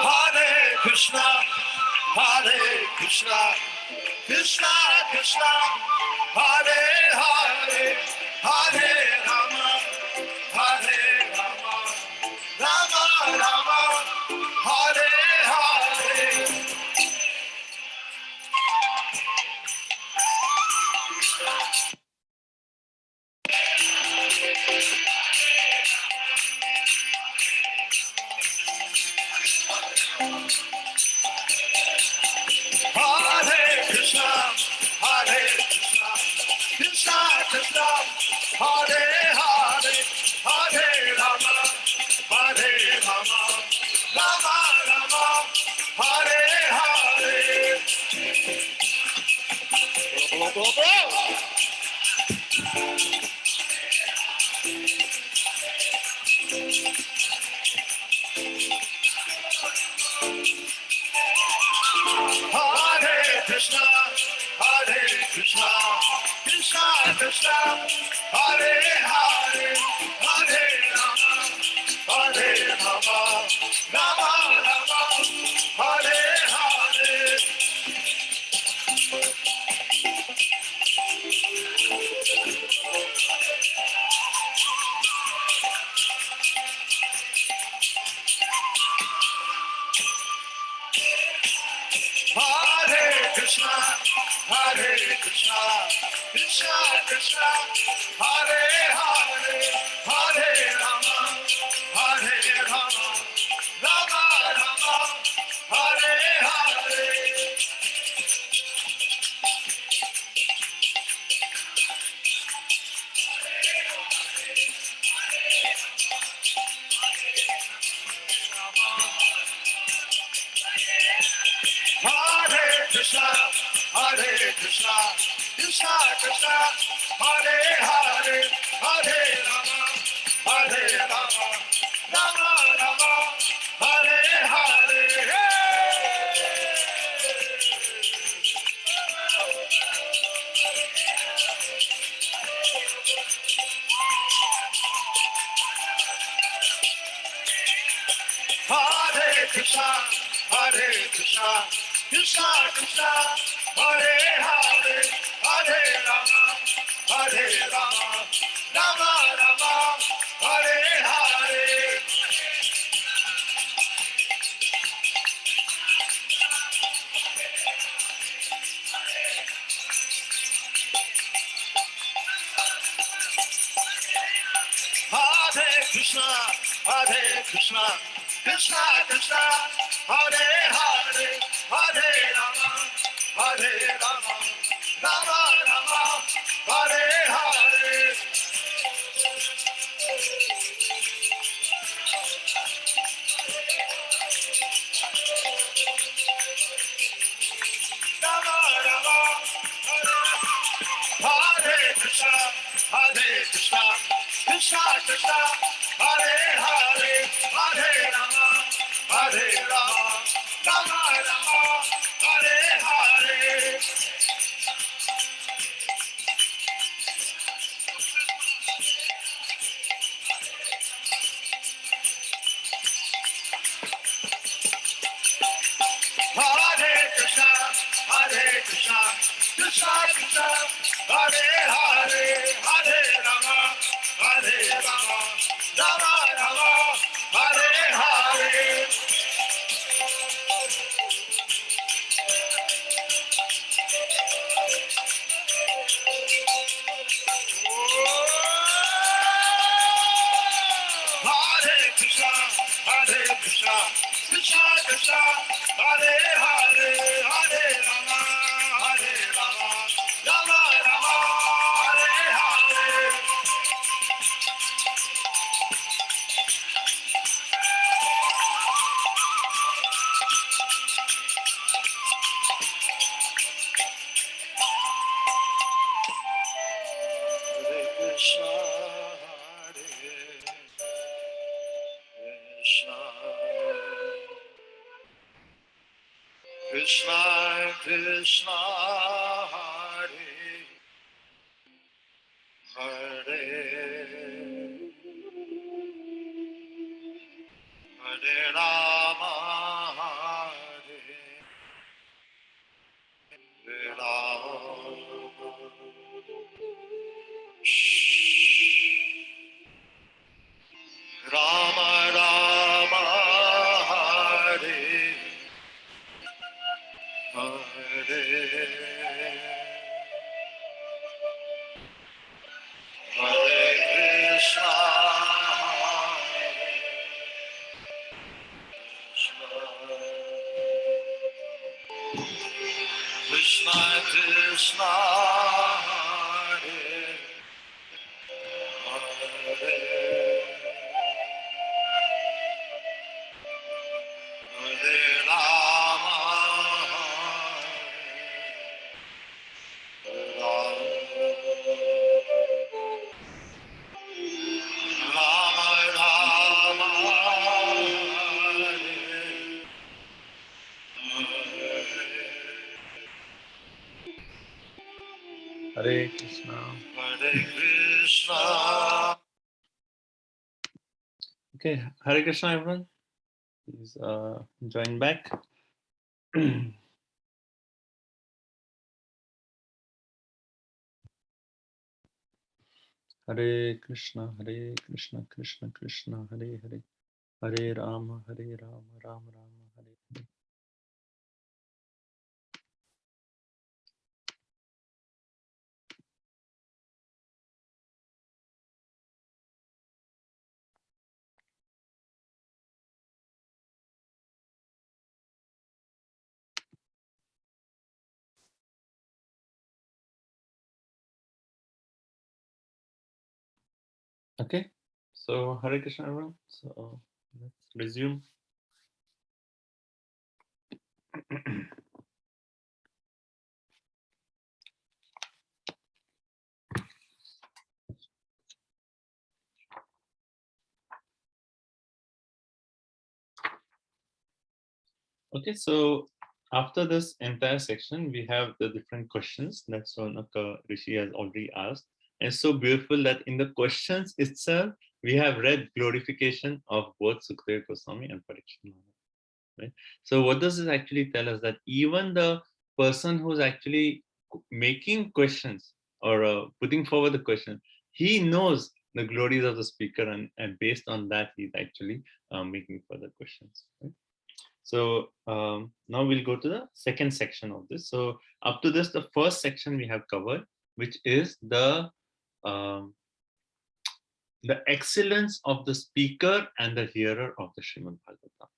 Hare Krishna, Hare Krishna, Krishna Krishna, Hare Hare, Hare Rama, Hare Rama, Rama Rama, Hare Hare. Hare Krishna, Hare Krishna, Krishna Krishna, Hare Hare, Hare Rama, Hare Rama, Rama Rama, Hare Hare. Go, bro! Hare Krishna, Hare Krishna, Krishna Krishna, Hare Hare, Hare Rama, Hare Rama, Rama Rama, Hare Hare. Hare Krishna, Hare Krishna, Krishna Krishna, Hare Hare, Hare Rama, Hare Rama, Rama Rama, Hare Hare. Hare Krishna, Hare Krishna, Krishna Krishna, Hare Hare, Hare Rama, Hare Rama, Rama Rama, Hare Hare. Hare Krishna, Hare Krishna, Krishna Krishna, Hare Hare, Hare Rama, Hare Rama, Rama Rama, Hare Hare. Hare Krishna, Hare Krishna, Krishna Krishna, Hare Hare, Hare Rama, Hare Rama, Rama Rama, Hare Hare. Rama Rama, Hare Krishna, Hare Krishna, Krishna Krishna, Hare Hare, Hare Rama, Hare Rama, Rama Rama, Hare Hare. Hare Krishna, Hare Krishna, Krishna Krishna, Hare Hare, Hare Rama, Hare Rama, Rama Rama, Hare Hare. Hare Krishna, Hare Krishna, Krishna Krishna, Hare Hare, Hare Rama, Hare Rama, Rama Rama, Hare Hare. Hare Krishna, Hare Krishna, Krishna Krishna, Hare Hare, Hare Rama, Hare Rama. Rama Rama, Hare Hare, Hare Krishna, Krishna Krishna, Hare Hare, Hare Rama, Hare Hare Krishna. Hare Krishna. Okay, Hare Krishna, everyone. Please join back. Hare Krishna, Krishna Krishna, Hare Hare, Hare Rama, Rama Rama, Hare Hare. Okay, so Hare Krishna, everyone. So let's resume. Okay, so after this entire section, we have the different questions that Sonaka Rishi has already asked. And it's so beautiful that in the questions itself, we have read glorification of both Sukadeva Goswami and Parikshit Maharaj. Right? So what does this actually tell us? That even the person who's actually making questions or putting forward the question, he knows the glories of the speaker, and based on that, he's actually making further questions. Right? So now we'll go to the second section of this. So up to this, the first section we have covered, which is the excellence of the speaker and the hearer of the Srimad Bhagavatam.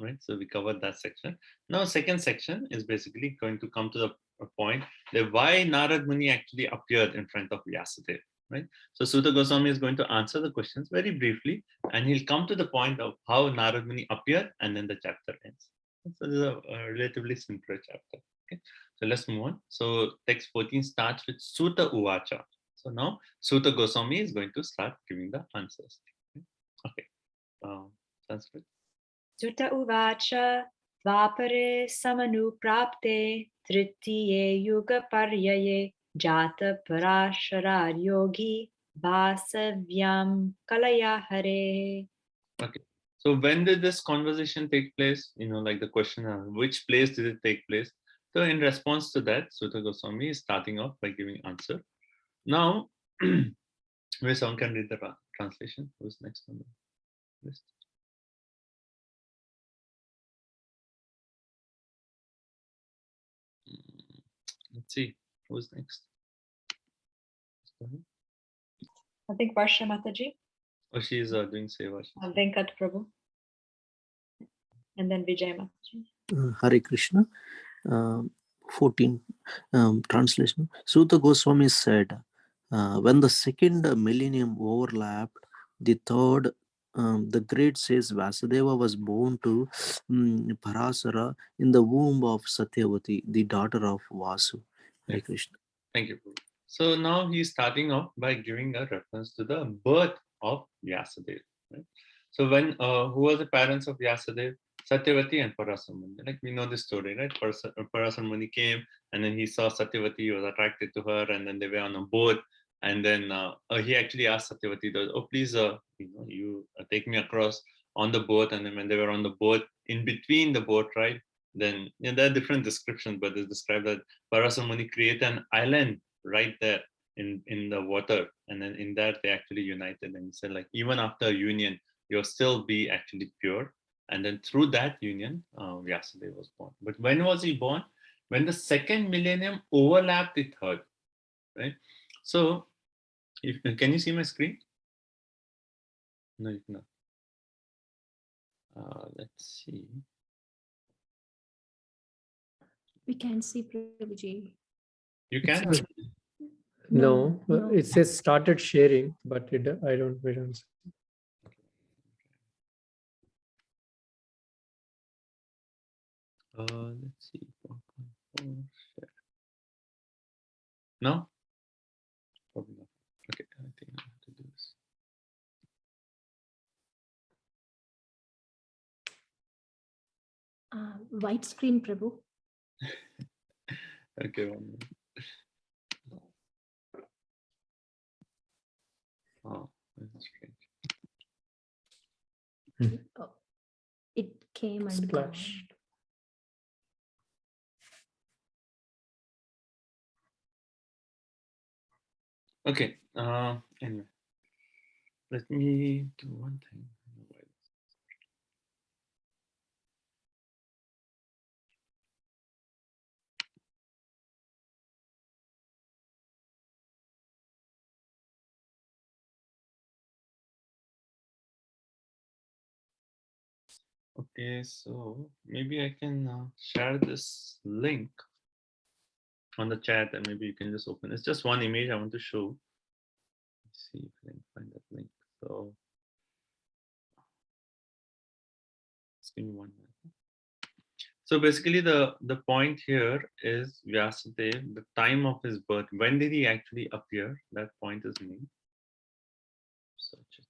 Right, so we covered that section. Now, second section is basically going to come to the point that why Narad Muni actually appeared in front of Vyasadeva. Right, so Suta Goswami is going to answer the questions very briefly, and he'll come to the point of how Narad Muni appeared, and then the chapter ends. So this is a relatively simpler chapter. Okay, so let's move on. So text 14 starts with Suta Uvacha. So now Suta Goswami is going to start giving the answers. Okay, Sanskrit. Suta uvacha dvapare samanuprapte tritiye yuga paryaye jata parasharar yogi vasavyam kalaya hare. Okay, so when did this conversation take place? Like the question, which place did it take place? So in response to that, Suta Goswami is starting off by giving answer. Now, where someone can read the translation. Who's next on the list? Let's see, who's next? I think Varsha Mataji. Oh, she's doing seva. Venkat Prabhu. And then Vijay Mataji. Hare Krishna. 14 translation. Suta Goswami said, when the second millennium overlapped, the third, the great sage Vasudeva was born to Parasara in the womb of Satyavati, the daughter of Vasu. Hare Krishna. Thank you. So now he's starting off by giving a reference to the birth of Vyasadeva. Right? So when who were the parents of Vyasadeva? Satyavati and Parasar Muni. Like we know this story, right? Parasar Muni came, and then he saw Satyavati, he was attracted to her, and then they were on a boat. And then he actually asked Satyavati, "Oh, please, you take me across on the boat." And then when they were on the boat, in between the boat ride, then there are different descriptions, but they describe that Parasar Muni created an island right there in the water, and then in that they actually united. And he said, like, even after union, you'll still be actually pure. And then through that union, Vyasadeva was born. But when was he born? When the second millennium overlapped the third, right? So, can you see my screen? No, you cannot. Let's see. We can see Prabhuji. You can? No, it says started sharing, but we don't see. Let's see. No? Probably not. Okay, I think I have to do this. White screen, Prabhu. Okay, 1 minute. Oh, that's strange. Oh, it came and gone. Splash. Okay. Anyway, let me do one thing. Okay, so maybe I can share this link on the chat, and maybe you can just open. It's just one image I want to show. Let's see if I can find that link. So just give me 1 minute. So basically, the point here is Vyasadeva, the time of his birth. When did he actually appear? That point is made. Search it.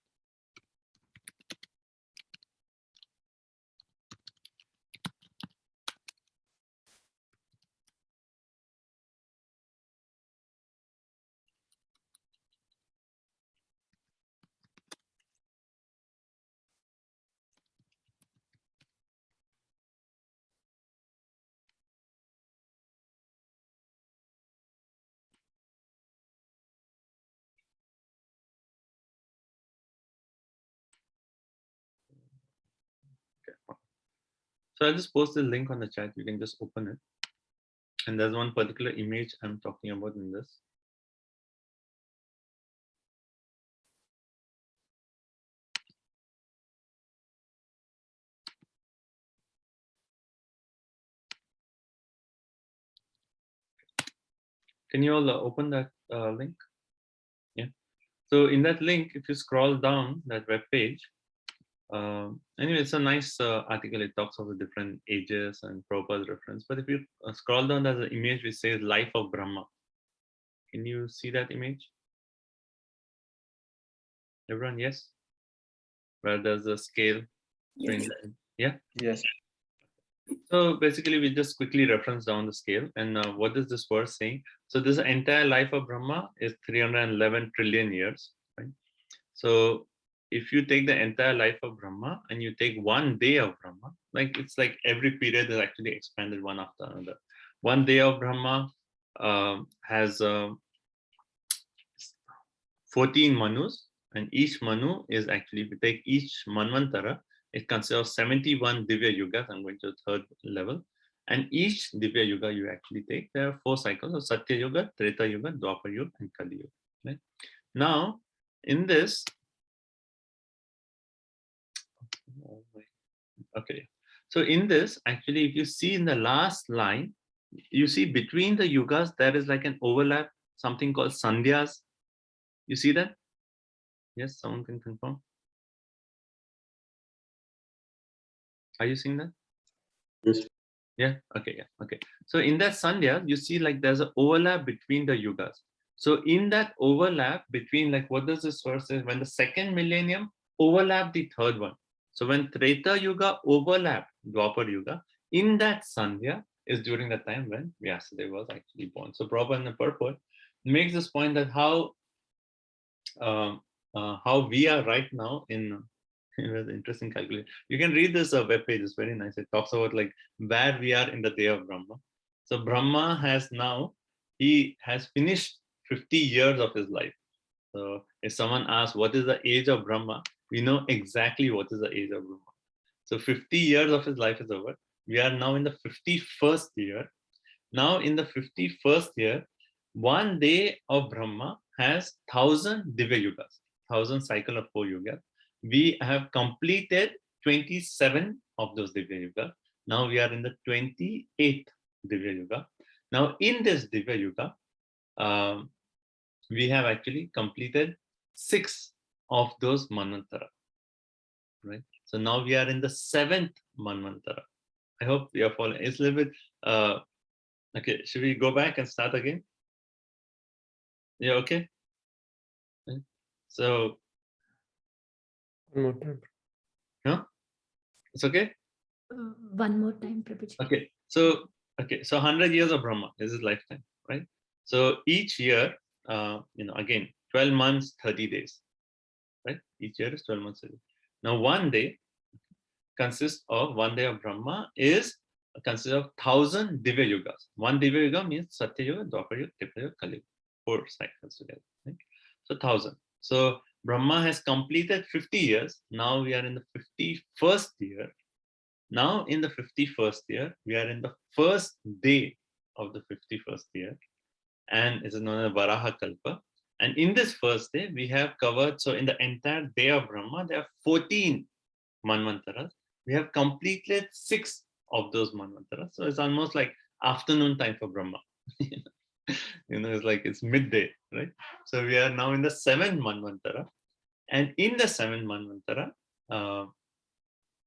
So I'll just post the link on the chat. You can just open it. And there's one particular image I'm talking about in this. Can you all open that link? Yeah. So in that link, if you scroll down that web page, anyway, it's a nice article. It talks of the different ages and Prabhupada's reference. But if you scroll down, there's an image which says Life of Brahma. Can you see that image? Everyone, yes? Where there's a scale. Yes. Yeah? Yes. So basically, we just quickly reference down the scale. And what is this verse saying? So this entire life of Brahma is 311 trillion years, right? So if you take the entire life of Brahma and you take 1 day of Brahma, like it's like every period is actually expanded one after another. 1 day of Brahma has 14 manus, and each manu is actually, if you take each manvantara, it consists of 71 Divya Yugas. I'm going to the 3rd level. And each Divya Yuga you actually take, there are 4 cycles of Satya Yuga, Treta Yuga, Dwapar Yuga, and Kali Yuga. Right? Now, in this, okay, so in this, actually, if you see in the last line, you see between the yugas, there is like an overlap, something called sandhyas. You see that? Yes, someone can confirm. Are you seeing that? Yes. Yeah, okay, yeah, okay. So in that sandhya, you see like there's an overlap between the yugas. So in that overlap between, like, what does this verse say? When the 2nd millennium overlapped the 3rd one. So when Treta Yuga overlapped Dwapar Yuga, in that sandhya is during the time when Vyasadeva was actually born. So Prabhupada in the purport makes this point that how we are right now in an interesting calculation. You can read this web page, it's very nice. It talks about like where we are in the day of Brahma. So Brahma has now, he has finished 50 years of his life. So if someone asks what is the age of Brahma, we know exactly what is the age of Brahma. So 50 years of his life is over. We are now in the 51st year. Now in the 51st year, 1 day of Brahma has 1000 Divya Yugas, 1000 cycle of 4 yugas. We have completed 27 of those Divya Yugas. Now we are in the 28th Divya Yuga. Now in this Divya Yuga, we have actually completed 6 of those Manvantara, right? So now we are in the 7th Manvantara. I hope you are following. It's a little bit, okay, should we go back and start again? Yeah, okay. So, One more time. huh? It's okay? One more time, Prabhuji. Okay, so 100 years of Brahma is his lifetime, right? So each year, again, 12 months, 30 days. right? Each year is 12 months. Now, one day consists of, one day of Brahma consists of 1,000 Divya Yugas. One Divya Yuga means Satya Yuga, Dwapar Yuga, Treta Yuga, Kali Yuga. 4 cycles together. Right? So 1,000. So Brahma has completed 50 years. Now we are in the 51st year. Now in the 51st year, we are in the first day of the 51st year. And it is known as Varaha Kalpa. And in this first day, we have covered, so in the entire day of Brahma, there are 14 Manvantaras. We have completed 6 of those Manvantaras. So it's almost like afternoon time for Brahma. It's like it's midday, right? So we are now in the 7th Manvantara. And in the 7th Manvantara,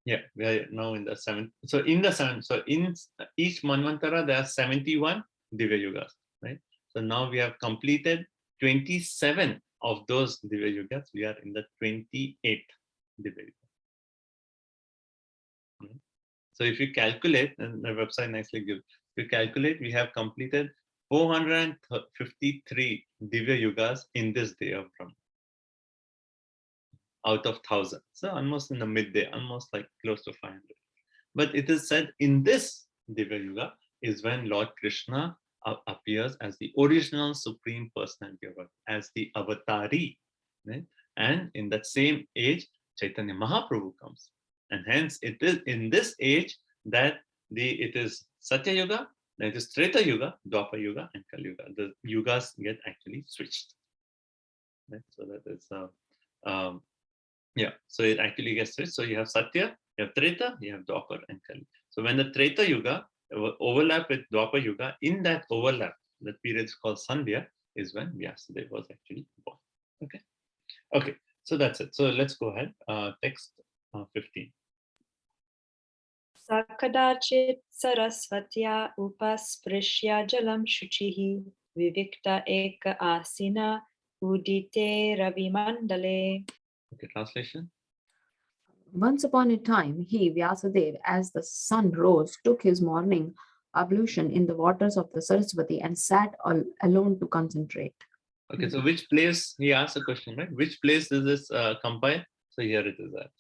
we are now in the 7th. So in the 7th, so in each Manvantara, there are 71 Divya Yugas, right? So now we have completed 27 of those Divya Yugas. We are in the 28th Divya Yuga. So if you calculate, and the website nicely gives, if you calculate, we have completed 453 Divya Yugas in this day of Brahma, out of 1,000. So almost in the midday, almost like close to 500. But it is said in this Divya Yuga is when Lord Krishna appears as the original Supreme Personality of God, as the Avatari. Right? And in that same age, Chaitanya Mahaprabhu comes. And hence it is in this age that it is Satya Yuga, then it is Treta Yuga, Dwapar Yuga, and Kali Yuga. The yugas get actually switched. Right? So that is so it actually gets switched. So you have Satya, you have Treta, you have Dwapar and Kali. So when the Treta Yuga overlap with Dwapar Yuga, in that overlap, the period is called Sandhya, is when Vyasadeva was actually born. Okay, so that's it. So let's go ahead. Text 15. Sakadachit sarasvatya upasprishya jalam shuchihi vivikta eka asina udite ravimandale. Okay, translation. Once upon a time, he, Vyasadeva, as the sun rose, took his morning ablution in the waters of the Saraswati and sat alone to concentrate. Okay, so which place, he asked a question, right? Which place does this compile? So here it is at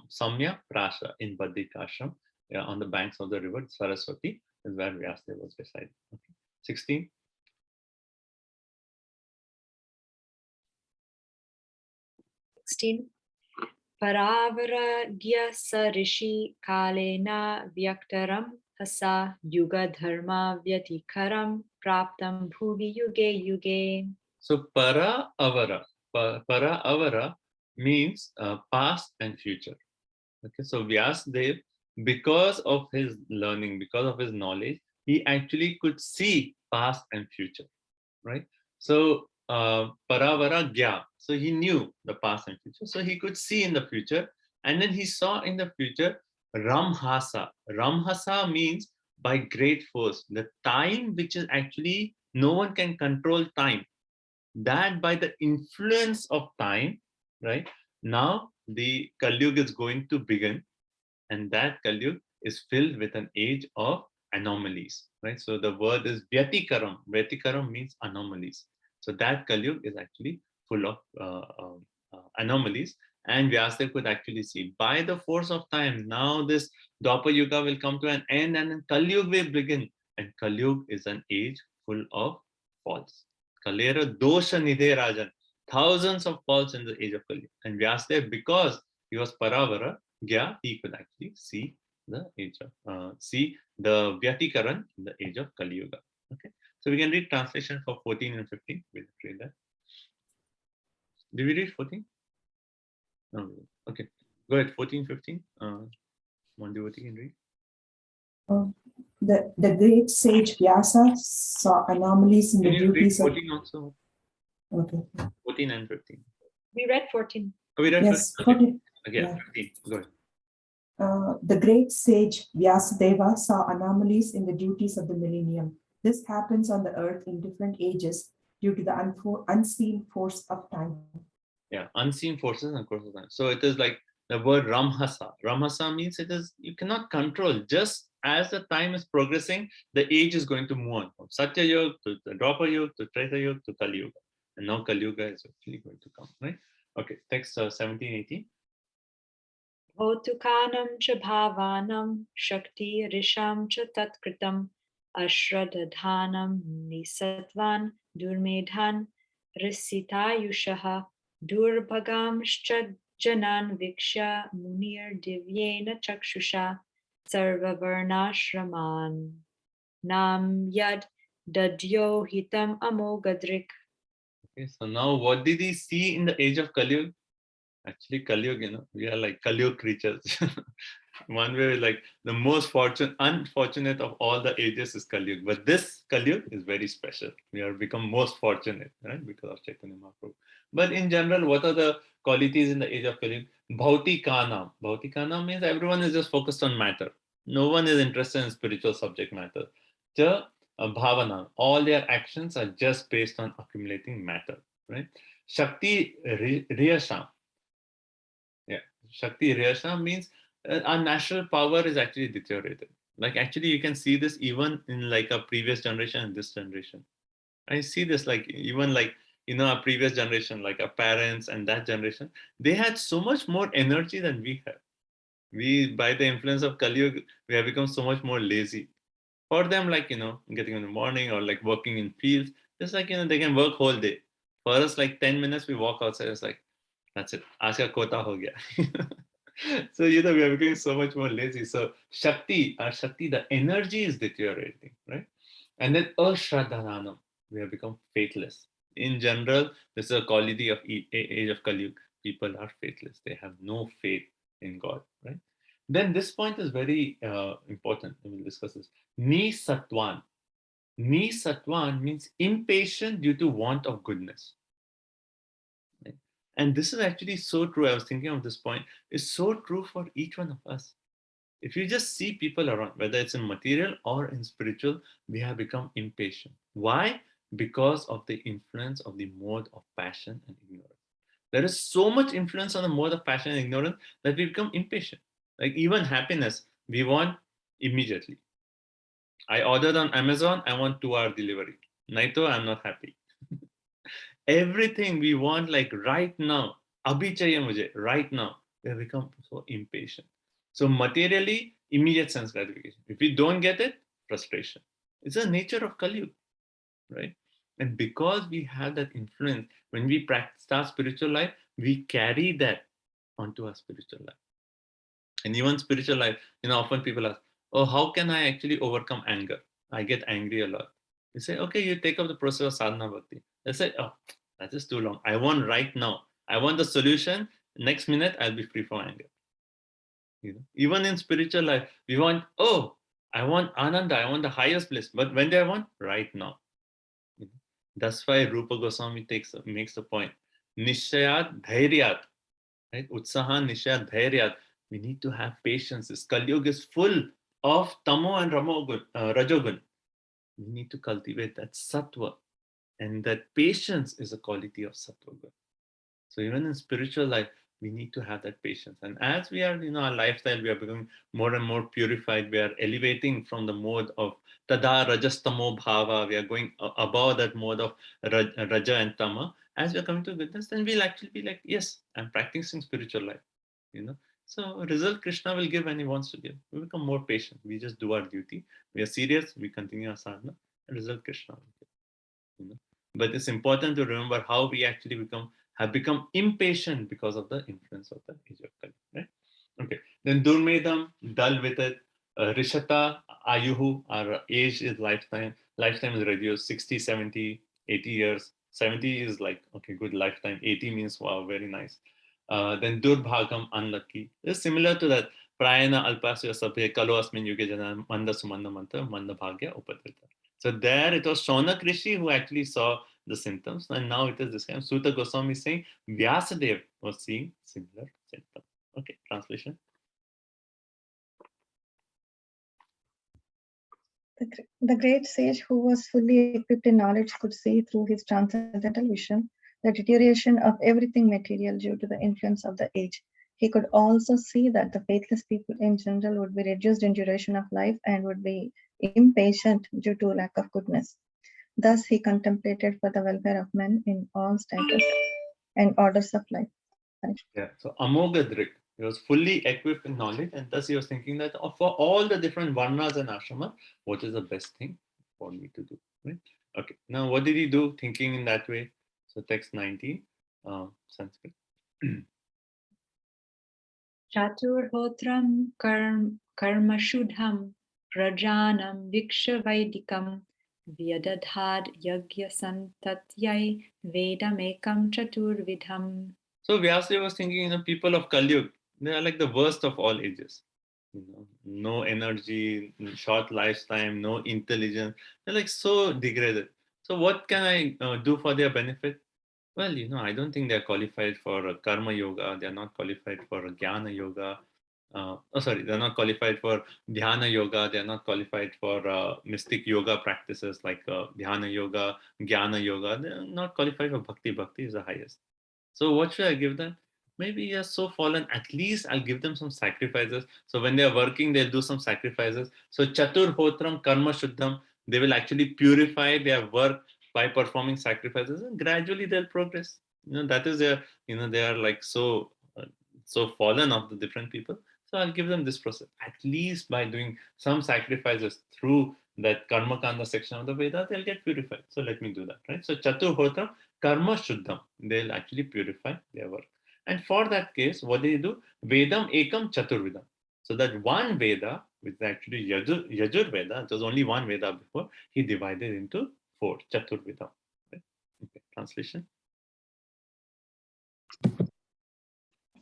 Samya Prasha in Badrikashram, on the banks of the river Saraswati, is where Vyasadeva was residing. Okay. 16. Paravaragya Sarishi Kalena Vyaktaram Hasa Yuga Dharma Vyatikaram Praptam Bhuvi Yuge Yuge. So Para Avara. Para Avara means past and future. Okay, so Vyasadeva, because of his learning, because of his knowledge, he actually could see past and future, right? So Paravara Gya, so he knew the past and future, so he could see in the future, and then he saw in the future Ramhasa. Ramhasa means by great force, the time which is actually no one can control time, that by the influence of time, right? Now the Kali Yuga is going to begin, and that Kali Yuga is filled with an age of anomalies, right? So the word is Vyatikaram. Vyatikaram means anomalies. So that Kali Yuga is actually full of anomalies, and Vyasadeva could actually see by the force of time. Now this Dwapar Yuga will come to an end, and then Kali Yuga will begin. And Kali Yuga is an age full of faults. Kalera dosha nidhe rajan. Thousands of faults in the age of Kali Yuga. And Vyasadeva, because he was Paravara Gya, he could actually see the age of see the Vyatikaran in the age of Kali Yuga. Okay, so we can read translation for 14 and 15. We'll read that. Did we read 14? No. Okay, go ahead. 14, 15. One devotee can read. The great sage Vyasa saw anomalies in the duties of. 14 also. Okay. 14 and 15. We read 14. Oh, we read yes, 14. Okay, yeah. 15. Go ahead. The great sage Vyasadeva saw anomalies in the duties of the millennium. This happens on the earth in different ages due to the unseen force of time. Yeah, unseen forces and course of time. So it is like the word Ramhasa. Ramhasa means it is, you cannot control. Just as the time is progressing, the age is going to move on from Satya Yuga to the Dwapar Yuga to Treta Yuga to Kali Yuga. And now Kali Yuga is actually going to come, right? Okay, text 1780. Bhotukanam cha bhavanam shakti risham cha tatkritam ashradadhanam nisatvan durmedhan risitayushaha durbhagamscha janan viksha munir divyena chakshusha sarvavarnashraman nam yad dadyo hitam amogadrik. Okay, so now what did he see in the age of Kali Yuga? Actually, Kali Yuga, we are like Kali Yuga creatures. One way, like the most unfortunate of all the ages is Kali Yuga. But this Kali Yuga is very special. We are become most fortunate, right? Because of Chaitanya Mahaprabhu. But in general, what are the qualities in the age of Kali Yuga? Bhautikana. Bhautikana means everyone is just focused on matter. No one is interested in spiritual subject matter. Cha bhavana. All their actions are just based on accumulating matter, right? Shakti riyasham. Yeah, Shakti Riyasha means our natural power is actually deteriorated. Like actually you can see this even in like a previous generation and this generation. I see this like even like, our previous generation, like our parents and that generation, they had so much more energy than we have. We, by the influence of Kali Yuga, we have become so much more lazy. For them, like, getting in the morning or like working in fields, just like, they can work whole day. For us, like 10 minutes, we walk outside, it's like, that's it. Aaj ka kota ho gaya. So, we are becoming so much more lazy. So, Shakti, the energy is deteriorating, right? And then Ashradhananam, we have become faithless. In general, this is a quality of age of Kali Yuga. People are faithless. They have no faith in God, right? Then this point is very important. We will discuss this. Ni Satwan. Ni Satwan means impatient due to want of goodness. Right? And this is actually so true. I was thinking of this point. It's so true for each one of us. If you just see people around, whether it's in material or in spiritual, we have become impatient. Why? Because of the influence of the mode of passion and ignorance. There is so much influence on the mode of passion and ignorance that we become impatient. Like even happiness, we want immediately. I ordered on Amazon, I want 2-hour delivery. Naito, I'm not happy. Everything we want like right now. Abhi chahiye mujhe, right now. We have become so impatient. So materially, immediate sense gratification. If we don't get it, frustration. It's the nature of Kali Yuga, right? And because we have that influence, when we practice our spiritual life, we carry that onto our spiritual life. And even spiritual life, often people ask, oh, how can I actually overcome anger? I get angry a lot. You say, okay, you take up the process of sadhana bhakti. They say, oh, that is too long. I want right now. I want the solution. Next minute, I'll be free from anger. Even in spiritual life, we want, oh, I want ananda. I want the highest bliss. But when do I want? Right now. That's why Rupa Goswami makes the point. Nishayat dhairyat. Right? Utsaha nishayat dhairyat. We need to have patience. This Kali Yuga is full of tamo and rajogun. We need to cultivate that sattva. And that patience is a quality of sattva. So even in spiritual life, we need to have that patience. And as we are, our lifestyle, we are becoming more and more purified. We are elevating from the mode of tada rajastamo bhava. We are going above that mode of raja and tama. As we are coming to goodness, then we'll actually be like, yes, I'm practicing spiritual life. So result Krishna will give when he wants to give. We become more patient. We just do our duty. We are serious. We continue our sadhana. And result Krishna will give. But it's important to remember how we actually have become impatient because of the influence of the age of Kali. Right? Okay. Then Durmedam, dull with it. Rishata, Ayuhu, our age is lifetime. Lifetime is reduced 60, 70, 80 years. 70 is like, okay, good lifetime. 80 means, wow, very nice. Then Durbhagam, unlucky. It's similar to that. Prayana alpasya sabhe kalo asmin yuge jana manda sumanda manta manda bhagya upadrita. So there it was Shaunak Rishi who actually saw the symptoms, and now it is this kind. Suta Goswami is saying Vyasadeva was seeing similar symptoms. Okay, translation. The great sage who was fully equipped in knowledge could see through his transcendental vision the deterioration of everything material due to the influence of the age. He could also see that the faithless people in general would be reduced in duration of life and would be impatient due to lack of goodness. Thus, he contemplated for the welfare of men in all status and orders of life. Yeah, so Amoghadrik, he was fully equipped in knowledge, and thus he was thinking that for all the different varnas and ashrama, what is the best thing for me to do? Right? Okay, now what did he do thinking in that way? So text 19, Sanskrit. Chaturhotram karma shudham prajanam viksha vaidikam vyadadhad yagya santatyai vedamekam chaturvidham. So Vyasadeva was thinking, people of Kali Yuga, they are like the worst of all ages. No energy, short lifetime, no intelligence. They're like so degraded. So what can I do for their benefit? Well, I don't think they're qualified for a karma yoga. They're not qualified for a jnana yoga. They're not qualified for dhyana yoga. They're not qualified for mystic yoga practices like dhyana yoga, jnana yoga. They're not qualified for bhakti. Bhakti is the highest. So what should I give them? Maybe you're so fallen, at least I'll give them some sacrifices. So when they're working, they'll do some sacrifices. So Chatur Hotram Karma Shuddham, they will actually purify their work by performing sacrifices, and gradually they'll progress. That is their, they are like so fallen of the different people. So I'll give them this process. At least by doing some sacrifices through that Karma Kanda section of the Vedas, they'll get purified. So let me do that, right? So Chatur Hotram Karma Shuddham, they'll actually purify their work. And for that case, what they do? Vedam Ekam Chaturvidam. So that one Veda, which is actually Yajur Veda, it was only one Veda before, he divided into 4, Chaturvidam. Right? Okay, translation.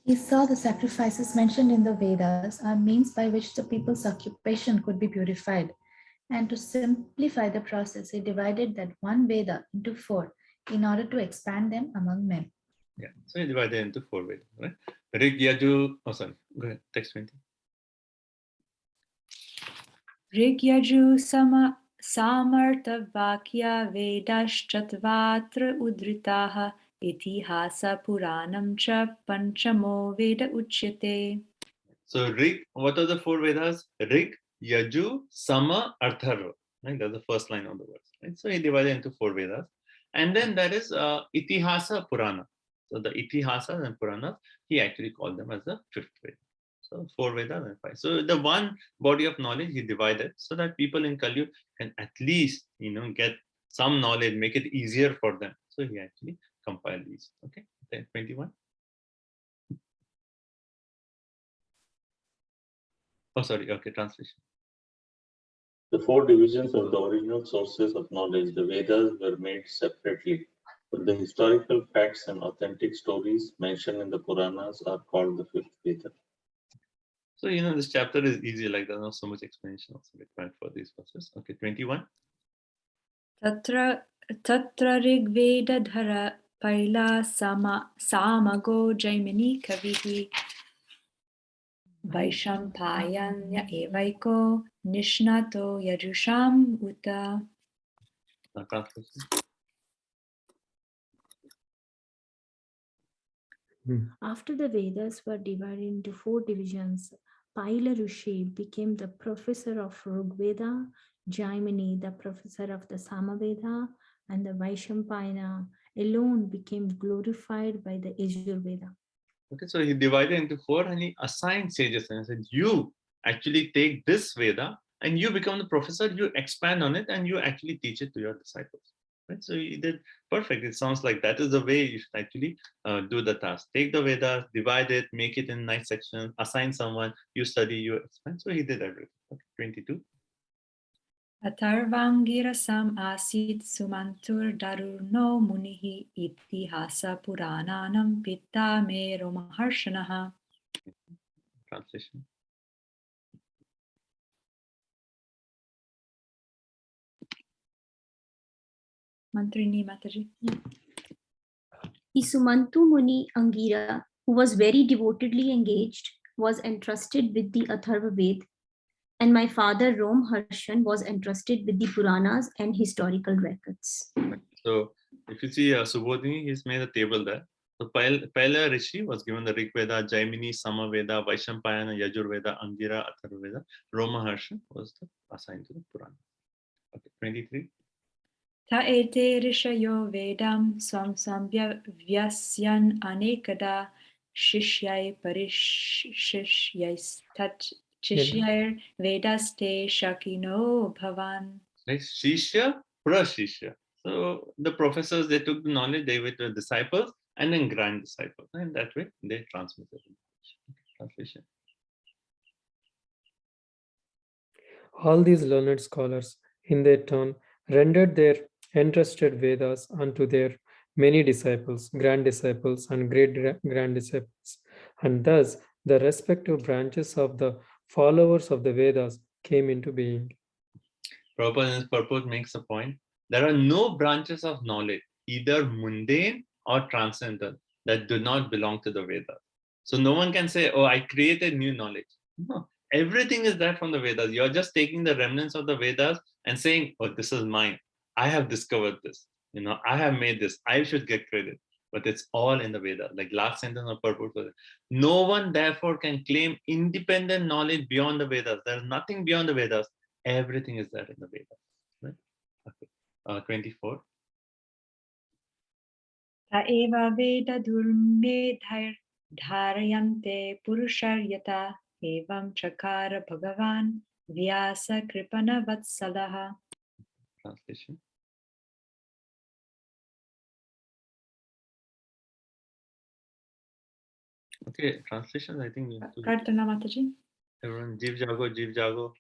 He saw the sacrifices mentioned in the Vedas are means by which the people's occupation could be purified. And to simplify the process, he divided that one Veda into 4 in order to expand them among men. Yeah, so he divided into 4 Vedas, right? Rig Yaju, go ahead, text 20. Rig Yaju Samartha Vakya Vedaschchatvatra Udritaha Itihasa Puranam Cha Panchamo Veda Uchyate. So Rig, what are the 4 Vedas? Rig, Yaju, Sama, Artharva. Right? That's the first line of the verse. Right? So he divided into 4 Vedas. And then there is Itihasa Purana. So the Itihasa and Purana, he actually called them as the 5th Veda. So 4 Vedas and 5. So the one body of knowledge he divided so that people in Kali Yuga can at least, get some knowledge, make it easier for them. So he actually compiled these. Okay, then 21. Okay, translation. The 4 divisions of the original sources of knowledge, the Vedas, were made separately, but the historical facts and authentic stories mentioned in the Puranas are called the 5th Veda. So, this chapter is easy, like there's not so much explanation also required for these verses. Okay, 21. Tatra Rigveda Dhara Paila Samago Jaimini Kavihi Vaishampayanya Evaiko Nishnato Yajusham Uta. After the Vedas were divided into 4 divisions, Paila Rishi became the professor of Rigveda, Jaimini the professor of the Samaveda, and the Vaishampayana alone became glorified by the Yajurveda. Okay, so he divided into 4 and he assigned sages and said, you actually take this Veda and you become the professor, you expand on it and you actually teach it to your disciples. Right? So he did perfect. It sounds like that is the way you should actually do the task. Take the Vedas, divide it, make it in nice sections, assign someone, you study, you expand. So he did everything. Okay, 22. Atharvangirasam asit sumantur darurno munihi itihasa purananam pitta me romaharshanaha. Translation. Mantrini Mataji. Isumantu Muni Angira, who was very devotedly engaged, was entrusted with the Atharva Ved, and my father Rom Harshan was entrusted with the Puranas and historical records. So if you see Subodhini, he's made a table there. So Paila Rishi was given the Rig Veda, Jaimini, Samaveda, Vaishampayana, Yajurveda, Angira, Atharvaveda. Roma Harshan was assigned to the Purana. Okay, 23. Ta ete rishayo vedam swam sambhyasyan anekada Shishyai Parishishyai Chishyai Vedaste Shakino Bhavan. Right? Shishya, Prashishya. So the professors, they took the knowledge, they were the disciples and then grand disciples. And that way they transmitted it. Translation. All these learned scholars, in their turn, rendered their entrusted Vedas unto their many disciples, grand disciples, and great grand disciples. And thus, the respective branches of the followers of the Vedas came into being. Prabhupada in his purport makes a point. There are no branches of knowledge, either mundane or transcendental, that do not belong to the Vedas. So no one can say, oh, I created new knowledge. No, everything is there from the Vedas. You're just taking the remnants of the Vedas and saying, oh, this is mine. I have discovered this. I have made this. I should get credit. But it's all in the Vedas. Like last sentence of purport was, no one therefore can claim independent knowledge beyond the Vedas. There's nothing beyond the Vedas. Everything is there in the Vedas. Right? Okay. 24. Taeva Veda Durmedhair Dharayante Purusharyata Evam Chakara Bhagavan Vyasa Kripana Vatsalaha. Translation. Okay, translation, I think. Pratana Mataji. Everyone, Jiv Jago, Jiv Jago.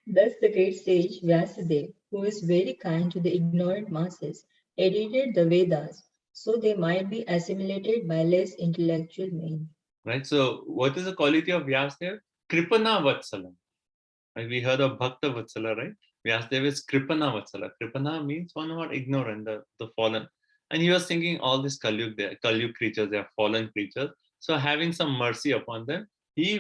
Thus the great sage Vyasadeva, who is very kind to the ignorant masses, edited the Vedas so they might be assimilated by less intellectual men. Right. So, what is the quality of Vyasadeva? Kripana Vatsala. Right? We heard of Bhakta Vatsala, right? Vyasadeva is Kripana Vatsala. Kripana means one who are ignorant, the fallen. And he was thinking all these Kalyug creatures, they are fallen creatures. So, having some mercy upon them,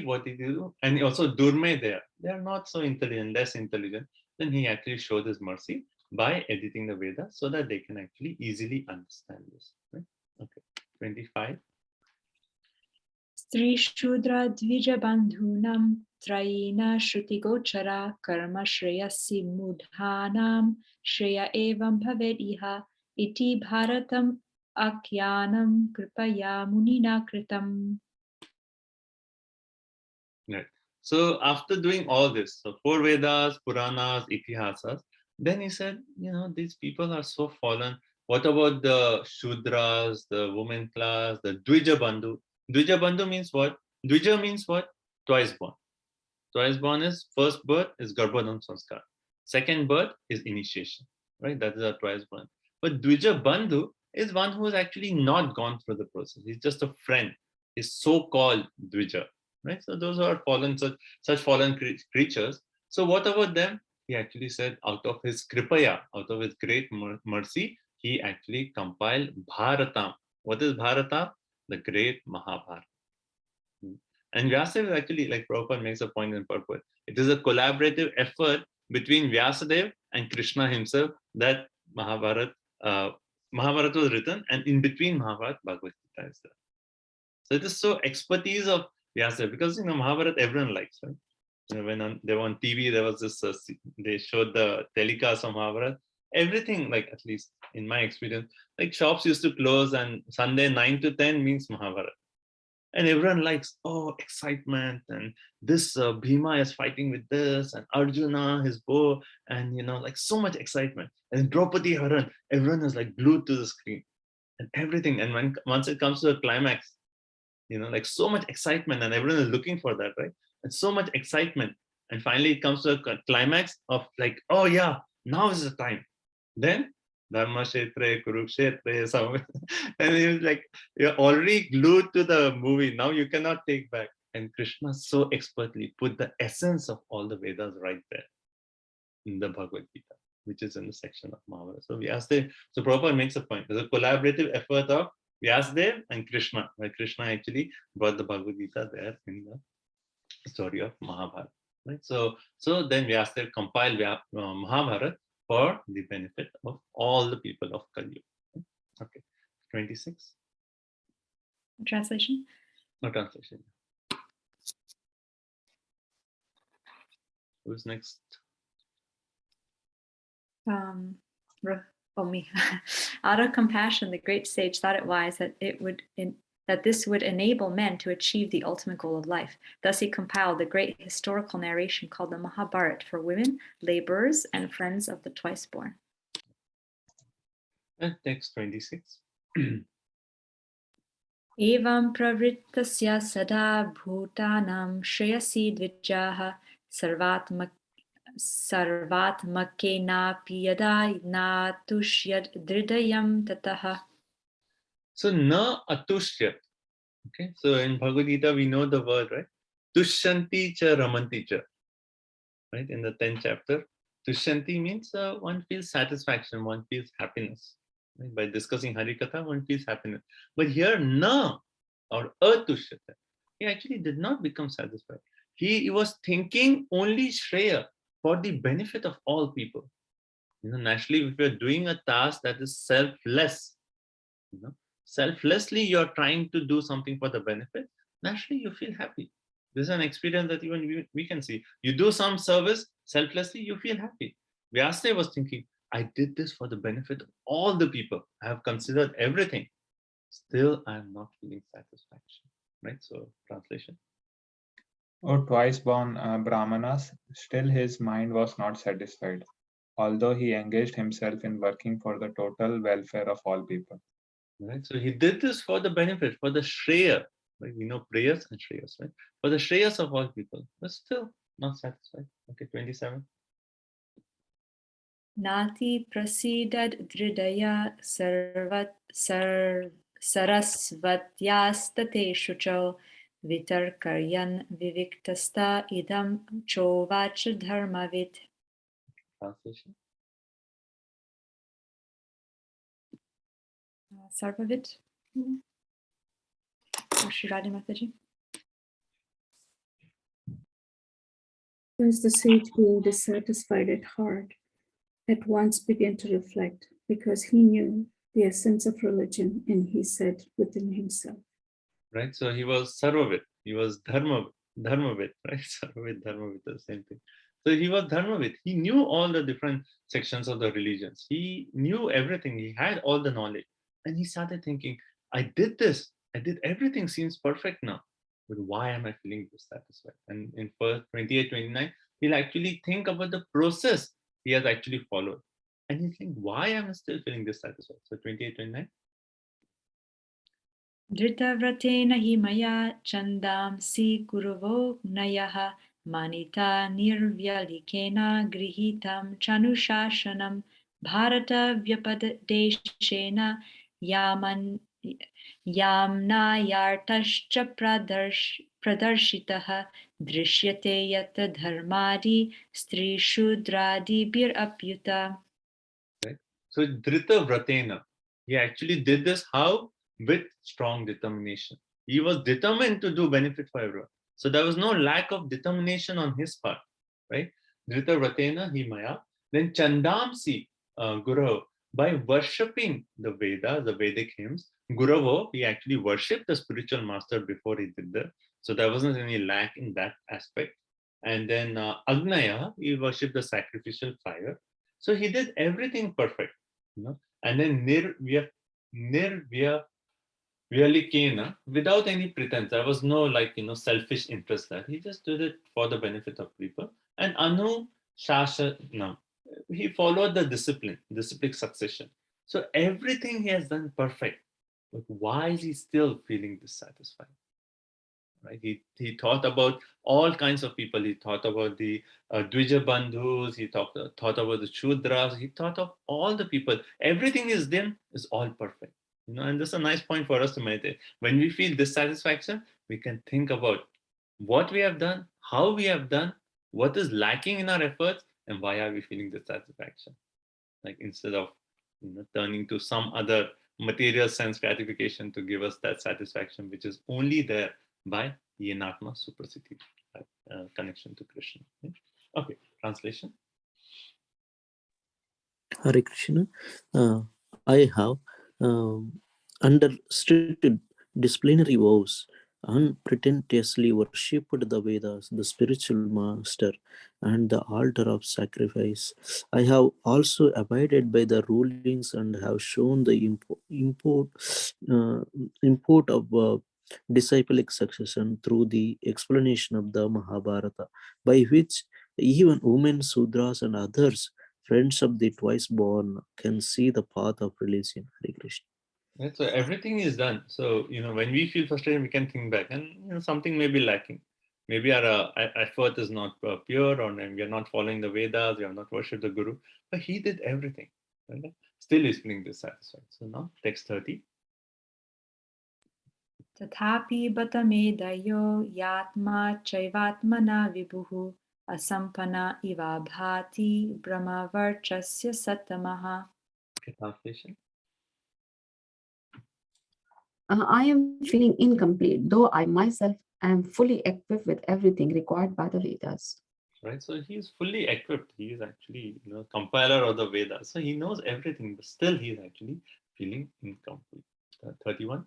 what did he do? And also Durme they are not so intelligent, less intelligent. Then he actually showed his mercy by editing the Vedas so that they can actually easily understand this. Right? Okay, 25. Stri Shudra Dvija Bandhunam Trayina Shruti Gochara Karma Shreyasi Mudhanam Shreya Evam Bhaved Iha Iti Bharatam Akyanam Kripaya Munina Kritam. Right. So after doing all this, so 4 Vedas, Puranas, Itihasas, then he said, these people are so fallen. What about the Shudras, the women class, the Dvija Bandhu? Dvija Bandhu means what? Dvija means what? Twice born. Twice born is first birth is Garbhodam Sanskar. Second birth is initiation. Right? That is a twice born. But Dvija Bandhu is one who has actually not gone through the process. He's just a friend. He's so-called Dvija. Right? So those are fallen, such fallen creatures. So what about them? He actually said out of his kripaya, out of his great mercy, he actually compiled Bharatam. What is Bharatam? The great Mahabharata. And Vyasadeva is actually, like Prabhupada makes a point in purport, it is a collaborative effort between Vyasadeva and Krishna himself that Mahabharata was written, and in between Mahabharata, Bhagavad Gita is there. So it is so expertise of Vyasadeva, because Mahabharata everyone likes, right? When they were on TV, there was this, they showed the telecast of Mahabharata. Everything, like at least in my experience, like shops used to close and Sunday 9 to 10 means Mahabharata. And everyone likes, excitement, and this Bhima is fighting with this, and Arjuna, his bow, and like so much excitement. And Draupadi Haran, everyone is like glued to the screen and everything. And once it comes to a climax, like so much excitement, and everyone is looking for that, right? And so much excitement. And finally it comes to a climax of like, oh yeah, now is the time. Then Dharma Kshetra, Kurukshetra, and it's like you're already glued to the movie. Now you cannot take back. And Krishna so expertly put the essence of all the Vedas right there in the Bhagavad Gita, which is in the section of Mahabharata. So Vyasadeva, so Prabhupada makes a point. There's a collaborative effort of Vyasadeva and Krishna, where Krishna actually brought the Bhagavad Gita there in the story of Mahabharata. Right? So then Vyasadeva compiled Mahabharata for the benefit of all the people of Kali Yuga. Okay, 26. Translation? No translation. Who's next? Me. Out of compassion, the great sage thought it wise that it would that this would enable men to achieve the ultimate goal of life. Thus, he compiled the great historical narration called the Mahabharata for women, laborers, and friends of the twice-born. Text 26. Evam pravrittasya sada bhutanam shreyasi dvijaha sarvatmakena piyada na tushyad dridayam tataha. So na atushyat. Okay, so in Bhagavad Gita we know the word, right? Tushyanti cha ramanti cha. Right, in the 10th chapter, Tushyanti means one feels satisfaction, one feels happiness. Right? By discussing Harikatha, one feels happiness. But here, na or atushyata, he actually did not become satisfied. He was thinking only Shreya, for the benefit of all people. Naturally, if you're doing a task that is selfless, selflessly you're trying to do something for the benefit, naturally you feel happy. This is an experience that even we can see. You do some service selflessly, you feel happy. Vyasadeva was thinking, I did this for the benefit of all the people. I have considered everything. Still, I am not feeling satisfaction. Right? So, translation. O twice-born Brahmanas, still his mind was not satisfied, although he engaged himself in working for the total welfare of all people. Right? So he did this for the benefit, for the Shreya. Right? We know prayers and Shreyas, right? For the Shreyas of all people, but still not satisfied. Okay, 27. Nati prasidad dridaya sarasvatyastate shucho vitarkaryan viviktasta idam chovach dharmavit. Translation. Sarvavit. Shiradi Mataji. As the sage, being dissatisfied at heart, at once began to reflect, because he knew the essence of religion, and he said within himself. Right, so he was Sarvavit, he was Dharmavit, right? Sarvavit, Dharmavit, the same thing. So he was Dharmavit. He knew all the different sections of the religions. He knew everything. He had all the knowledge. And he started thinking, I did this. I did everything seems perfect now. But why am I feeling dissatisfied? And in verse 28, 29, he'll actually think about the process he has actually followed. And he'll think, why am I still feeling dissatisfied? So 28, 29. Dritavratena hi maya chandam si kuruvo nayaha manita nirvyalikena grihitam chanushashanam bharata vyapadeshena yamnayartascha pradarshitaha drishyate yata dharmadi stri shudradi bir apyuta. Right? So Drita Vratena, he actually did this how? With strong determination. He was determined to do benefit for everyone. So there was no lack of determination on his part, right? Drita Vratena Himaya. Then Chandamsi Guru, by worshipping the Veda, the Vedic hymns, Guravo, he actually worshipped the spiritual master before he did that. So there wasn't any lack in that aspect. And then Agnaya, he worshipped the sacrificial fire. So he did everything perfect, And then Nirvyalikena, without any pretense. There was no selfish interest there. He just did it for the benefit of people. And Anu Shashanam, he followed the discipline succession. So everything he has done perfect. But why is he still feeling dissatisfied? Right? He thought about all kinds of people. He thought about the Dvija Bandhus. He thought about the Shudras. He thought of all the people. Everything is all perfect. And this is a nice point for us to meditate. When we feel dissatisfaction, we can think about what we have done, how we have done, what is lacking in our efforts, and why are we feeling dissatisfaction. Like instead of turning to some other material sense gratification to give us that satisfaction, which is only there by Yenatma Suprasiti, connection to Krishna. Okay, translation. Hare Krishna. I have, under strict disciplinary vows, unpretentiously worshipped the Vedas, the spiritual master, and the altar of sacrifice. I have also abided by the rulings and have shown the uh, import of disciplic succession through the explanation of the Mahabharata, by which even women, Sudras, and others, friends of the twice born, can see the path of religion. Hare Krishna. Right? So everything is done. So, when we feel frustrated, we can think back and something may be lacking. Maybe our effort is not pure, or we are not following the Vedas, we have not worshipped the Guru, but he did everything. Right? Still is feeling dissatisfied. So now, text 30. Tathapi batamedayo yatma chaivatmana vibhuhu asampana iva bhati brahmavarchasya satamaha. Translation. I am feeling incomplete, though I myself am fully equipped with everything required by the Vedas. Right, so he is fully equipped. He is actually, compiler of the Vedas. So he knows everything, but still he is actually feeling incomplete. 31.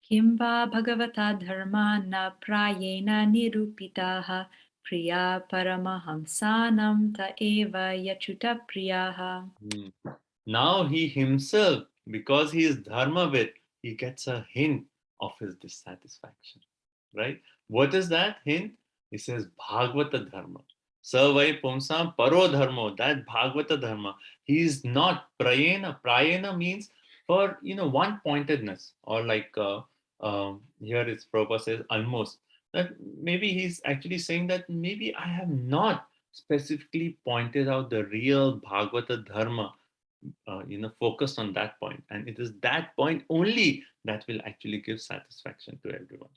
Kimva bhagavata dharma na prayena nirupitaha priya paramahamsanam ta eva yachuta priyaha. Now he himself, because he is dharmavid, he gets a hint of his dissatisfaction. Right? What is that hint? He says Bhagavata dharma. Savai pumsam paro dharmo. That Bhagavata dharma. He is not prayena. Prayena means for one pointedness, or like here it's Prabhupada says almost. That maybe he's actually saying that maybe I have not specifically pointed out the real Bhagavata dharma, focused on that point, and it is that point only that will actually give satisfaction to everyone.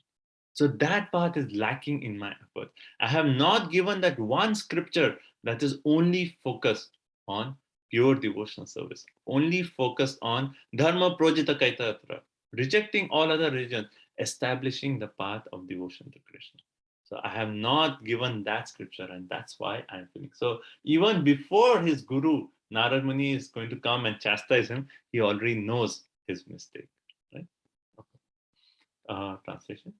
So that part is lacking in my effort. I have not given that one scripture that is only focused on pure devotional service, only focused on dharma projita kaitatra, rejecting all other religions, establishing the path of devotion to Krishna. So I have not given that scripture, and that's why I'm feeling. So even before his guru, Narad Muni, is going to come and chastise him, he already knows his mistake. Right? Okay. Translation.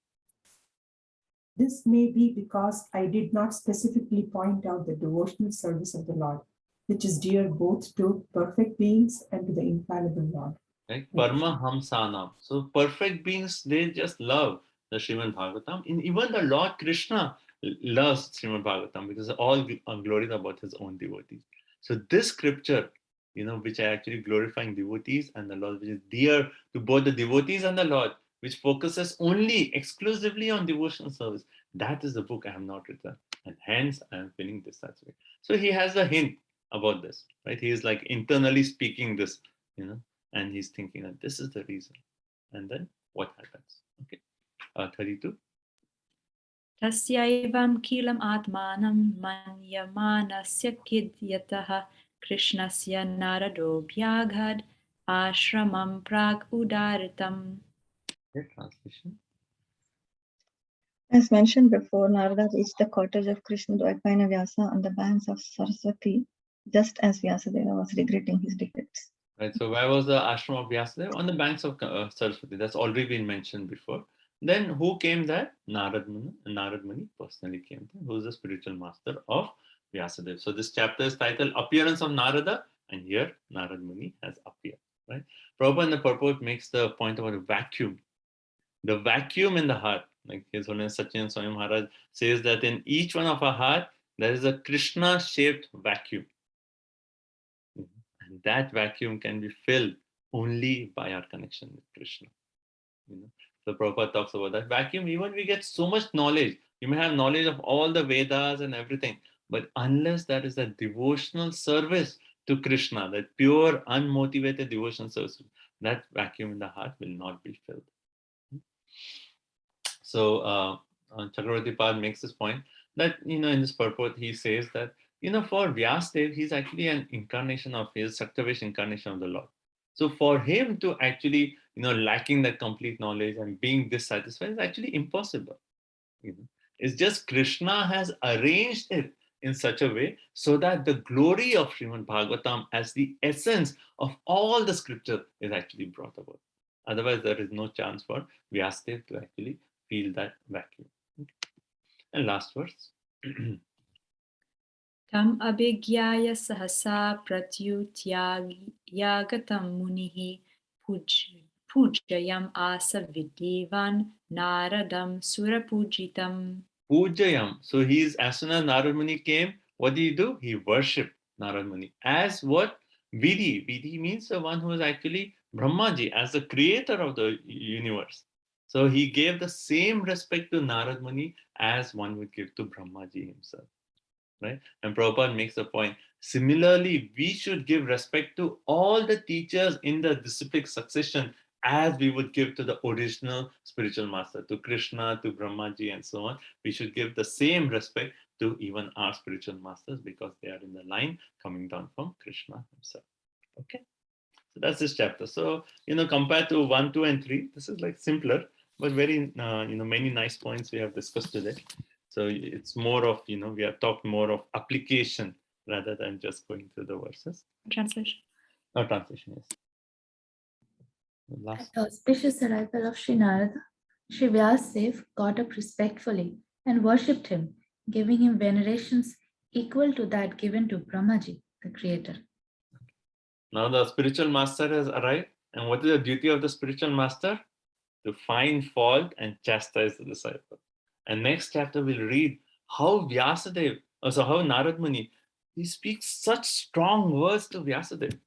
This may be because I did not specifically point out the devotional service of the Lord, which is dear both to perfect beings and to the infallible Lord. Right? Paramahamsanam. So perfect beings, they just love the Srimad Bhagavatam. And even the Lord Krishna loves Srimad Bhagavatam, because all glories about his own devotees. So this scripture, which are actually glorifying devotees and the Lord, which is dear to both the devotees and the Lord, which focuses only exclusively on devotional service, that is the book I have not written. And hence I am feeling dissatisfied. So he has a hint about this, right? He is like internally speaking this, and he's thinking that this is the reason. And then what happens? Okay. 32. Tasyaivam kilam atmanam manyamanasya kidyataha krishnasya narado bhyaghad ashramam prag udaritam. Okay, translation. As mentioned before, Narada reached the cottage of Krishna Dvaipayana Vyasa on the banks of Saraswati, just as Vyasadeva was regretting his defects. Right. So where was the ashram of Vyasadeva? On the banks of Saraswati. That's already been mentioned before. Then who came there? Narad Muni. Narad Muni personally came there, who is the spiritual master of Vyasadeva. So this chapter is titled Appearance of Narada, and here Narad Muni has appeared. Right. Prabhupada in the purport makes the point about a vacuum. The vacuum in the heart, like His Holiness Satchidananda Swami Maharaj says that in each one of our heart, there is a Krishna-shaped vacuum. And that vacuum can be filled only by our connection with Krishna. So Prabhupada talks about that vacuum. Even we get so much knowledge. You may have knowledge of all the Vedas and everything, but unless there is a devotional service to Krishna, that pure, unmotivated devotional service, that vacuum in the heart will not be filled. So Chakravarti Pad makes this point that, in this purport, he says that, for Vyasadeva, he's actually an incarnation of his Saktavesh incarnation of the Lord. So for him to actually, lacking that complete knowledge and being dissatisfied is actually impossible. It's just Krishna has arranged it in such a way so that the glory of Srimad Bhagavatam as the essence of all the scripture is actually brought about. Otherwise, there is no chance for Vyasadeva to actually feel that vacuum. And last verse. Tam abhigyaya sahasa pratyutyagatam munihi pujayam asa vidyavan naradam surapujitam. Pujayam. So as soon as Narad Muni came, what did he do? He worshipped Narad Muni. As what? Vidhi. Vidhi means the one who is actually Brahmaji, as the creator of the universe. So he gave the same respect to Narad Muni as one would give to Brahmaji himself. Right? And Prabhupada makes the point. Similarly, we should give respect to all the teachers in the disciplic succession as we would give to the original spiritual master, to Krishna, to Brahmaji, and so on. We should give the same respect to even our spiritual masters because they are in the line coming down from Krishna himself. Okay, so that's this chapter. So compared to 1, 2, and 3, this is like simpler, but very many nice points we have discussed today. So it's more of we have talked more of application rather than just going through the verses. Translation. Oh, translation, yes. At the auspicious arrival of Sri Narada, Sri Vyasadeva got up respectfully and worshipped him, giving him venerations equal to that given to Brahmaji, the creator. Now the spiritual master has arrived, and what is the duty of the spiritual master? To find fault and chastise the disciple. And next chapter we'll read how Vyasadeva, also how Narad Muni, he speaks such strong words to Vyasadeva.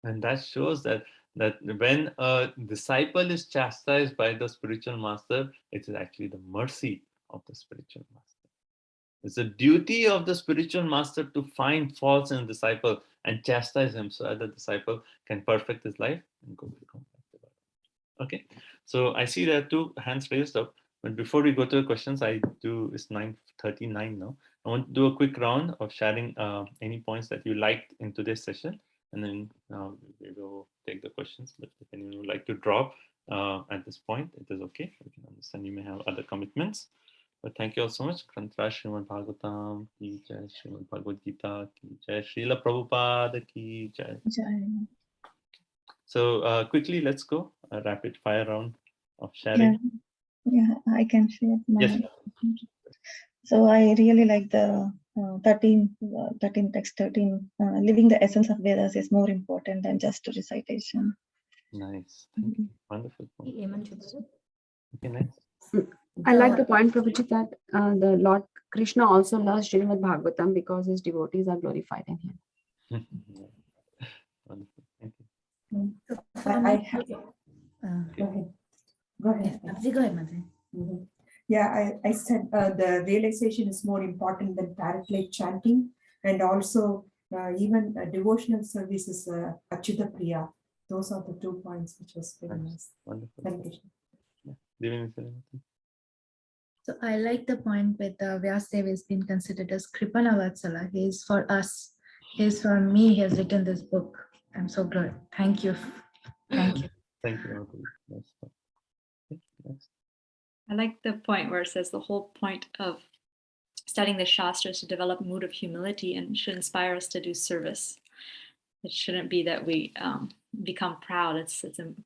And that shows that when a disciple is chastised by the spiritual master, it is actually the mercy of the spiritual master. It's the duty of the spiritual master to find faults in the disciple and chastise him so that the disciple can perfect his life and go become. Okay, so I see there are 2 hands raised up, but before we go to the questions, it's 9:39 now. I want to do a quick round of sharing any points that you liked in today's session, and then we will take the questions. But if anyone would like to drop at this point, it is okay. We can understand you may have other commitments. But thank you all so much. Grantra Srimad Bhagavatam ki jai, Srimad Bhagavad Gita ki jai, Srila Prabhupada ki jai. So quickly, let's go a rapid fire round of sharing. Yeah, I can share my. Yes. So I really like the 13 text 13. Living the essence of Vedas is more important than just recitation. Nice. Thank you. Wonderful. Okay, nice. I like the point, Prabhuji, that the Lord Krishna also loves Srimad Bhagavatam because his devotees are glorified in him. Wonderful. Thank you. I have. Go ahead. Yeah, I said the realization is more important than parrot-like chanting, and also even devotional services, Achyuta Priya. Those are the 2 points which was very nice. Wonderful. Thank you. So I like the point with Vyasadeva has been considered as Kripana Vatsala. He is for us. He is for me. He has written this book. I'm so glad. Thank you. Thank you. Thank you. I like the point where it says the whole point of studying the Shastras to develop a mood of humility and should inspire us to do service. It shouldn't be that we become proud. It's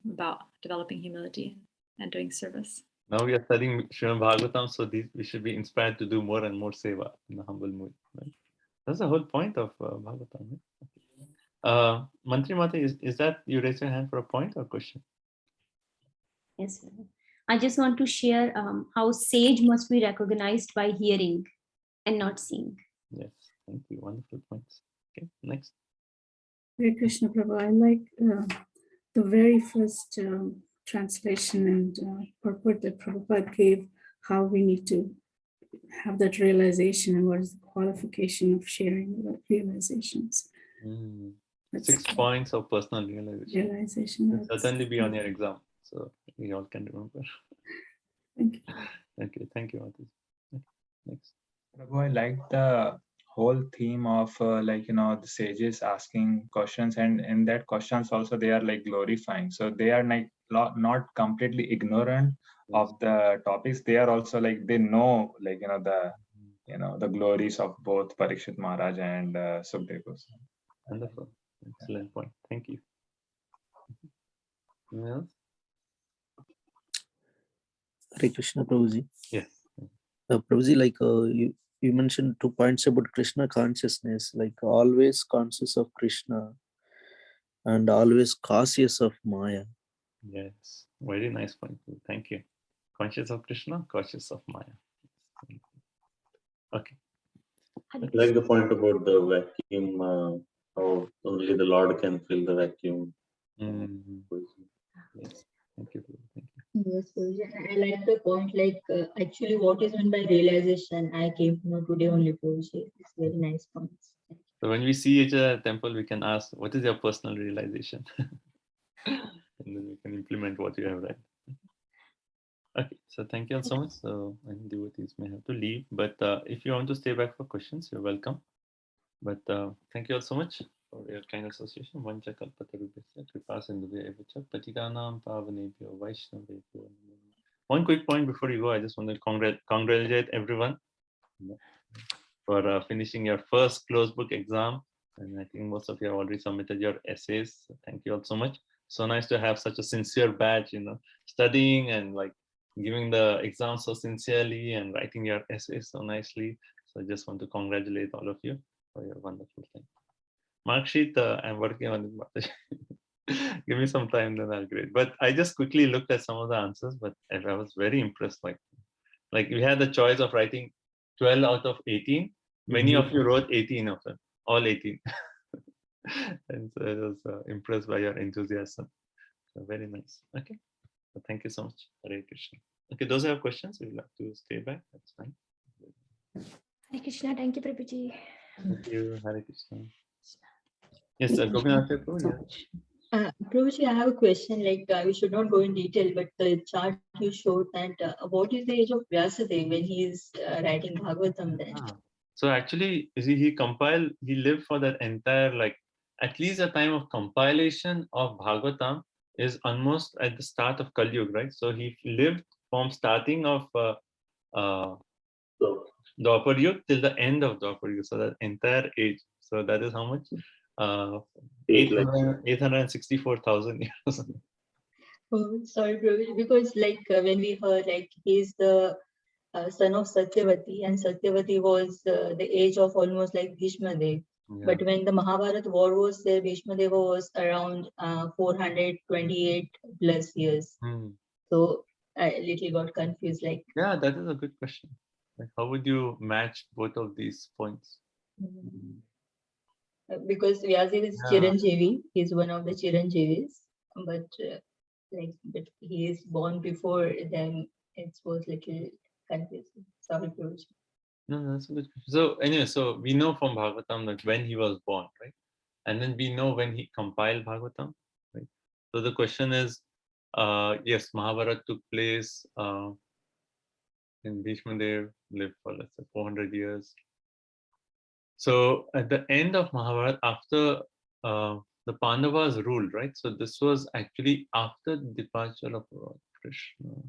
about developing humility and doing service. Now we are studying Srimad Bhagavatam, so we should be inspired to do more and more seva in a humble mood. Right? That's the whole point of Bhagavatam. Right? Mantri Mata, is that you raise your hand for a point or question? Yes, sir. I just want to share how sage must be recognized by hearing and not seeing. Yes, thank you. Wonderful points. Okay, next. Hare Krishna Prabhu, I like the very first translation and purport that Prabhupada gave, how we need to have that realization and what is the qualification of sharing the realizations. 6 points of personal realization. Realization. Certainly be on your exam, so we all can remember. Thank you. Thank you. Thank you, Mati. Next. Prabhu, I like the whole theme of the sages asking questions, and in that questions also they are like glorifying. So they are like not completely ignorant of the topics. They are also like they know the glories of both Parikshit Maharaj and Sukadeva Goswami. Wonderful. Excellent point. Thank you. Anyone else? Hare Krishna, Prabhuji. Yes. Prabhuji, like you mentioned 2 points about Krishna consciousness, like always conscious of Krishna and always cautious of Maya. Yes. Very nice point. Thank you. Conscious of Krishna, cautious of Maya. Okay. I like the point about the vacuum, how only the Lord can fill the vacuum. Yes. Thank you. Thank you. Yes, Pooja. I like the point, like actually what is meant by realization. I came to know today only, Pooja. It's very nice points. So when we see each other at temple, we can ask, what is your personal realization? And then we can implement what you have read. Okay, so thank you all so much. So I think devotees may have to leave, but if you want to stay back for questions, you're welcome. But thank you all so much for your kind association. Vancha kalpatarubhasya kripa sindhubhya evacha patitanam pavanebhyo vaishnavebhyo. One quick point before you go, I just want to congratulate everyone for finishing your first closed book exam. And I think most of you have already submitted your essays. So thank you all so much. So nice to have such a sincere batch, studying and like giving the exam so sincerely and writing your essays so nicely. So I just want to congratulate all of you for your wonderful thing. Mark sheet, I'm working on it. Give me some time, then I'll grade. But I just quickly looked at some of the answers, but I was very impressed. Like we had the choice of writing 12 out of 18. Many of you wrote 18 of them, all 18. And so I was impressed by your enthusiasm. So very nice. Okay. So thank you so much. Hare Krishna. Okay, those are your questions. You'll have to stay back. That's fine. Hare Krishna. Thank you, Prabhuji. Thank you. Hare Krishna. Yes, sir. Gopinath, Prabhuji, I have a question. Like we should not go in detail, but the chart you showed that what is the age of Vyasadeva when he is writing Bhagavatam then? So actually, you see, he lived for that entire, like, at least the time of compilation of Bhagavatam is almost at the start of Kali Yuga, right? So he lived from starting of Dwapar Yuga till the end of Dwapar Yuga, so that entire age. So that is how much? 864,000 years. Oh, sorry, Prabhuji, because like when we heard like he's the son of Satyavati, and Satyavati was the age of almost like Bhishma Dev. Yeah. But when the Mahabharata war was there, Bhishma Deva was around 428 plus years. So I little got confused. Like, yeah, that is a good question. Like, how would you match both of these points? Because Vyasadeva is Chiranjeevi, he's one of the Chiranjeevis, but but he is born before them. It was little confusing. Sorry, Prabhuji. No, that's a good question. So anyway, so we know from Bhagavatam that when he was born, right? And then we know when he compiled Bhagavatam, right? So the question is, yes, Mahabharata took place in Bhishma Dev lived for, let's say, 400 years. So at the end of Mahabharata, after the Pandavas ruled, right? So this was actually after the departure of Krishna.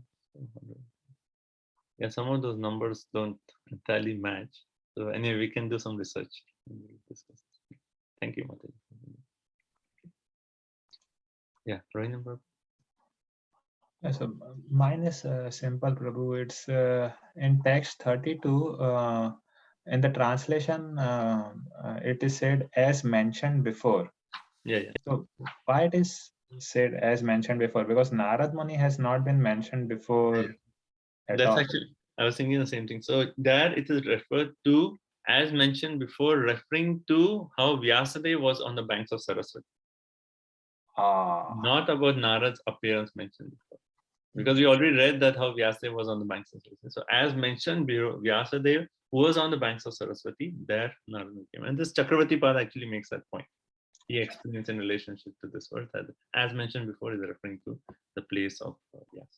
Yeah, some of those numbers don't entirely match. So anyway, we can do some research and we'll discuss. Thank you, Mataji. Yeah, Rohini Prabhu. Yeah, so mine is simple, Prabhu. It's in text 32. In the translation, it is said as mentioned before. Yeah. So why it is said as mentioned before? Because Narad Muni has not been mentioned before at That's all. actually, I was thinking the same thing. So there it is referred to, as mentioned before, referring to how Vyasadeva was on the banks of Saraswati. Not about Narad's appearance mentioned before. Because we already read that how Vyasadeva was on the banks of Saraswati. So as mentioned, Vyasadeva was on the banks of Saraswati, there Narada came. And this Chakravarti Pad actually makes that point. He explains in relationship to this word that, as mentioned before, is referring to the place of Vyasadeva.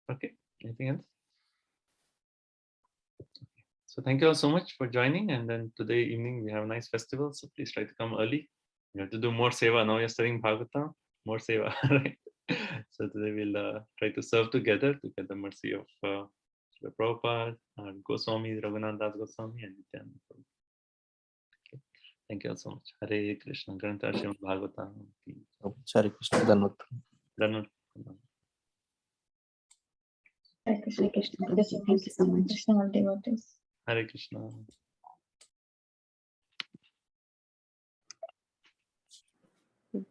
Okay, anything else? So thank you all so much for joining. And then today evening, we have a nice festival. So please try to come early. You have to do more seva. Now you're studying Bhagavatam, more seva, right? So today we'll try to serve together to get the mercy of Srila Prabhupada, Goswami, Raghunath Das Goswami, and Nityananda. Okay. Thank you all so much. Hare Krishna. Granthar Srimad Bhagavatam. Hare Krishna. Dhanavad. Dhanavad. Hare Krishna. Thank you so much. Krishna, all devotees. Hare Krishna. Thank